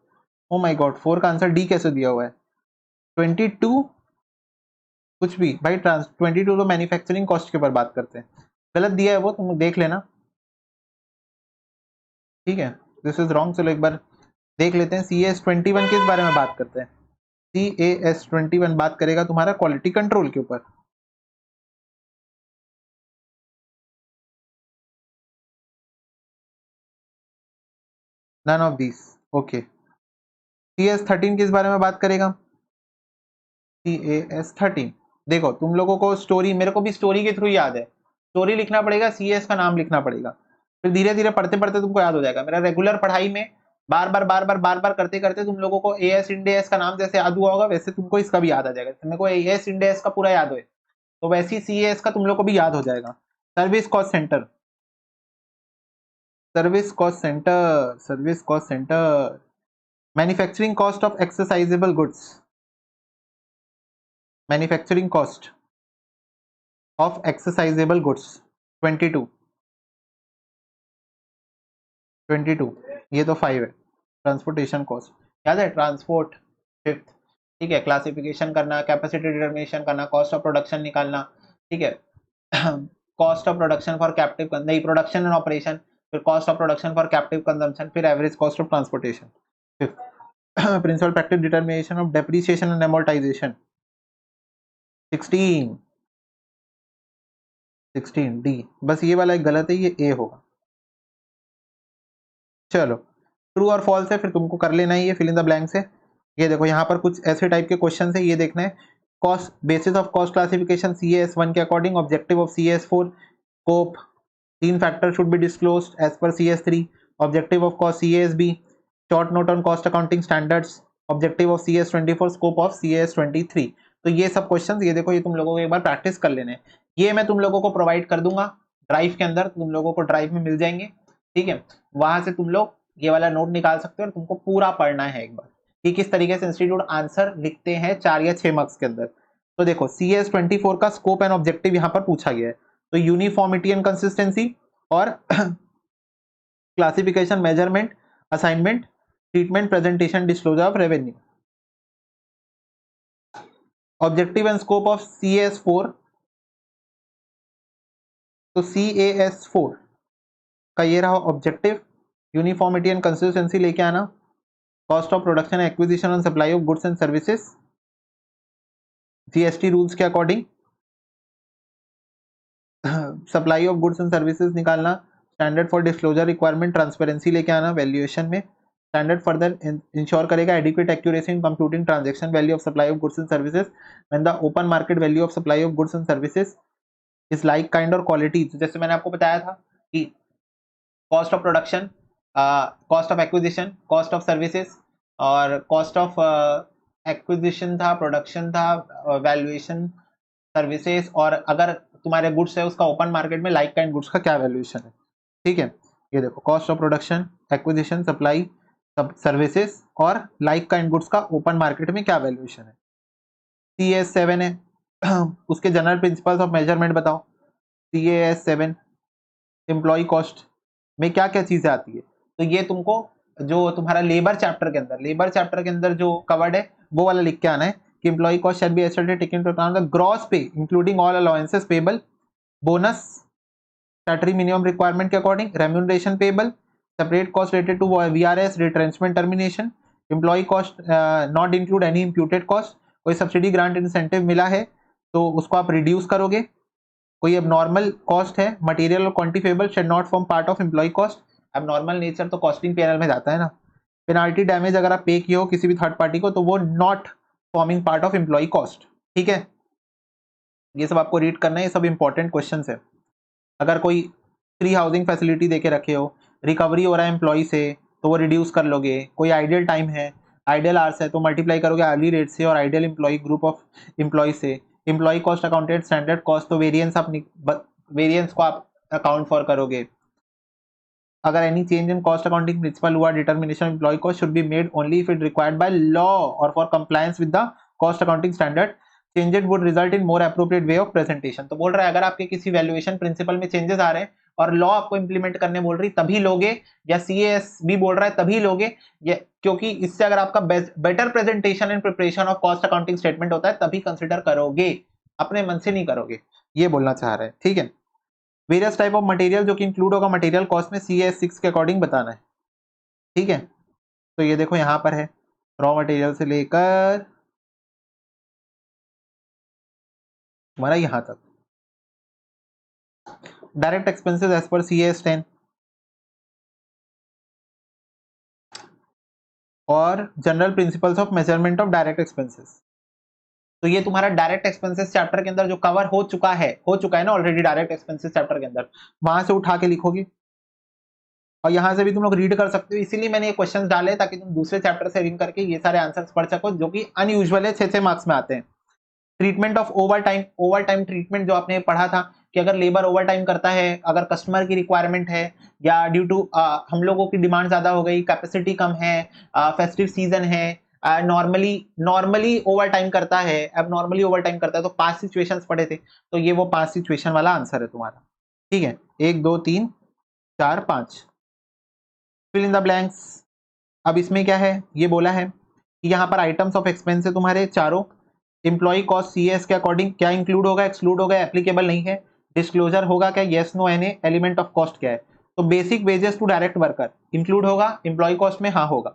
ओ माय गॉड, 4 का आंसर डी कैसे दिया हुआ है, 22 कुछ भी भाई, 22 तो मैन्युफैक्चरिंग कॉस्ट के ऊपर बात करते हैं, गलत दिया है वो, तुम देख लेना। ठीक है, दिस इज रॉन्ग। चलो एक बार देख लेते हैं, CAS 21 किस बारे में बात करते हैं, CAS 21 बात करेगा तुम्हारा क्वालिटी कंट्रोल के ऊपर। None of this, okay. CAS 13 किस बारे में बात करेगा, CAS 13, देखो तुम लोगों को स्टोरी, मेरे को भी स्टोरी के थ्रू याद है, स्टोरी लिखना पड़ेगा, CAS का नाम लिखना पड़ेगा, फिर धीरे धीरे पढ़ते पढ़ते तुमको याद हो जाएगा। मेरा रेगुलर पढ़ाई में बार बार करते करते तुम लोगों को AS इंडेस का नाम जैसे याद हुआ होगा, वैसे तुमको इसका भी याद आ जाएगा। मेरे को AS इंडेस का पूरा याद हो तो वैसे ही CAS का तुम लोग को भी याद हो जाएगा। Service cost centre, service cost centre, service cost centre, manufacturing cost of exercisable goods, manufacturing cost of exercisable goods 22, ये तो 5 है। ट्रांसपोर्टेशन कॉस्ट याद है, ट्रांसपोर्ट 5th। ठीक है, क्लासिफिकेशन करना, कैपेसिटी डिटरमिनेशन करना, कॉस्ट ऑफ प्रोडक्शन निकालना। ठीक है, cost of production for captive, नहीं प्रोडक्शन एंड ऑपरेशन, फिर cost of production for captive consumption, फिर average cost of transportation. 5th, principle practice determination of depreciation and amortisation 16, 16 D, बस ये वाला एक गलत है, ये ए होगा। चलो ट्रू और फॉल्स है, फिर तुमको कर लेना है ये फिल इन द ब्लैंक से। ये देखो यहाँ पर कुछ ऐसे टाइप के क्वेश्चन है, ये देखना है। Cost, basis of cost classification CAS 1 के according, objective of CAS 4, scope, 3 factor should be disclosed as per CAS 3, objective of cost CAS B, short note on cost accounting standards, objective of CAS 24, scope of CAS 23। तो ये सब क्वेश्चन, ये देखो, ये तुम लोगों को एक बार प्रैक्टिस कर लेने, ये मैं तुम लोगों को प्रोवाइड कर दूंगा ड्राइव के अंदर, तुम लोगों को ड्राइव में मिल जाएंगे। ठीक है, वहां से तुम लोग ये वाला नोट निकाल सकते हो और तुमको पूरा पढ़ना है एक बार कि किस तरीके से इंस्टीट्यूट आंसर लिखते हैं 4 या 6 मार्क्स के अंदर। तो देखो CAS 24 का स्कोप एंड ऑब्जेक्टिव यहाँ पर पूछा गया है, तो यूनिफॉर्मिटी एंड कंसिस्टेंसी और classification, measurement, assignment, treatment, presentation, disclosure of revenue. Objective and scope of CAS 4, तो CAS 4 का ये रहा ऑब्जेक्टिव, यूनिफॉर्मिटी एंड कंसिस्टेंसी लेके आना, cost of production, acquisition and supply of goods and services GST rules के according, supply of goods and services निकालना, standard for disclosure requirement, transparency लेके आना वैल्यूएशन में, स्टैंडर्ड फर्दर इंश्योर करेगा adequate accuracy in computing transaction value of supply of goods and services when the open market value of supply of goods and services is like kind और क्वालिटी। जैसे मैंने आपको बताया था कि cost of production, cost of acquisition, cost of services, और कॉस्ट ऑफ एक्विजिशन था, प्रोडक्शन था, वैल्यूएशन, सर्विसेज, और अगर तुम्हारे गुड्स है उसका ओपन मार्केट में लाइक काइंड गुड्स का क्या वैल्यूएशन है। ठीक है, ये देखो cost of production, acquisition, supply, services और लाइक काइंड गुड्स का ओपन मार्केट में क्या वैल्यूएशन है। CAS 7 है, उसके जनरल प्रिंसिपल्स ऑफ मेजरमेंट बताओ। CAS 7 एम्प्लॉय कॉस्ट में क्या क्या चीजें आती है, तो ये तुमको जो तुम्हारा लेबर चैप्टर के अंदर जो कवर्ड है वो वाला लिख के आना है कि employee cost shall be stated taking into account the gross pay including all allowances payable, bonus, statutory minimum requirement के according, remuneration payable, separate cost related to VRS, retrenchment, termination, employee cost not include any imputed cost, कोई सब्सिडी, ग्रांट, इंसेंटिव मिला है तो उसको आप रिड्यूस करोगे, कोई एबनॉर्मल कॉस्ट है मटेरियल और quantifiable shall not form part of employee cost, abnormal nature तो कॉस्टिंग पीएनएल में जाता है ना। पेनाल्टी डैमेज अगर आप पे किए हो किसी भी थर्ड पार्टी को तो वो not forming part of employee cost, ठीक है। ये सब आपको रीड करना है, ये सब इंपॉर्टेंट क्वेश्चन है। अगर कोई फ्री हाउसिंग फैसिलिटी देके रखे हो, रिकवरी हो रहा है एम्प्लॉय से तो वो रिड्यूस कर लोगे। कोई आइडियल टाइम है, आइडियल आवर्स है तो मल्टीप्लाई करोगे आर्ली रेट से और ideal employee group of employee से। Employee cost accounted standard cost तो वेरिएंस आप वेरिएंस को आप अकाउंट फॉर करोगे। अगर any change in cost accounting principle हुआ determination employee cost should be made only if it required by law or for compliance with the cost accounting standard changes would result in more appropriate way of presentation. तो बोल रहा है अगर आपके किसी वैल्यूएशन प्रिंसिपल में चेंजेस आ रहे हैं और लॉ आपको इंप्लीमेंट करने बोल रही तभी लोगे, या सीएस भी बोल रहा है तभी लोगे, क्योंकि इससे अगर आपका better presentation and preparation of cost accounting statement होता है तभी कंसिडर करोगे, अपने मन से नहीं करोगे, ये बोलना चाह रहे हैं, ठीक है। वेरियस टाइप ऑफ मटेरियल जो कि इंक्लूड होगा मटेरियल कॉस्ट में CS6 के अकॉर्डिंग बताना है, ठीक है। तो ये देखो यहाँ पर है रॉ मटेरियल से लेकर तुम्हारा यहाँ तक direct expenses as per CS10 और general principles of measurement of direct expenses. तो ये तुम्हारा डायरेक्ट एक्सपेंसेस चैप्टर के अंदर जो कवर हो चुका है ना ऑलरेडी डायरेक्ट एक्सपेंसेस चैप्टर के अंदर, वहां से उठा के लिखोगे और यहाँ से भी तुम लोग रीड कर सकते हो। इसीलिए मैंने ये क्वेश्चंस डाले ताकि तुम दूसरे चैप्टर से रीड करके ये सारे आंसर्स पढ़ सको जो कि अनयूजुअल है, 6 मार्क्स में आते हैं। Treatment of over time treatment जो आपने पढ़ा था कि अगर लेबर ओवर टाइम करता है, अगर कस्टमर की रिक्वायरमेंट है या ड्यू टू हम लोगों की डिमांड ज्यादा हो गई, कैपेसिटी कम है, फेस्टिव सीजन है, नॉर्मली ओवर टाइम करता है, अब नॉर्मली ओवर टाइम करता है, तो 5 सिचुएशंस पढ़े थे, तो ये वो 5 सिचुएशन वाला आंसर है तुम्हारा, ठीक है। 1 2 3 4 5 फिल इन द ब्लैंक्स। अब इसमें क्या है ये बोला है कि यहाँ पर आइटम्स ऑफ एक्सपेंस है तुम्हारे चारों, एम्प्लॉय कॉस्ट सीएस के अकॉर्डिंग क्या इंक्लूड होगा, एक्सक्लूड होगा, एप्लीकेबल नहीं है, डिस्क्लोजर होगा क्या, यस नो एने, एलिमेंट ऑफ कॉस्ट क्या है। तो basic wages to direct worker include होगा एम्प्लॉय कॉस्ट में, हाँ होगा।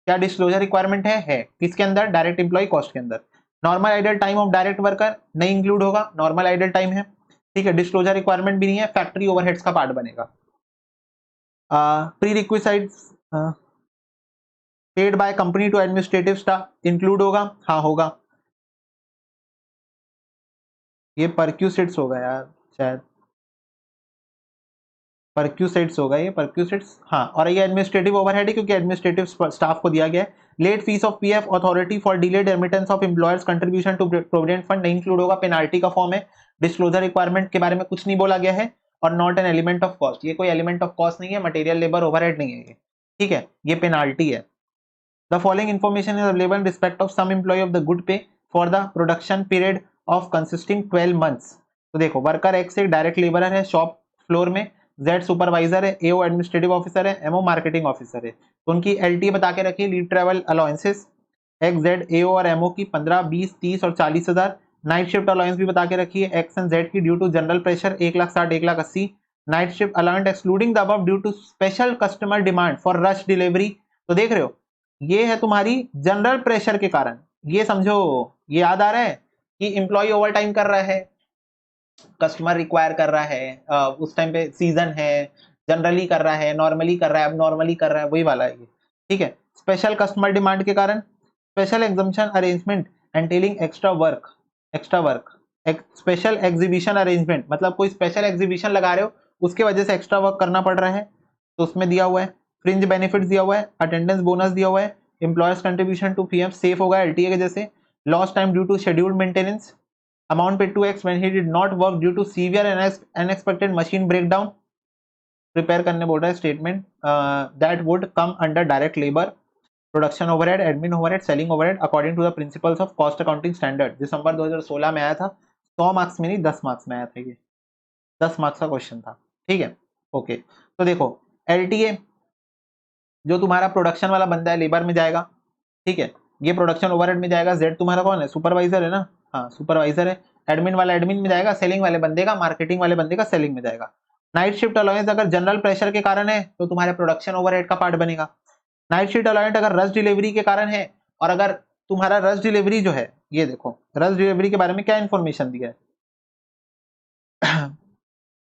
क्या डिस्क्लोजर रिक्वायरमेंट है किसके अंदर, डायरेक्ट एम्प्लॉय कॉस्ट के अंदर। Normal idle time of direct worker नहीं इंक्लूड होगा, नॉर्मल आइडल टाइम है, ठीक है। डिस्क्लोजर रिक्वायरमेंट भी नहीं है, फैक्ट्री ओवरहेड्स का पार्ट बनेगा। Prerequisites paid by company to administrative staff include होगा, हाँ होगा। ये परक्यूसिट्स होगा यार, शायद परक्यूसिट्स होगा ये, परक्यूसिट्स हाँ। और ये एडमिनिस्ट्रेटिव ओवरहेड है क्योंकि एडमिनिस्ट्रेटिव स्टाफ को दिया गया है। Late fees of PF authority for delayed remittance of employers contribution to provident fund नहीं इंक्लूड होगा, पेनाल्टी का फॉर्म है। डिस्क्लोजर रिक्वायरमेंट के बारे में कुछ नहीं बोला गया है और not an element of cost, ये कोई एलिमेंट ऑफ कॉस्ट नहीं है, मटेरियल लेबर ओवरहेड नहीं है ये, ठीक है, ये पेनाल्टी है। The following information is available in respect of some employee of the good pay for the production period of consisting 12 months। तो देखो वर्कर एक्स एक डायरेक्ट लेबरर है शॉप फ्लोर में, जेड सुपरवाइजर है, एओ एडमिनिस्ट्रेटिव ऑफिसर है, एमओ मार्केटिंग ऑफिसर है। तो उनकी एलटी बता के रखिए, leave travel allowances X Z AO और एमओ की 15 20 30 और 40,000। नाइट शिफ्ट अलाउंस भी बता के रखिए एक्स एंड जेड की due to general pressure 1,60,000 1,80,000। Night shift allowance excluding the above due to special customer demand for rush delivery. तो देख रहे हो ये है तुम्हारी जनरल प्रेशर के कारण, ये समझो, ये याद आ रहा है कि एम्प्लॉय ओवर टाइम कर रहा है, कस्टमर रिक्वायर कर रहा है, उस टाइम पे सीजन है, जनरली कर रहा है, नॉर्मली कर रहा है, अब नॉर्मली कर रहा है, वही वाला है ये, ठीक है। स्पेशल कस्टमर डिमांड के कारण, special exemption arrangement entailing extra work, special exhibition arrangement मतलब कोई स्पेशल एग्जीबिशन लगा रहे हो उसके वजह से एक्स्ट्रा वर्क करना पड़ रहा है, तो उसमें दिया हुआ है। फ्रिंज बेनिफिट्स दिया हुआ है, अटेंडेंस बोनस दिया हुआ है, employers contribution to PF safe होगा एलटीए के जैसे, lost time due to scheduled maintenance, amount paid to X when he did not work due to severe unexpected machine breakdown. Prepare करने बोल रहा है statement that would come under direct labour, production overhead, admin overhead, selling overhead according to the principles of cost accounting standard. दिसंबर 2016 में आया था, 100 मार्क्स में नहीं 10 मार्क्स में आया था, ये 10 मार्क्स का क्वेश्चन था, ठीक है। ओके तो देखो एलटीए जो तुम्हारा प्रोडक्शन वाला बंदा है लेबर में जाएगा, ठीक है, ये प्रोडक्शन ओवरहेड में जाएगा। जेड तुम्हारा कौन है, सुपरवाइजर है ना, हाँ सुपरवाइजर है। एडमिन वाला एडमिन में जाएगा, सेलिंग वाले बंदे का, मार्केटिंग वाले बंदे का सेलिंग में जाएगा। नाइट शिफ्ट अलाउंस अगर जनरल प्रेशर के कारण है तो तुम्हारे प्रोडक्शन ओवरहेड का पार्ट बनेगा। नाइट शिफ्ट अलाउंस अगर रश डिलीवरी के कारण है, और अगर तुम्हारा रश डिलीवरी जो है, ये देखो रश डिलीवरी के बारे में क्या इन्फॉर्मेशन दिया है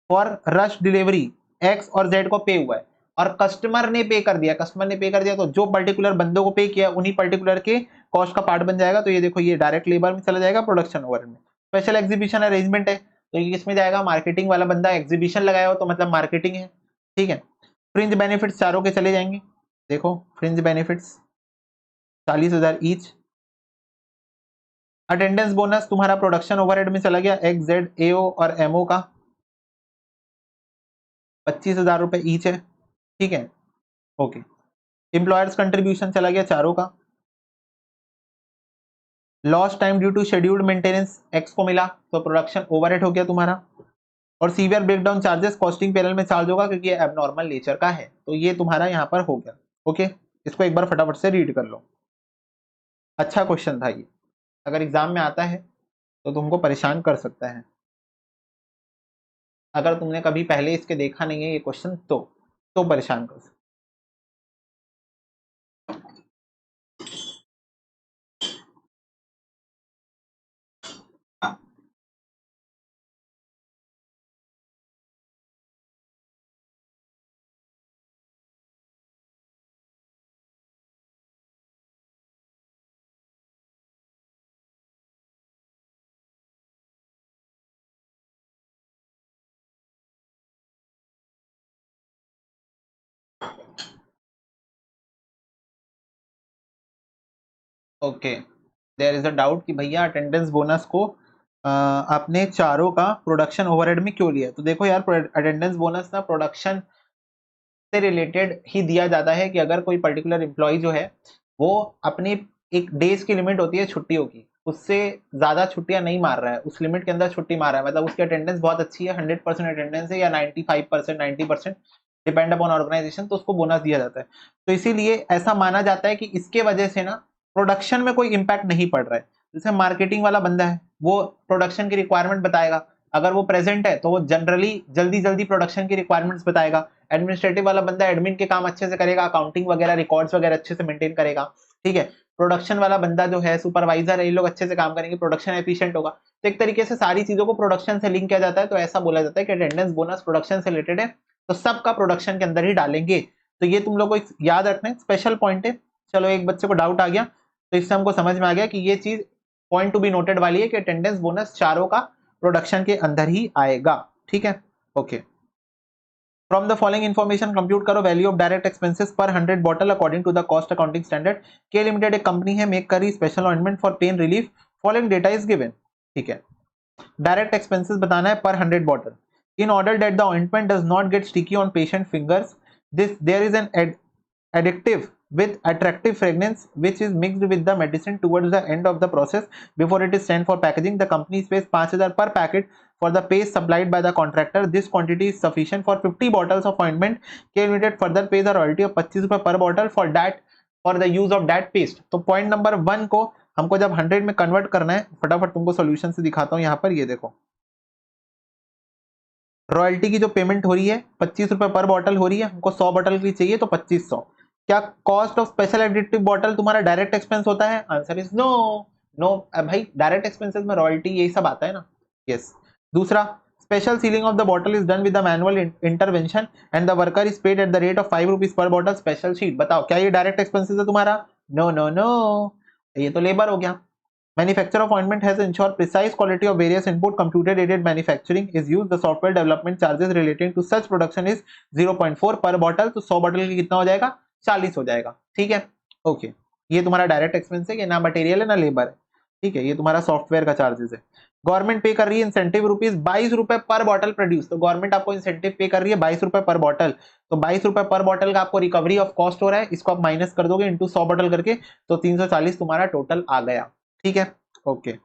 फॉर रश डिलीवरी एक्स और जेड को पे हुआ है और कस्टमर ने पे कर दिया, तो जो पर्टिकुलर बंदों को पे किया उन्हीं पर्टिकुलर के कॉस्ट का पार्ट बन जाएगा। तो ये देखो ये डायरेक्ट लेबर में चला जाएगा, प्रोडक्शन ओवरहेड में। स्पेशल एग्जीबिशन अरेंजमेंट है तो ये किसमें जाएगा, मार्केटिंग वाला बंदा एग्जीबिशन लगाया हो तो मतलब मार्केटिंग है, ठीक है। फ्रिंज बेनिफिट्स चारों के चले जाएंगे, देखो fringe benefits 40,000 each. Attendance bonus तुम्हारा प्रोडक्शन ओवरहेड में चला गया, एक्स जेड एओ और एमओ का 25,000 रुपए ईच है, ठीक है, ओके। एम्प्लॉयर्स कंट्रीब्यूशन चला गया चारों का। Lost time due to scheduled maintenance X को मिला तो प्रोडक्शन ओवरहेड हो गया तुम्हारा। और सीवियर ब्रेकडाउन चार्जेस कॉस्टिंग पेरल में चार्ज होगा क्योंकि ये एबनॉर्मल नेचर का है, तो ये तुम्हारा यहाँ पर हो गया, ओके। इसको एक बार फटाफट से रीड कर लो। अच्छा क्वेश्चन था ये, अगर एग्जाम में आता है तो तुमको परेशान कर सकता है, अगर तुमने कभी पहले इसके देखा नहीं है ये क्वेश्चन तो परेशान कर सकता। Okay, there is a doubt कि भैया अटेंडेंस बोनस को आपने चारों का प्रोडक्शन ओवरहेड में क्यों लिया। तो देखो यार, अटेंडेंस बोनस ना प्रोडक्शन से रिलेटेड ही दिया जाता है कि अगर कोई पर्टिकुलर एम्प्लॉय जो है वो अपनी एक डेज की लिमिट होती है छुट्टियों की, उससे ज्यादा छुट्टियां नहीं मार रहा है, उस लिमिट के अंदर छुट्टी मार रहा है, मतलब उसकी अटेंडेंस बहुत अच्छी है, 100% अटेंडेंस है या 95% 90%, डिपेंड अपॉन ऑर्गेनाइजेशन, तो उसको बोनस दिया जाता है। तो इसीलिए ऐसा माना जाता है कि इसके वजह से ना प्रोडक्शन में कोई इंपैक्ट नहीं पड़ रहा है। जैसे मार्केटिंग वाला बंदा है वो प्रोडक्शन की रिक्वायरमेंट बताएगा, अगर वो प्रेजेंट है तो वो जनरली जल्दी जल्दी प्रोडक्शन की रिक्वायरमेंट्स बताएगा। एडमिनिस्ट्रेटिव वाला बंदा एडमिन के काम अच्छे से करेगा, अकाउंटिंग वगैरह रिकॉर्ड्स वगैरह अच्छे से मेंटेन करेगा, ठीक है। प्रोडक्शन वाला बंदा जो है सुपरवाइजर है, ये लोग अच्छे से काम करेंगे, प्रोडक्शन एफिशिएंट होगा। तो एक तरीके से सारी चीजों को प्रोडक्शन से लिंक किया जाता है, तो ऐसा बोला जाता है कि अटेंडेंस बोनस प्रोडक्शन से रिलेटेड है, तो सबका प्रोडक्शन के अंदर ही डालेंगे। तो ये तुम लोग को याद रखना है, स्पेशल पॉइंट है। चलो एक बच्चे को डाउट आ गया तो इससे हमको समझ में आ गया कि ये चीज पॉइंट टू बी नोटेड वाली है कि अटेंडेंस बोनस चारों का प्रोडक्शन के अंदर ही आएगा, ठीक है, okay. From the following information compute करो value of direct expenses per 100 bottle according to the cost accounting standard. K limited एक कंपनी है, मेक करी special ointment for pain relief, following data is given, ठीक है। डायरेक्ट एक्सपेंसेस बताना है per 100 bottle. In order that the ointment does not get sticky on patient fingers, this there is an additive with attractive fragrance which is mixed with the medicine towards the end of the process before it is sent for packaging. The company pays 5,000 per packet for the paste supplied by the contractor. This quantity is sufficient for 50 bottles of ointment. K Limited further pays a royalty of 25 रुपए per bottle for the use of that paste. तो पॉइंट नंबर 1 को हमको जब 100 में कन्वर्ट करना है, फटाफट तुमको सोल्यूशन से दिखाता हूँ। यहाँ पर ये देखो, रॉयल्टी की जो पेमेंट हो रही है 25 रुपए पर बॉटल हो रही है, हमको 100 बॉटल की चाहिए तो 2500। क्या cost of special additive bottle तुम्हारा डायरेक्ट एक्सपेंस होता है? Answer is no. नो भाई, डायरेक्ट एक्सपेंसेस में रॉयल्टी यही सब आता है ना, यस। दूसरा, special sealing of the bottle is done with the manual intervention and the worker is paid at the rate of 5 rupees per bottle special sheet. बताओ क्या ये डायरेक्ट एक्सपेंसेस है तुम्हारा? नो नो नो, ये तो लेबर हो गया। Manufacture of ointment has ensured precise quality of various input. Computer aided manufacturing is used. The software development charges relating to such production is 0.4 पर बॉटल। तो 100 बॉटल की कितना हो जाएगा? 40 हो जाएगा, ठीक है, ओके। ये तुम्हारा डायरेक्ट एक्सपेंस है, ये ना मटेरियल है ना लेबर है, ठीक है। ये तुम्हारा सॉफ्टवेयर का चार्जेस है। गवर्नमेंट पे कर रही है इंसेंटिव रुपीज 22 रुपए पर बॉटल प्रोड्यूस, तो गवर्नमेंट आपको इंसेंटिव पे कर रही है 22 रुपए पर बॉटल। तो 22 रुपए पर बॉटल का आपको रिकवरी ऑफ कॉस्ट हो रहा है, इसको आप माइनस कर दोगे इंटू 100 बॉटल करके, तो 340 तुम्हारा टोटल आ गया, ठीक है, ओके।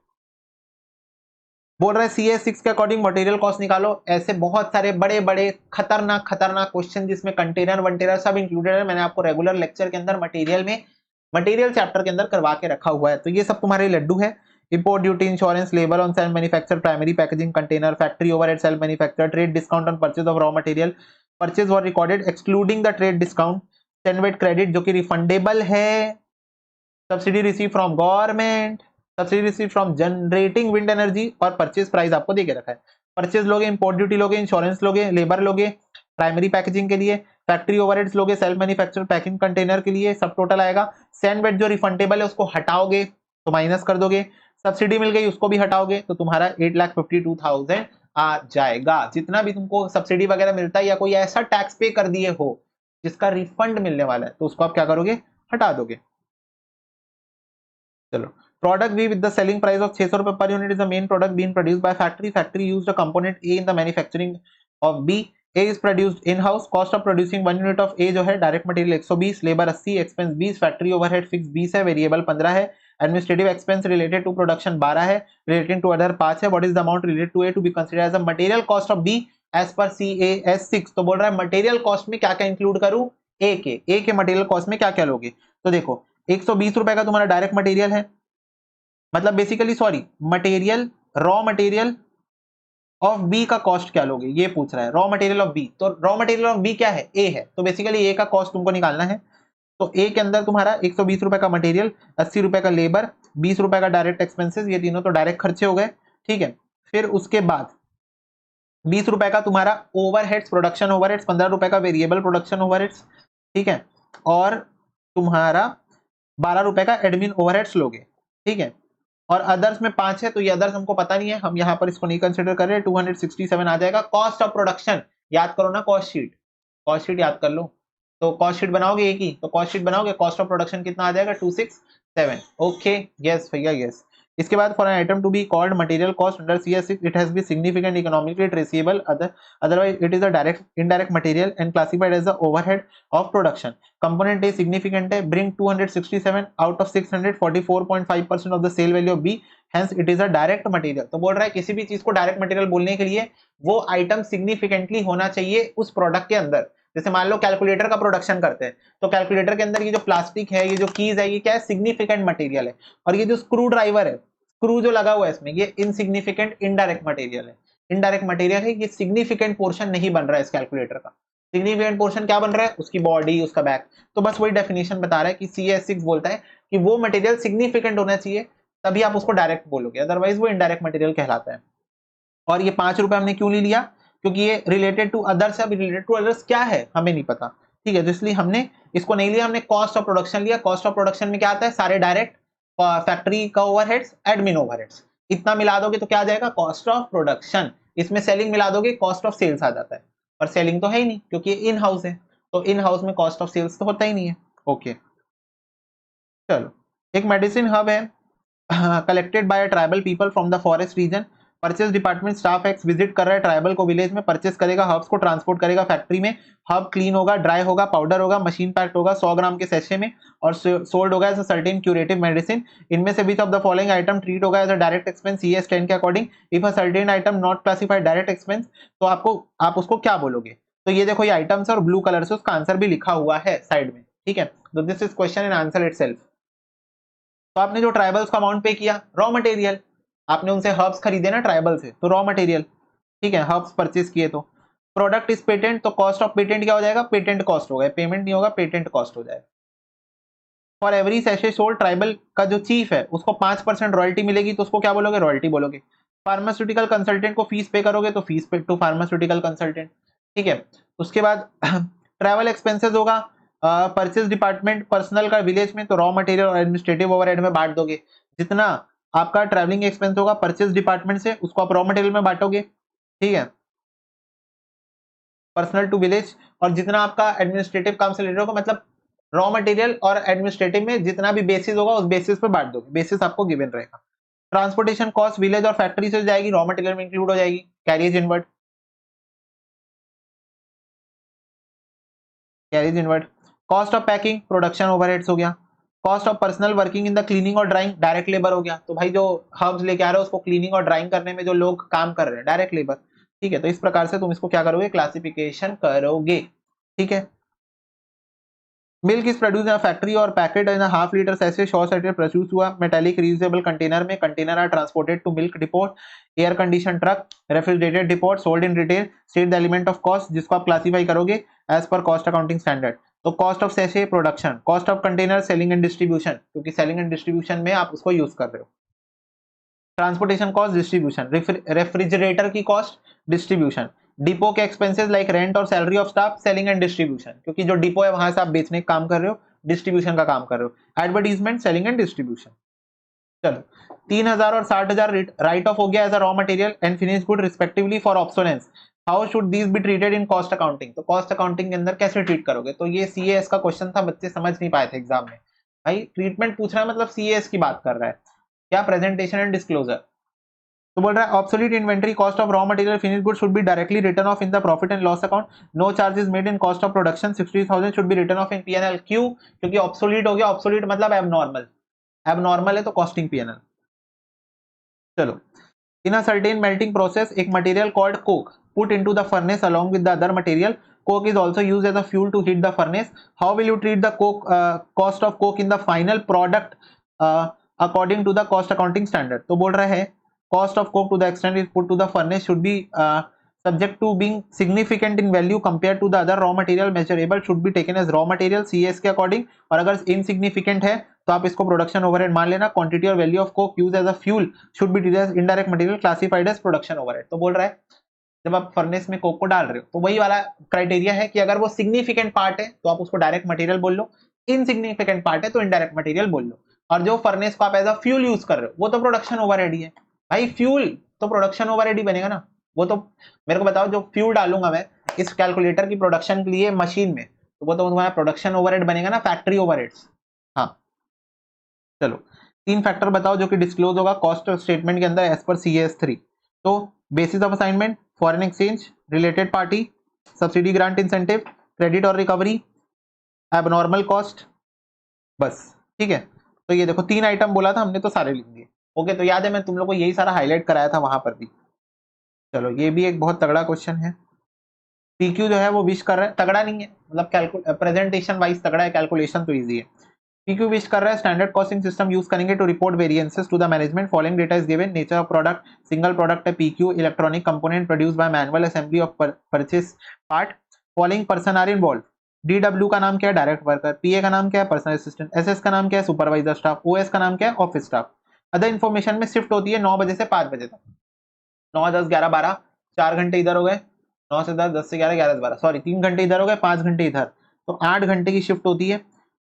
बोल रहा है CS6 के अकॉर्डिंग मटेरियल कॉस्ट निकालो। ऐसे बहुत सारे बड़े बड़े खतरनाक खतरनाक क्वेश्चन जिसमें कंटेनर वंटेनर सब इंक्लूडेड है, मैंने आपको रेगुलर लेक्चर के अंदर मटेरियल चैप्टर के अंदर करवा के रखा हुआ है। तो ये सब तुम्हारे लड्डू है। Import duty, insurance, labour on self manufacture, primary packaging, container, factory overhead, self manufacture, trade discount on purchase of raw material, purchase were recorded excluding the trade discount, standard credit जो कि रिफंडेबल है, subsidy receive from government, subsidy receive from generating wind energy, और परचेज प्राइस आपको देके रखा है। परचेज लोगे, इंपोर्ट ड्यूटी लोगे, इंश्योरेंस लोगे, लेबर लोगे प्राइमरी पैकेजिंग के लिए, फैक्ट्री ओवरहेड्स लोगे सेल्फ मैन्युफैक्चर पैकिंग कंटेनर के लिए, सब टोटल आएगा। सैंड बेड जो रिफंडेबल है उसको हटाओगे तो माइनस कर दोगे, सब्सिडी मिल गई उसको भी हटाओगे तो तुम्हारा 8,52,000 आ जाएगा। जितना भी तुमको सब्सिडी वगैरह मिलता है या कोई ऐसा टैक्स पे कर दिए हो जिसका रिफंड मिलने वाला है तो उसको आप क्या करोगे, हटा दोगे। चलो, product B with the selling price of 600 रुपए per unit is the main product being produced by factory. Factory used a component A in the manufacturing of B. A is produced in house. Cost of producing 1 unit of A जो है direct material 120, labor 80, expense 20, factory overhead fixed 20 है, variable 15 है, administrative expense related to production 12 है, relating to other 5 है। What is the amount related to A to be considered as a material cost of B as per CAS 6? तो बोल रहा है material cost में क्या क्या इंक्लूड करूं, A के material cost में क्या क्या लोगे। तो देखो 120 रुपए का तुम्हारा डायरेक्ट मटेरियल है, मतलब basically sorry material, raw material of B का कॉस्ट क्या लोगे ये पूछ रहा है, रॉ मटेरियल ऑफ बी। तो रॉ मटेरियल ऑफ बी क्या है, ए है, तो बेसिकली ए का कॉस्ट तुमको निकालना है। तो ए के अंदर तुम्हारा 120 रुपए का मटेरियल, 80 रुपए का लेबर, 20 रुपए का डायरेक्ट एक्सपेंसेस, ये तीनों तो डायरेक्ट खर्चे हो गए, ठीक है। फिर उसके बाद 20 रुपए का तुम्हारा ओवरहेड्स, प्रोडक्शन ओवरहेड्स, 15 रुपए का वेरिएबल प्रोडक्शन ओवरहेड्स, ठीक है, और तुम्हारा 12 रुपए का एडमिन ओवरहेड्स लोगे, ठीक है। और अदर्स में 5 है, तो ये अदर्स हमको पता नहीं है, हम यहाँ पर इसको नहीं कंसिडर कर रहे। 267 आ जाएगा। कॉस्ट ऑफ प्रोडक्शन याद करो ना, कॉस्ट शीट याद कर लो। तो कॉस्ट शीट बनाओगे एक ही, तो कॉस्ट शीट बनाओगे, कॉस्ट ऑफ प्रोडक्शन कितना आ जाएगा 267। ओके, यस भैया यस। इसके बाद for an item to be called material cost under CS6 it has been significant economically traceable, otherwise it is a direct indirect material and classified as the overhead of production. Component A significant है, bring 267 out of 644.5% of the sale value of B, hence it is a direct material। तो बोल रहा है किसी भी चीज को डायरेक्ट मटेरियल बोलने के लिए वो आइटम सिग्निफिकेंटली होना चाहिए उस प्रोडक्ट के अंदर। जैसे मान लो कैलकुलेटर का प्रोडक्शन करते हैं, तो कैलकुलेटर के अंदर ये जो प्लास्टिक है, ये जो कीज है, ये क्या है, सिग्निफिकेंट मटेरियल है। और ये जो स्क्रू ड्राइवर है, स्क्रू जो लगा हुआ है इसमें, ये इनसिग्निफिकेंट इनडायरेक्ट मटेरियल है। इनडायरेक्ट मटेरियल है, ये सिग्निफिकेंट पोर्शन नहीं बन रहा है इस कैलकुलेटर का। सिग्निफिकेंट पोर्शन क्या बन रहा है, उसकी बॉडी, उसका बैक। तो बस वही डेफिनेशन बता रहा है कि CS6 बोलता है कि वो मटेरियल सिग्निफिकेंट होना चाहिए, तभी आप उसको डायरेक्ट बोलोगे, अदरवाइज वो इनडायरेक्ट मटेरियल कहलाता है। और ये 5 रुपए हमने क्यों ले लिया, क्योंकि ये रिलेटेड टू अदर्स है। रिलेटेड टू अदर्स क्या है हमें नहीं पता, ठीक है, तो इसलिए हमने इसको नहीं लिया, हमने कॉस्ट ऑफ प्रोडक्शन लिया। कॉस्ट ऑफ प्रोडक्शन में क्या आता है, सारे डायरेक्ट, फैक्ट्री का ओवरहेड्स, एडमिन ओवरहेड्स, इतना मिला दोगे तो क्या आ जाएगा, कॉस्ट ऑफ प्रोडक्शन। इसमें सेलिंग मिला दोगे, कॉस्ट ऑफ सेल्स आ जाता है, पर सेलिंग तो है ही नहीं क्योंकि इन हाउस है, तो इन हाउस में कॉस्ट ऑफ सेल्स तो होता ही नहीं है। ओके चलो, एक मेडिसिन हब है collected by tribal people from the forest region. Purchase department staff x visit कर रहा है ट्राइबल को विलेज में, परचेस करेगा, हर्ब्स को ट्रांसपोर्ट करेगा फैक्ट्री में। हर्ब क्लीन होगा, ड्राई होगा, पाउडर होगा, मशीन पैक्ड होगा 100 ग्राम के सैशे में और सोल्ड होगा as a certain curative medicine. इनमें से which of the following item treat होगा as a direct expense CS10 के according. If a certain item not classified direct expense, तो आप उसको क्या बोलोगे। तो ये देखो, ये आइटम्स और ब्लू कलर से उसका आंसर भी लिखा हुआ है साइड में, ठीक है। तो this is question and answer itself. तो आपने जो ट्राइबल्स को अमाउंट पे किया, रॉ मटेरियल, आपने उनसे हर्ब्स खरीदे ना ट्राइबल से, तो रॉ मटेरियल, ठीक है, हर्ब्स परचेस किए। तो प्रोडक्ट इज पेटेंट, तो कॉस्ट ऑफ पेटेंट क्या हो जाएगा, पेटेंट कॉस्ट हो गया, पेमेंट नहीं होगा, पेटेंट कॉस्ट हो जाएगा। For every sachet sold, tribal का जो चीफ है उसको 5% रॉयल्टी मिलेगी, तो उसको क्या बोलोगे, रॉयल्टी बोलोगे। फार्मास्यूटिकल कंसल्टेंट को फीस पे करोगे तो फीस पे टू फार्मास्यूटिकल कंसल्टेंट, ठीक है। उसके बाद ट्रैवल एक्सपेंसेस होगा, परचेज डिपार्टमेंट पर्सनल का विलेज में, तो रॉ मटेरियल और एडमिनिस्ट्रेटिव ओवरहेड में बांट दोगे। जितना आपका ट्रैवलिंग एक्सपेंस होगा परचेज डिपार्टमेंट से, उसको आप रॉ मटेरियल में बांटोगे, ठीक है, पर्सनल टू विलेज। और जितना आपका एडमिनिस्ट्रेटिव काम से रिलेटेड होगा, मतलब रॉ मटेरियल और एडमिनिस्ट्रेटिव में जितना भी बेसिस होगा उस बेसिस पे बांट दोगे, बेसिस आपको गिवन रहेगा। ट्रांसपोर्टेशन कॉस्ट विलेज और फैक्ट्री से जाएगी, रॉ मटेरियल में इंक्लूड हो जाएगी, carriage inward, carriage inward. Cost of packing, production overheads हो गया। Cost of personal working in the cleaning और ड्राइंग, डायरेक्ट लेबर हो गया। तो भाई जो हर्ब्स लेके आ रहे हो उसको क्लीनिंग और ड्राइंग करने में जो लोग काम कर रहे हैं, डायरेक्ट लेबर, ठीक है। तो इस प्रकार से तुम इसको क्या करोगे, क्लासिफिकेशन करोगे, ठीक है। Milk is produce in factory और packet in half litre sachet, short circuit produce हुआ मेटालिक रीयूजेबल कंटेनर में। Container are transported to milk depot, air condition truck, refrigerated depot, sold in retail. State the element of cost जिसको आप क्लासिफाई करोगे as per cost accounting standard. तो cost of sachet production, cost of container selling and distribution, क्योंकि सेलिंग एंड डिस्ट्रीब्यूशन में आप उसको यूज कर रहे हो। ट्रांसपोर्टेशन कॉस्ट, डिस्ट्रीब्यूशन, रेफ्रिजरेटर की कॉस्ट, डिस्ट्रीब्यूशन। डिपो के एक्सपेंसेस लाइक रेंट और salary of staff, selling and distribution, क्योंकि जो डिपो है वहां से आप बेचने का काम कर रहे हो, डिस्ट्रीब्यूशन का काम कर रहे हो। Advertisement, selling and distribution. चलो 3000 और 60,000 राइट ऑफ हो गया as a raw material and finish good respectively for obsolescence. How should these be treated in cost accounting? तो कॉस्ट अकाउंटिंग के अंदर कैसे ट्रीट करोगे? तो ये सीएएस का क्वेश्चन था, बच्चे समझ नहीं पाए थे एग्जाम में। भाई ट्रीटमेंट पूछ रहा है मतलब सीएएस की बात कर रहा है क्या? Presentation and disclosure. तो बोल रहा है obsolete inventory cost of raw material finish good should be directly written off in the profit and loss account. No charges made in cost of production 60,000 should be written off in PNL. क्यों? क्योंकि ऑब्सोलीट हो गया। ऑब्सोलीट मतलब एबनॉर्मल, एबनॉर्मल है तो कॉस्टिंग पीएनएल। चलो, इन अ सर्टेन मेल्टिंग प्रोसेस एक material called Coke put into the furnace along with the other material. Coke is also used as a fuel to heat the furnace. How will you treat the coke cost of coke in the final product according to the cost accounting standard? तो बोल रहा है cost of coke to the extent is put to the furnace should be subject to being significant in value compared to the other raw material measurable should be taken as raw material CS के according, और अगर insignificant है तो आप इसको प्रोडक्शन ओवरहेड मान लेना। क्वांटिटी और value of coke use as a fuel should be treated as indirect material classified as production overhead. तो बोल रहा है जब आप फर्नेस में कोक को डाल रहे हो तो वही वाला क्राइटेरिया है कि अगर वो सिग्निफिकेंट पार्ट है तो आप उसको डायरेक्ट मटेरियल बोल लो, इनसिग्निफिकेंट पार्ट है तो इनडायरेक्ट मटेरियल बोल लो। और जो फर्नेस को आप एज अ फ्यूल यूज कर रहे हो वो तो प्रोडक्शन ओवरहेड ही है। भाई फ्यूल तो प्रोडक्शन ओवरहेड ही बनेगा ना। वो तो मेरे को बताओ, जो फ्यूल डालूंगा मैं इस कैलकुलेटर की प्रोडक्शन के लिए मशीन में, तो वो तो तुम्हारा प्रोडक्शन ओवरहेड बनेगा ना, फैक्ट्री ओवरहेड्स। हाँ चलो, 3 फैक्टर बताओ जो कि डिस्क्लोज होगा कॉस्ट स्टेटमेंट के अंदर एज पर CS3। तो basis of assignment, foreign exchange, related party, subsidy grant incentive, credit और रिकवरी, एबनॉर्मल कॉस्ट, बस। ठीक है, तो ये देखो 3 आइटम बोला था हमने तो सारे लिख दिए। ओके, तो याद है मैं तुम लोग को यही सारा हाईलाइट कराया था वहां पर भी। चलो, ये भी एक बहुत तगड़ा क्वेश्चन है। पीक्यू जो है वो विश कर रहा है, तगड़ा नहीं है मतलब प्रेजेंटेशन वाइज तगड़ा है, कैलकुलेशन तो ईजी है। पीक्यू विश कर रहा है स्टैंडर्ड कॉस्टिंग सिस्टम यूज करेंगे to report variances to the management. Following data is given. Nature of product single product है PQ. Electronic component produce by manual assembly of purchase part. Following person are involve. DW का नाम क्या है? Direct worker. PA का नाम क्या है? Personal assistant. SS का नाम क्या है? Supervisor staff. OS का नाम क्या है? Office staff. अदर इन्फॉर्मेशन में शिफ्ट होती है 9 बजे से 5 बजे तक। 9, 10, 11, 12, 4 घंटे इधर हो गए। 9 से 10, 10 से 11, 11 से 12, सॉरी 3 घंटे इधर हो गए, 5 घंटे इधर, तो 8 घंटे की शिफ्ट होती है।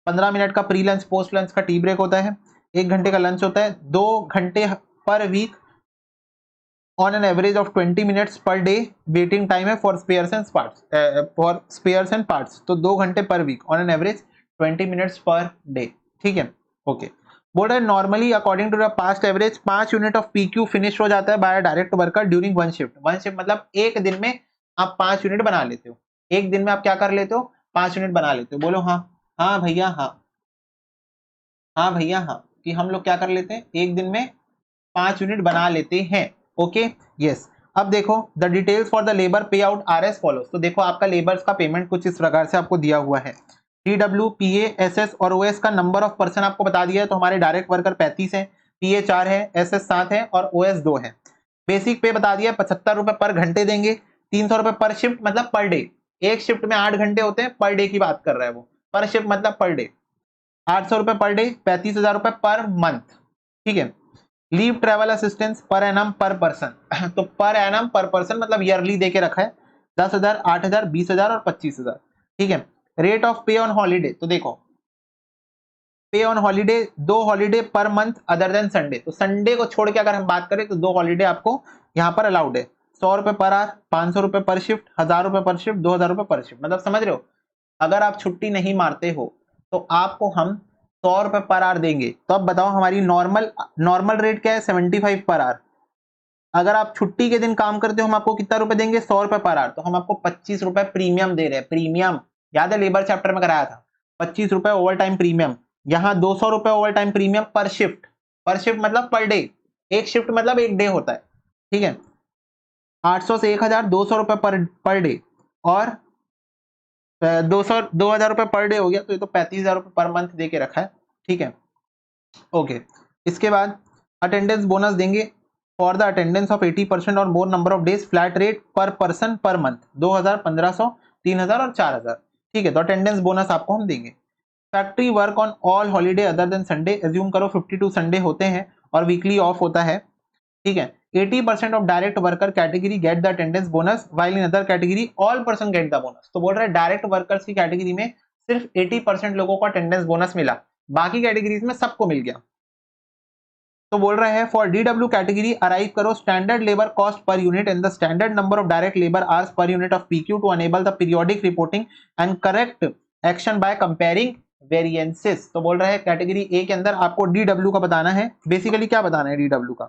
15 मिनट का प्री लंच पोस्ट लंच का टी ब्रेक होता है। 1 घंटे का लंच होता है। 2 घंटे per week on an average of 20 minutes per day waiting time है फॉर स्पेयर्स एंड पार्ट्स। तो 2 घंटे per week on an average 20 minutes per day. ठीक है, ओके। बोल रहा है normally according to the past average 5 unit of PQ finish हो जाता है by direct worker during one shift. One shift मतलब एक दिन में आप 5 यूनिट बना लेते हो। एक दिन में आप क्या कर लेते हो? 5 यूनिट बना लेते हो। बोलो हाँ। हाँ भैया हाँ। हाँ भैया हाँ, कि हम लोग क्या कर लेते हैं? एक दिन में 5 यूनिट बना लेते हैं। Okay, yes. अब देखो the details for the labour पे आउट आर एज फॉलोज। तो देखो आपका लेबर्स का पेमेंट कुछ इस प्रकार से आपको दिया हुआ है। DW, PA, SS और OS का नंबर ऑफ पर्सन आपको बता दिया है। तो हमारे डायरेक्ट वर्कर 35 है, PA 4 है, SS 7 है और OS 2 है। बेसिक पे बता दिया 75 रुपए पर घंटे देंगे। 300 रुपए पर शिफ्ट मतलब पर डे। एक शिफ्ट में 8 घंटे होते हैं, पर डे की बात कर रहा है वो। पर शिफ्ट मतलब पर डे। 800 रुपए पर डे, 35,000 रुपए पर मंथ। ठीक है। Leave travel assistance per annum पर पर्सन तो पर एनम पर पर्सन मतलब ईयरली दे के रखा है। 10,000, 8,000, 20,000 और 25,000। ठीक है। रेट ऑफ पे ऑन हॉलीडे, तो देखो पे on holiday 2 holiday per month other than Sunday. तो संडे को छोड़ के अगर हम बात करें तो 2 हॉलीडे आपको यहाँ पर अलाउड है। 100 रुपए पर आवर, 500 रुपए पर शिफ्ट, 1,000 रुपए पर शिफ्ट, 2,000 रुपए पर शिफ्ट। मतलब समझ रहे हो, अगर आप छुट्टी नहीं मारते हो तो आपको हम 100 रुपए पर आवर देंगे। तो अब बताओ हमारी नॉर्मल रेट क्या है? 75 पर आवर। अगर आप छुट्टी के दिन काम करते हो हम आपको कितना रुपए देंगे? 100 रुपए पर आवर। तो हम आपको 25 रुपए प्रीमियम दे रहे हैं। प्रीमियम याद है, लेबर चैप्टर में कराया था। 25 रुपए ओवर टाइम प्रीमियम। यहाँ 200 रुपए ओवर टाइम प्रीमियम पर शिफ्ट। पर शिफ्ट मतलब पर डे। एक शिफ्ट मतलब एक डे होता है। ठीक है। 800 से 1,000, 200 रुपए पर डे और 2,000 रुपए पर डे हो गया। तो ये तो 35,000 रुपए पर मंथ दे के रखा है। ठीक है, ओके। इसके बाद अटेंडेंस बोनस देंगे फॉर द अटेंडेंस ऑफ 80% और मोर number of days. Flat rate पर पर्सन पर मंथ 2,000, 1,500, 3,000 और 4,000। ठीक है, तो अटेंडेंस बोनस आपको हम देंगे। Factory work on all holiday other than Sunday. Assume करो 52 संडे होते हैं और वीकली ऑफ होता है। ठीक है। 80% of direct worker category get the attendance bonus while in other category all person get the bonus. तो बोल रहा है डायरेक्ट वर्कर्स की कैटेगरी में सिर्फ 80% लोगों को अटेंडेंस बोनस मिला, बाकी कैटेगरीज में सबको मिल गया। तो बोल रहा है फॉर डीडब्ल्यू कैटेगरी अराइव करो standard labour cost per unit and the standard number of direct labour hours per unit of PQ to enable the periodic reporting and correct action by comparing variances. तो बोल रहा है कैटेगरी ए के अंदर आपको डीडब्ल्यू का बताना है। बेसिकली क्या बताना है डीडब्ल्यू का?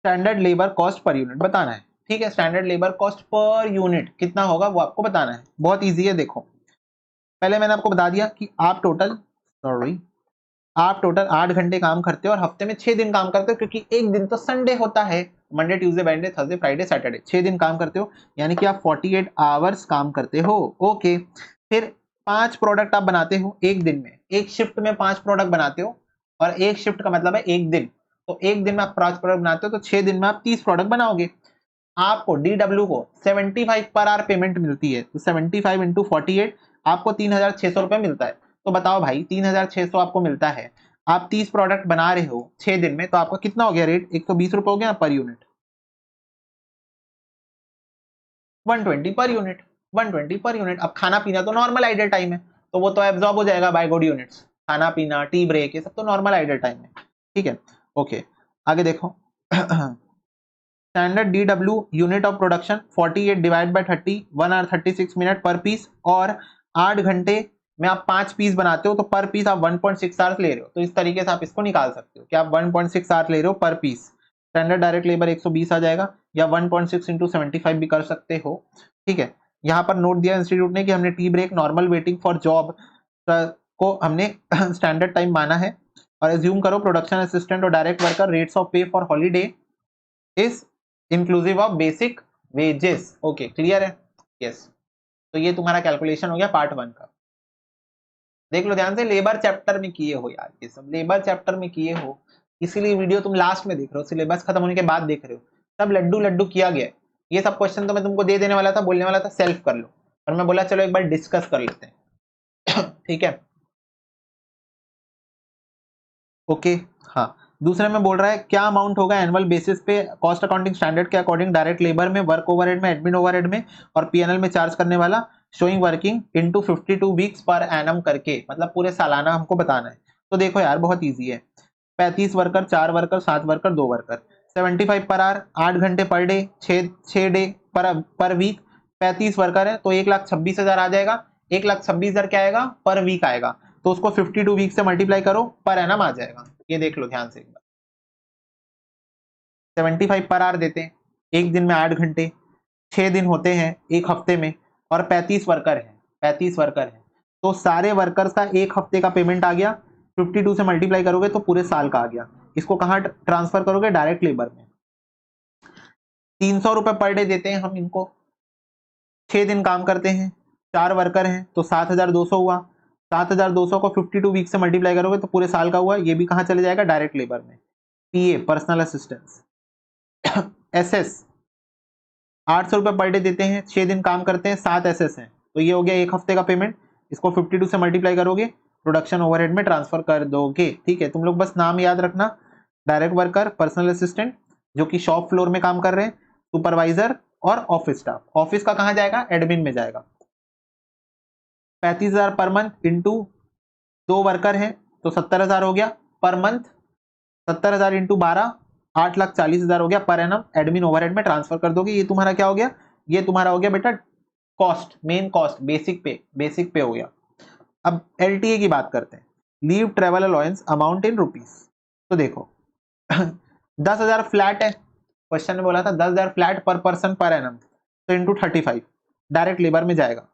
Standard labour cost per unit बताना है। ठीक है, standard labour cost per unit कितना होगा वो आपको बताना है। बहुत इजी है। देखो पहले मैंने आपको बता दिया कि आप टोटल 8 घंटे काम करते हो और हफ्ते में 6 दिन काम करते हो, क्योंकि एक दिन तो संडे होता है, Monday Tuesday Wednesday Thursday Friday Saturday, 6 दिन काम करते हो, यानी कि आप 48 आवर्स काम करते हो। ओके, फिर 5 प्रोडक्ट आप बनाते हो एक दिन में, एक शिफ्ट में 5 प्रोडक्ट बनाते हो, और एक शिफ्ट का मतलब है एक दिन, तो एक दिन में आप 5 प्रोडक्ट बनाते हो, तो 6 दिन में आप 30 प्रोडक्ट बनाओगे। आपको डीडब्ल्यू को 75 पर आवर पेमेंट मिलती है, तो 75 इंटू 48 आपको 3600 रुपए मिलता है। तो बताओ भाई 3600 आपको मिलता है, आप 30 प्रोडक्ट बना रहे हो 6 दिन में, तो आपका कितना हो गया रेट? 120 रुपए हो गया per unit, 120 per unit, 120 per unit. अब खाना पीना तो नॉर्मल आइडल टाइम है, तो वो तो एब्जॉर्ब हो जाएगा बाय गुड यूनिट्स। खाना पीना, टी ब्रेक, ये सब तो नॉर्मल आइडल टाइम है। ठीक है, ओके आगे देखो standard DW unit of production 48 divide by 30 1 hour 36 minute per piece, और 8 घंटे में आप 5 पीस बनाते हो, तो पर पीस आप 1.6 आवर्स ले रहे हो। तो इस तरीके से आप इसको निकाल सकते हो कि आप 1.6 आवर्स ले रहे हो पर पीस। स्टैंडर्ड डायरेक्ट लेबर 120 आ जाएगा, या 1.6 इंटू 75 भी कर सकते हो। ठीक है, यहाँ पर नोट दिया इंस्टीट्यूट ने कि हमने tea break, normal waiting for job को हमने स्टैंडर्ड टाइम माना है। और एज्यूम करो प्रोडक्शन असिस्टेंट और direct worker rates of pay for holiday is inclusive of basic wages. Okay clear है? यस। तो ये तुम्हारा कैलकुलेशन हो गया पार्ट 1 का। देख लो ध्यान से, लेबर चैप्टर में किए हो यार, ये सब लेबर चैप्टर में किए हो, इसीलिए वीडियो तुम लास्ट में देख रहे हो, सिलेबस खत्म होने के बाद देख रहे हो। सब लड्डू लड्डू किया गया है। ये सब क्वेश्चन तो मैं तुमको दे देने वाला था, बोलने वाला था सेल्फ कर लो, और मैं बोला चलो एक बार डिस्कस कर लेते हैं ठीक है, ओके। हाँ, दूसरे में बोल रहा है क्या अमाउंट होगा एनुअल बेसिस पे कॉस्ट अकाउंटिंग स्टैंडर्ड के अकॉर्डिंग डायरेक्ट लेबर में, वर्क ओवरहेड में, एडमिन ओवरहेड में और पीएनएल में चार्ज करने वाला, showing working into 52 weeks per annum करके, मतलब पूरे सालाना हमको बताना है। तो देखो यार बहुत इजी है, 35 worker, 4 worker, 7 worker, 2 worker, 75 per hour, 8 घंटे per day, 6 day per week, 35 worker है तो 1,26,000 आ जाएगा। 1,26,000 क्या आएगा? पर वीक आएगा, तो उसको 52 वीक से मल्टीप्लाई करो, पर एनम आ जाएगा। ये देख लो ध्यान से एक बार, 75 पर आवर देते हैं, एक दिन में 8 घंटे, 6 दिन होते हैं एक हफ्ते में, और 35 वर्कर हैं, 35 वर्कर हैं, तो सारे वर्कर्स का एक हफ्ते का पेमेंट आ गया, 52 से मल्टीप्लाई करोगे तो पूरे साल का आ गया। इसको कहाँ ट्रांसफर करोगे? डायरेक्ट लेबर में। 300 रुपए पर डे देते हैं हम इनको, 6 दिन काम करते हैं, 4 वर्कर हैं, तो 7,200 हुआ। 7,200 को 52 वीक से मल्टीप्लाई करोगे तो पूरे साल का हुआ। ये भी कहाँ चले जाएगा? डायरेक्ट लेबर में। पीए पर्सनल असिस्टेंस। एसएस 800 रुपए पर डे देते हैं, 6 दिन काम करते हैं, 7 एसएस हैं, तो ये हो गया एक हफ्ते का पेमेंट। इसको 52 से मल्टीप्लाई करोगे, प्रोडक्शन ओवरहेड में ट्रांसफर कर दोगे। ठीक है, तुम लोग बस नाम याद रखना, डायरेक्ट वर्कर, पर्सनल असिस्टेंट जो कि शॉप फ्लोर में काम कर रहे हैं, सुपरवाइजर और ऑफिस स्टाफ। ऑफिस का कहाँ जाएगा? एडमिन में जाएगा। 35,000 पर मंथ इंटू 2 वर्कर हैं तो 70,000 हो गया पर मंथ, 70,000 इंटू 12, 8,40,000 हो गया पर एनम। एडमिन ओवरहेड में ट्रांसफर कर दोगे। ये तुम्हारा क्या हो गया? ये तुम्हारा हो गया बेटा कॉस्ट, मेन कॉस्ट, बेसिक पे हो गया। अब एलटीए की बात करते हैं, leave travel allowance amount in rupees. तो देखो 10,000 फ्लैट है, क्वेश्चन में बोला था 10,000 फ्लैट पर पर्सन पर एनम, तो इंटू 35 डायरेक्ट लेबर में जाएगा।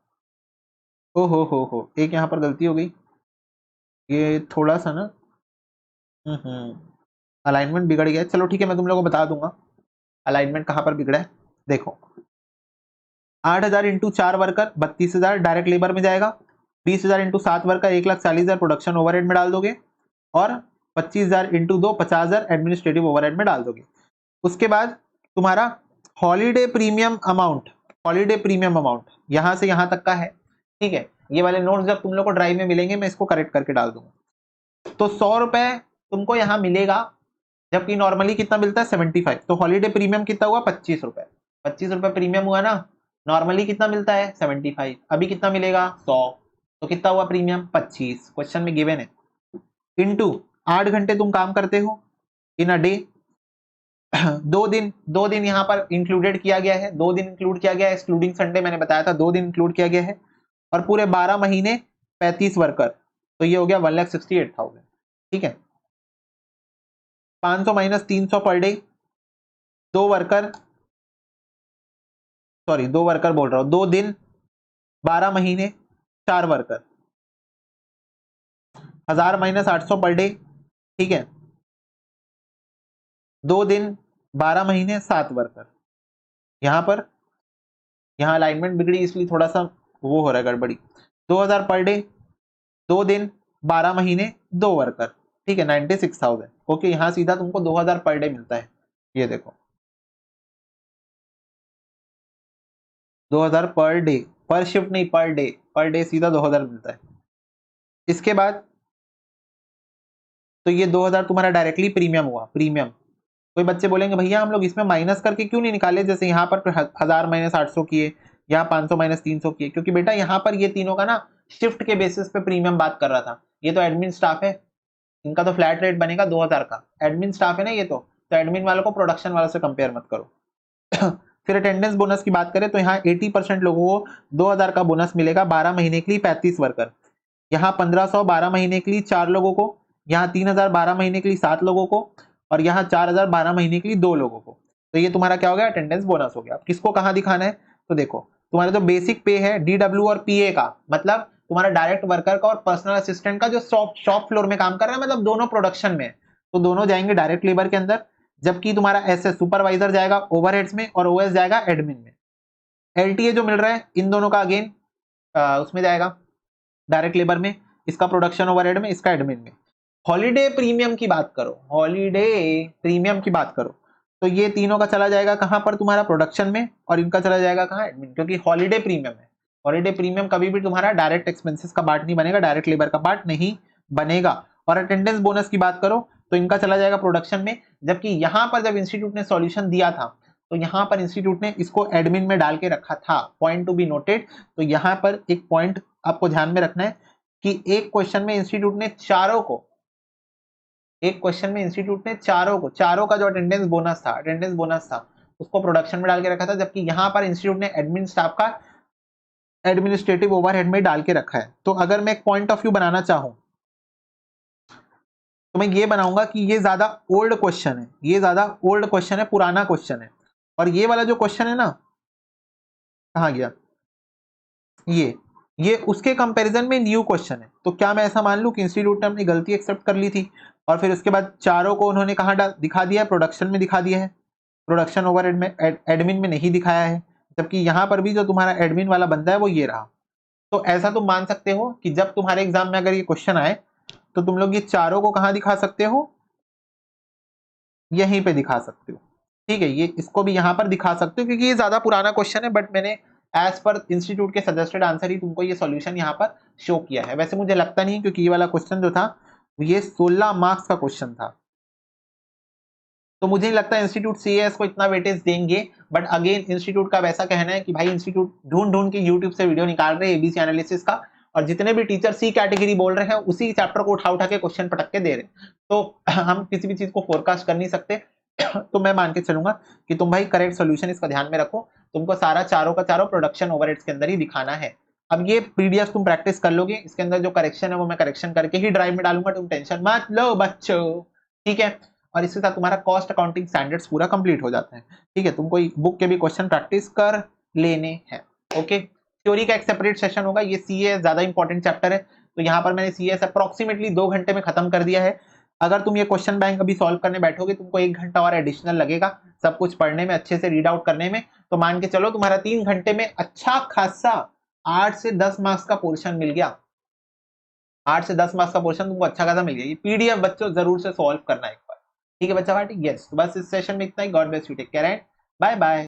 ओ हो, एक यहाँ पर गलती हो गई, ये थोड़ा सा ना अलाइनमेंट बिगड़ गया। चलो ठीक है, मैं तुम लोगों को बता दूंगा अलाइनमेंट कहाँ पर बिगड़ा है। देखो 8,000 इंटू 4 वर्कर 32,000 डायरेक्ट लेबर में जाएगा, 20,000 इंटू 7 वर्कर 1,40,000 प्रोडक्शन ओवरहेड में डाल दोगे, और 25,000 इंटू 2 50,000 एडमिनिस्ट्रेटिव ओवरहेड में डाल दोगे। उसके बाद तुम्हारा holiday premium amount, holiday premium amount यहाँ से यहाँ तक का है। ठीक है, ये वाले नोट्स जब तुम लोग को ड्राइव में मिलेंगे मैं इसको करेक्ट करके डाल दूंगा। तो 100 रुपए तुमको यहाँ मिलेगा जबकि नॉर्मली कितना मिलता है 75। तो हॉलीडे प्रीमियम कितना हुआ 25 रुपए, 25 रुपए प्रीमियम हुआ ना। नॉर्मली कितना मिलता है 75, अभी कितना मिलेगा 100, तो कितना हुआ प्रीमियम 25, क्वेश्चन में गिवन है। इनटू 8 घंटे तुम काम करते हो इन अ डे, 2 दिन यहाँ पर इंक्लूडेड किया गया है, 2 दिन इंक्लूड किया गया है, एक्सक्लूडिंग संडे मैंने बताया था 2 दिन इंक्लूड किया गया है, और पूरे 12 महीने 35 वर्कर, तो ये हो गया 1,68,000। ठीक है, 500 minus 300 per day, 2 worker, sorry 2 worker बोल रहा हूं, 2 दिन 12 महीने 4 वर्कर, 1000 माइनस 800 पर डे। ठीक है, 2 दिन 12 महीने 7 वर्कर, यहां पर यहाँ अलाइनमेंट बिगड़ी इसलिए थोड़ा सा वो हो रहा है गड़बड़ी। 2000 पर डे, 2 दिन 12 महीने 2 वर्कर, ठीक है 96,000। ओके, यहाँ सीधा तुमको 2000 पर डे मिलता है, ये देखो 2000 पर डे, पर शिफ्ट नहीं पर डे सीधा 2000 मिलता है। इसके बाद तो ये 2000 तुम्हारा डायरेक्टली प्रीमियम हुआ, प्रीमियम। कोई बच्चे बोलेंगे भैया हम लोग इसमें माइनस करके क्यों नहीं निकाले, जैसे यहाँ पर 1000 माइनस 800 किए, यहाँ 500 माइनस 300 किए, क्योंकि बेटा यहाँ पर ये तीनों का ना शिफ्ट के बेसिस पे प्रीमियम बात कर रहा था। ये तो एडमिन स्टाफ है, इनका तो फ्लैट रेट बनेगा 2000 का, एडमिन स्टाफ है ना ये तो एडमिन वालों को प्रोडक्शन वालों से कंपेयर मत करो। फिर अटेंडेंस बोनस की बात करें तो यहाँ 80% लोगों को 2000 का बोनस मिलेगा 12 महीने के लिए 35 वर्कर, यहाँ 1500 12 महीने के लिए 4 लोगों को, यहाँ 3000 12 महीने के लिए 7 लोगों को, और यहाँ 4000 12 महीने के लिए 2 लोगों को। तो ये तुम्हारा क्या हो गया, अटेंडेंस बोनस हो गया। अब किसको कहाँ दिखाना है, तो देखो तुम्हारा जो बेसिक पे है डीडब्ल्यू और पीए का, मतलब तुम्हारा डायरेक्ट वर्कर का और पर्सनल असिस्टेंट का जो शॉप फ्लोर में काम कर रहा है, मतलब दोनों प्रोडक्शन में, तो दोनों जाएंगे डायरेक्ट लेबर के अंदर। जबकि तुम्हारा एसएस सुपरवाइजर जाएगा ओवरहेड्स में और ओएस जाएगा एडमिन में। एलटीए जो मिल रहा है इन दोनों का अगेन उसमें जाएगा डायरेक्ट लेबर में, इसका प्रोडक्शन ओवरहेड में, इसका एडमिन में। हॉलीडे प्रीमियम की बात करो, हॉलीडे प्रीमियम की बात करो तो ये तीनों का चला जाएगा कहां पर, तुम्हारा प्रोडक्शन में, और इनका चला जाएगा कहां, एडमिन, क्योंकि हॉलीडे प्रीमियम है। हॉलीडे प्रीमियम कभी भी तुम्हारा डायरेक्ट एक्सपेंसेस का पार्ट नहीं बनेगा, डायरेक्ट लेबर का पार्ट नहीं बनेगा। और अटेंडेंस बोनस की बात करो तो इनका चला जाएगा प्रोडक्शन में। जबकि यहां पर जब इंस्टीट्यूट ने सॉल्यूशन दिया था तो यहां पर इंस्टीट्यूट ने इसको एडमिन में डाल के रखा था, पॉइंट टू बी नोटेड। तो यहां पर एक पॉइंट आपको ध्यान में रखना है कि एक क्वेश्चन में इंस्टीट्यूट ने चारों को, एक क्वेश्चन में इंस्टीट्यूट ने चारों का जो अटेंडेंस बोनस था उसको प्रोडक्शन में डाल के रखा था, जबकि यहां पर इंस्टीट्यूट ने एडमिन स्टाफ का एडमिनिस्ट्रेटिव ओवरहेड में डाल के रखा है। तो अगर मैं एक पॉइंट ऑफ व्यू बनाना चाहूं तो मैं ये बनाऊंगा कि ये ज्यादा ओल्ड क्वेश्चन है, ये ज्यादा ओल्ड क्वेश्चन है, पुराना क्वेश्चन है, और ये वाला जो क्वेश्चन है ना, कहां गया ये उसके कंपैरिजन में न्यू क्वेश्चन है। तो क्या मैं ऐसा मान लूं कि इंस्टीट्यूट ने अपनी गलती एक्सेप्ट कर ली थी और फिर उसके बाद चारों को उन्होंने कहां दिखा दिया है, प्रोडक्शन में दिखा दिया है, प्रोडक्शन ओवरहेड में, एडमिन में नहीं दिखाया है। जबकि यहां पर भी जो तुम्हारा एडमिन वाला बंदा है वो ये रहा। तो ऐसा तुम मान सकते हो कि जब तुम्हारे एग्जाम में अगर ये क्वेश्चन आए तो तुम लोग ये चारों को कहां दिखा सकते हो, यहीं पे दिखा सकते हो। ठीक है, ये इसको भी यहां पर दिखा सकते हो क्योंकि ये ज्यादा पुराना क्वेश्चन है, बट मैंने एज पर इंस्टीट्यूट के सजेस्टेड आंसर ही तुमको ये सॉल्यूशन यहाँ पर शो किया है। वैसे मुझे लगता नहीं क्योंकि ये वाला क्वेश्चन जो था ये 16 मार्क्स का क्वेश्चन था, तो मुझे नहीं लगता इंस्टीट्यूट सीएएस को इतना वेटेज देंगे। बट अगेन इंस्टीट्यूट का वैसा कहना है कि भाई इंस्टीट्यूट ढूंढ ढूंढ के यूट्यूब से वीडियो निकाल रहे हैं एबीसी एनालिसिस का, और जितने भी टीचर सी कैटेगरी बोल रहे हैं उसी चैप्टर को उठा उठा के क्वेश्चन पटक के दे रहे हैं। तो हम किसी भी चीज को फोरकास्ट कर नहीं सकते। तो मैं मान के चलूंगा कि तुम भाई करेक्ट सोल्यूशन इसका ध्यान में रखो, तुमको सारा चारों का चारों प्रोडक्शन ओवरहेड्स के अंदर ही दिखाना है। अब ये पीडीएफ तुम प्रैक्टिस कर लोगे, इसके अंदर जो करेक्शन है वो मैं करेक्शन करके ही ड्राइव में डालूंगा, तुम टेंशन मत लो बच्चों, ठीक है। और इसके साथ तुम्हारा कॉस्ट अकाउंटिंग स्टैंडर्ड्स पूरा कंप्लीट हो जाता है, ठीक है। तुमको बुक के भी क्वेश्चन प्रैक्टिस कर लेने हैं, ओके। थ्योरी का एक सेपरेट सेशन होगा, ये सीए ज्यादा इंपॉर्टेंट चैप्टर है, तो यहाँ पर मैंने सीए अप्रोक्सीमेटली 2 घंटे में खत्म कर दिया है। अगर तुम ये क्वेश्चन बैंक अभी सॉल्व करने बैठोगे तुमको 1 घंटा और एडिशनल लगेगा सब कुछ पढ़ने में, अच्छे से रीड आउट करने में। तो मान के चलो तुम्हारा 3 घंटे में अच्छा खासा 8 से 10 मार्क्स का पोर्शन मिल गया, 8 से 10 मार्क्स का पोर्शन तुमको अच्छा खासा मिल गया। ये पीडीएफ बच्चों जरूर से सॉल्व करना एक बार, ठीक है बच्चा पार्टी, यस। बस इस सेशन में इतना ही। God bless you, take care and bye bye.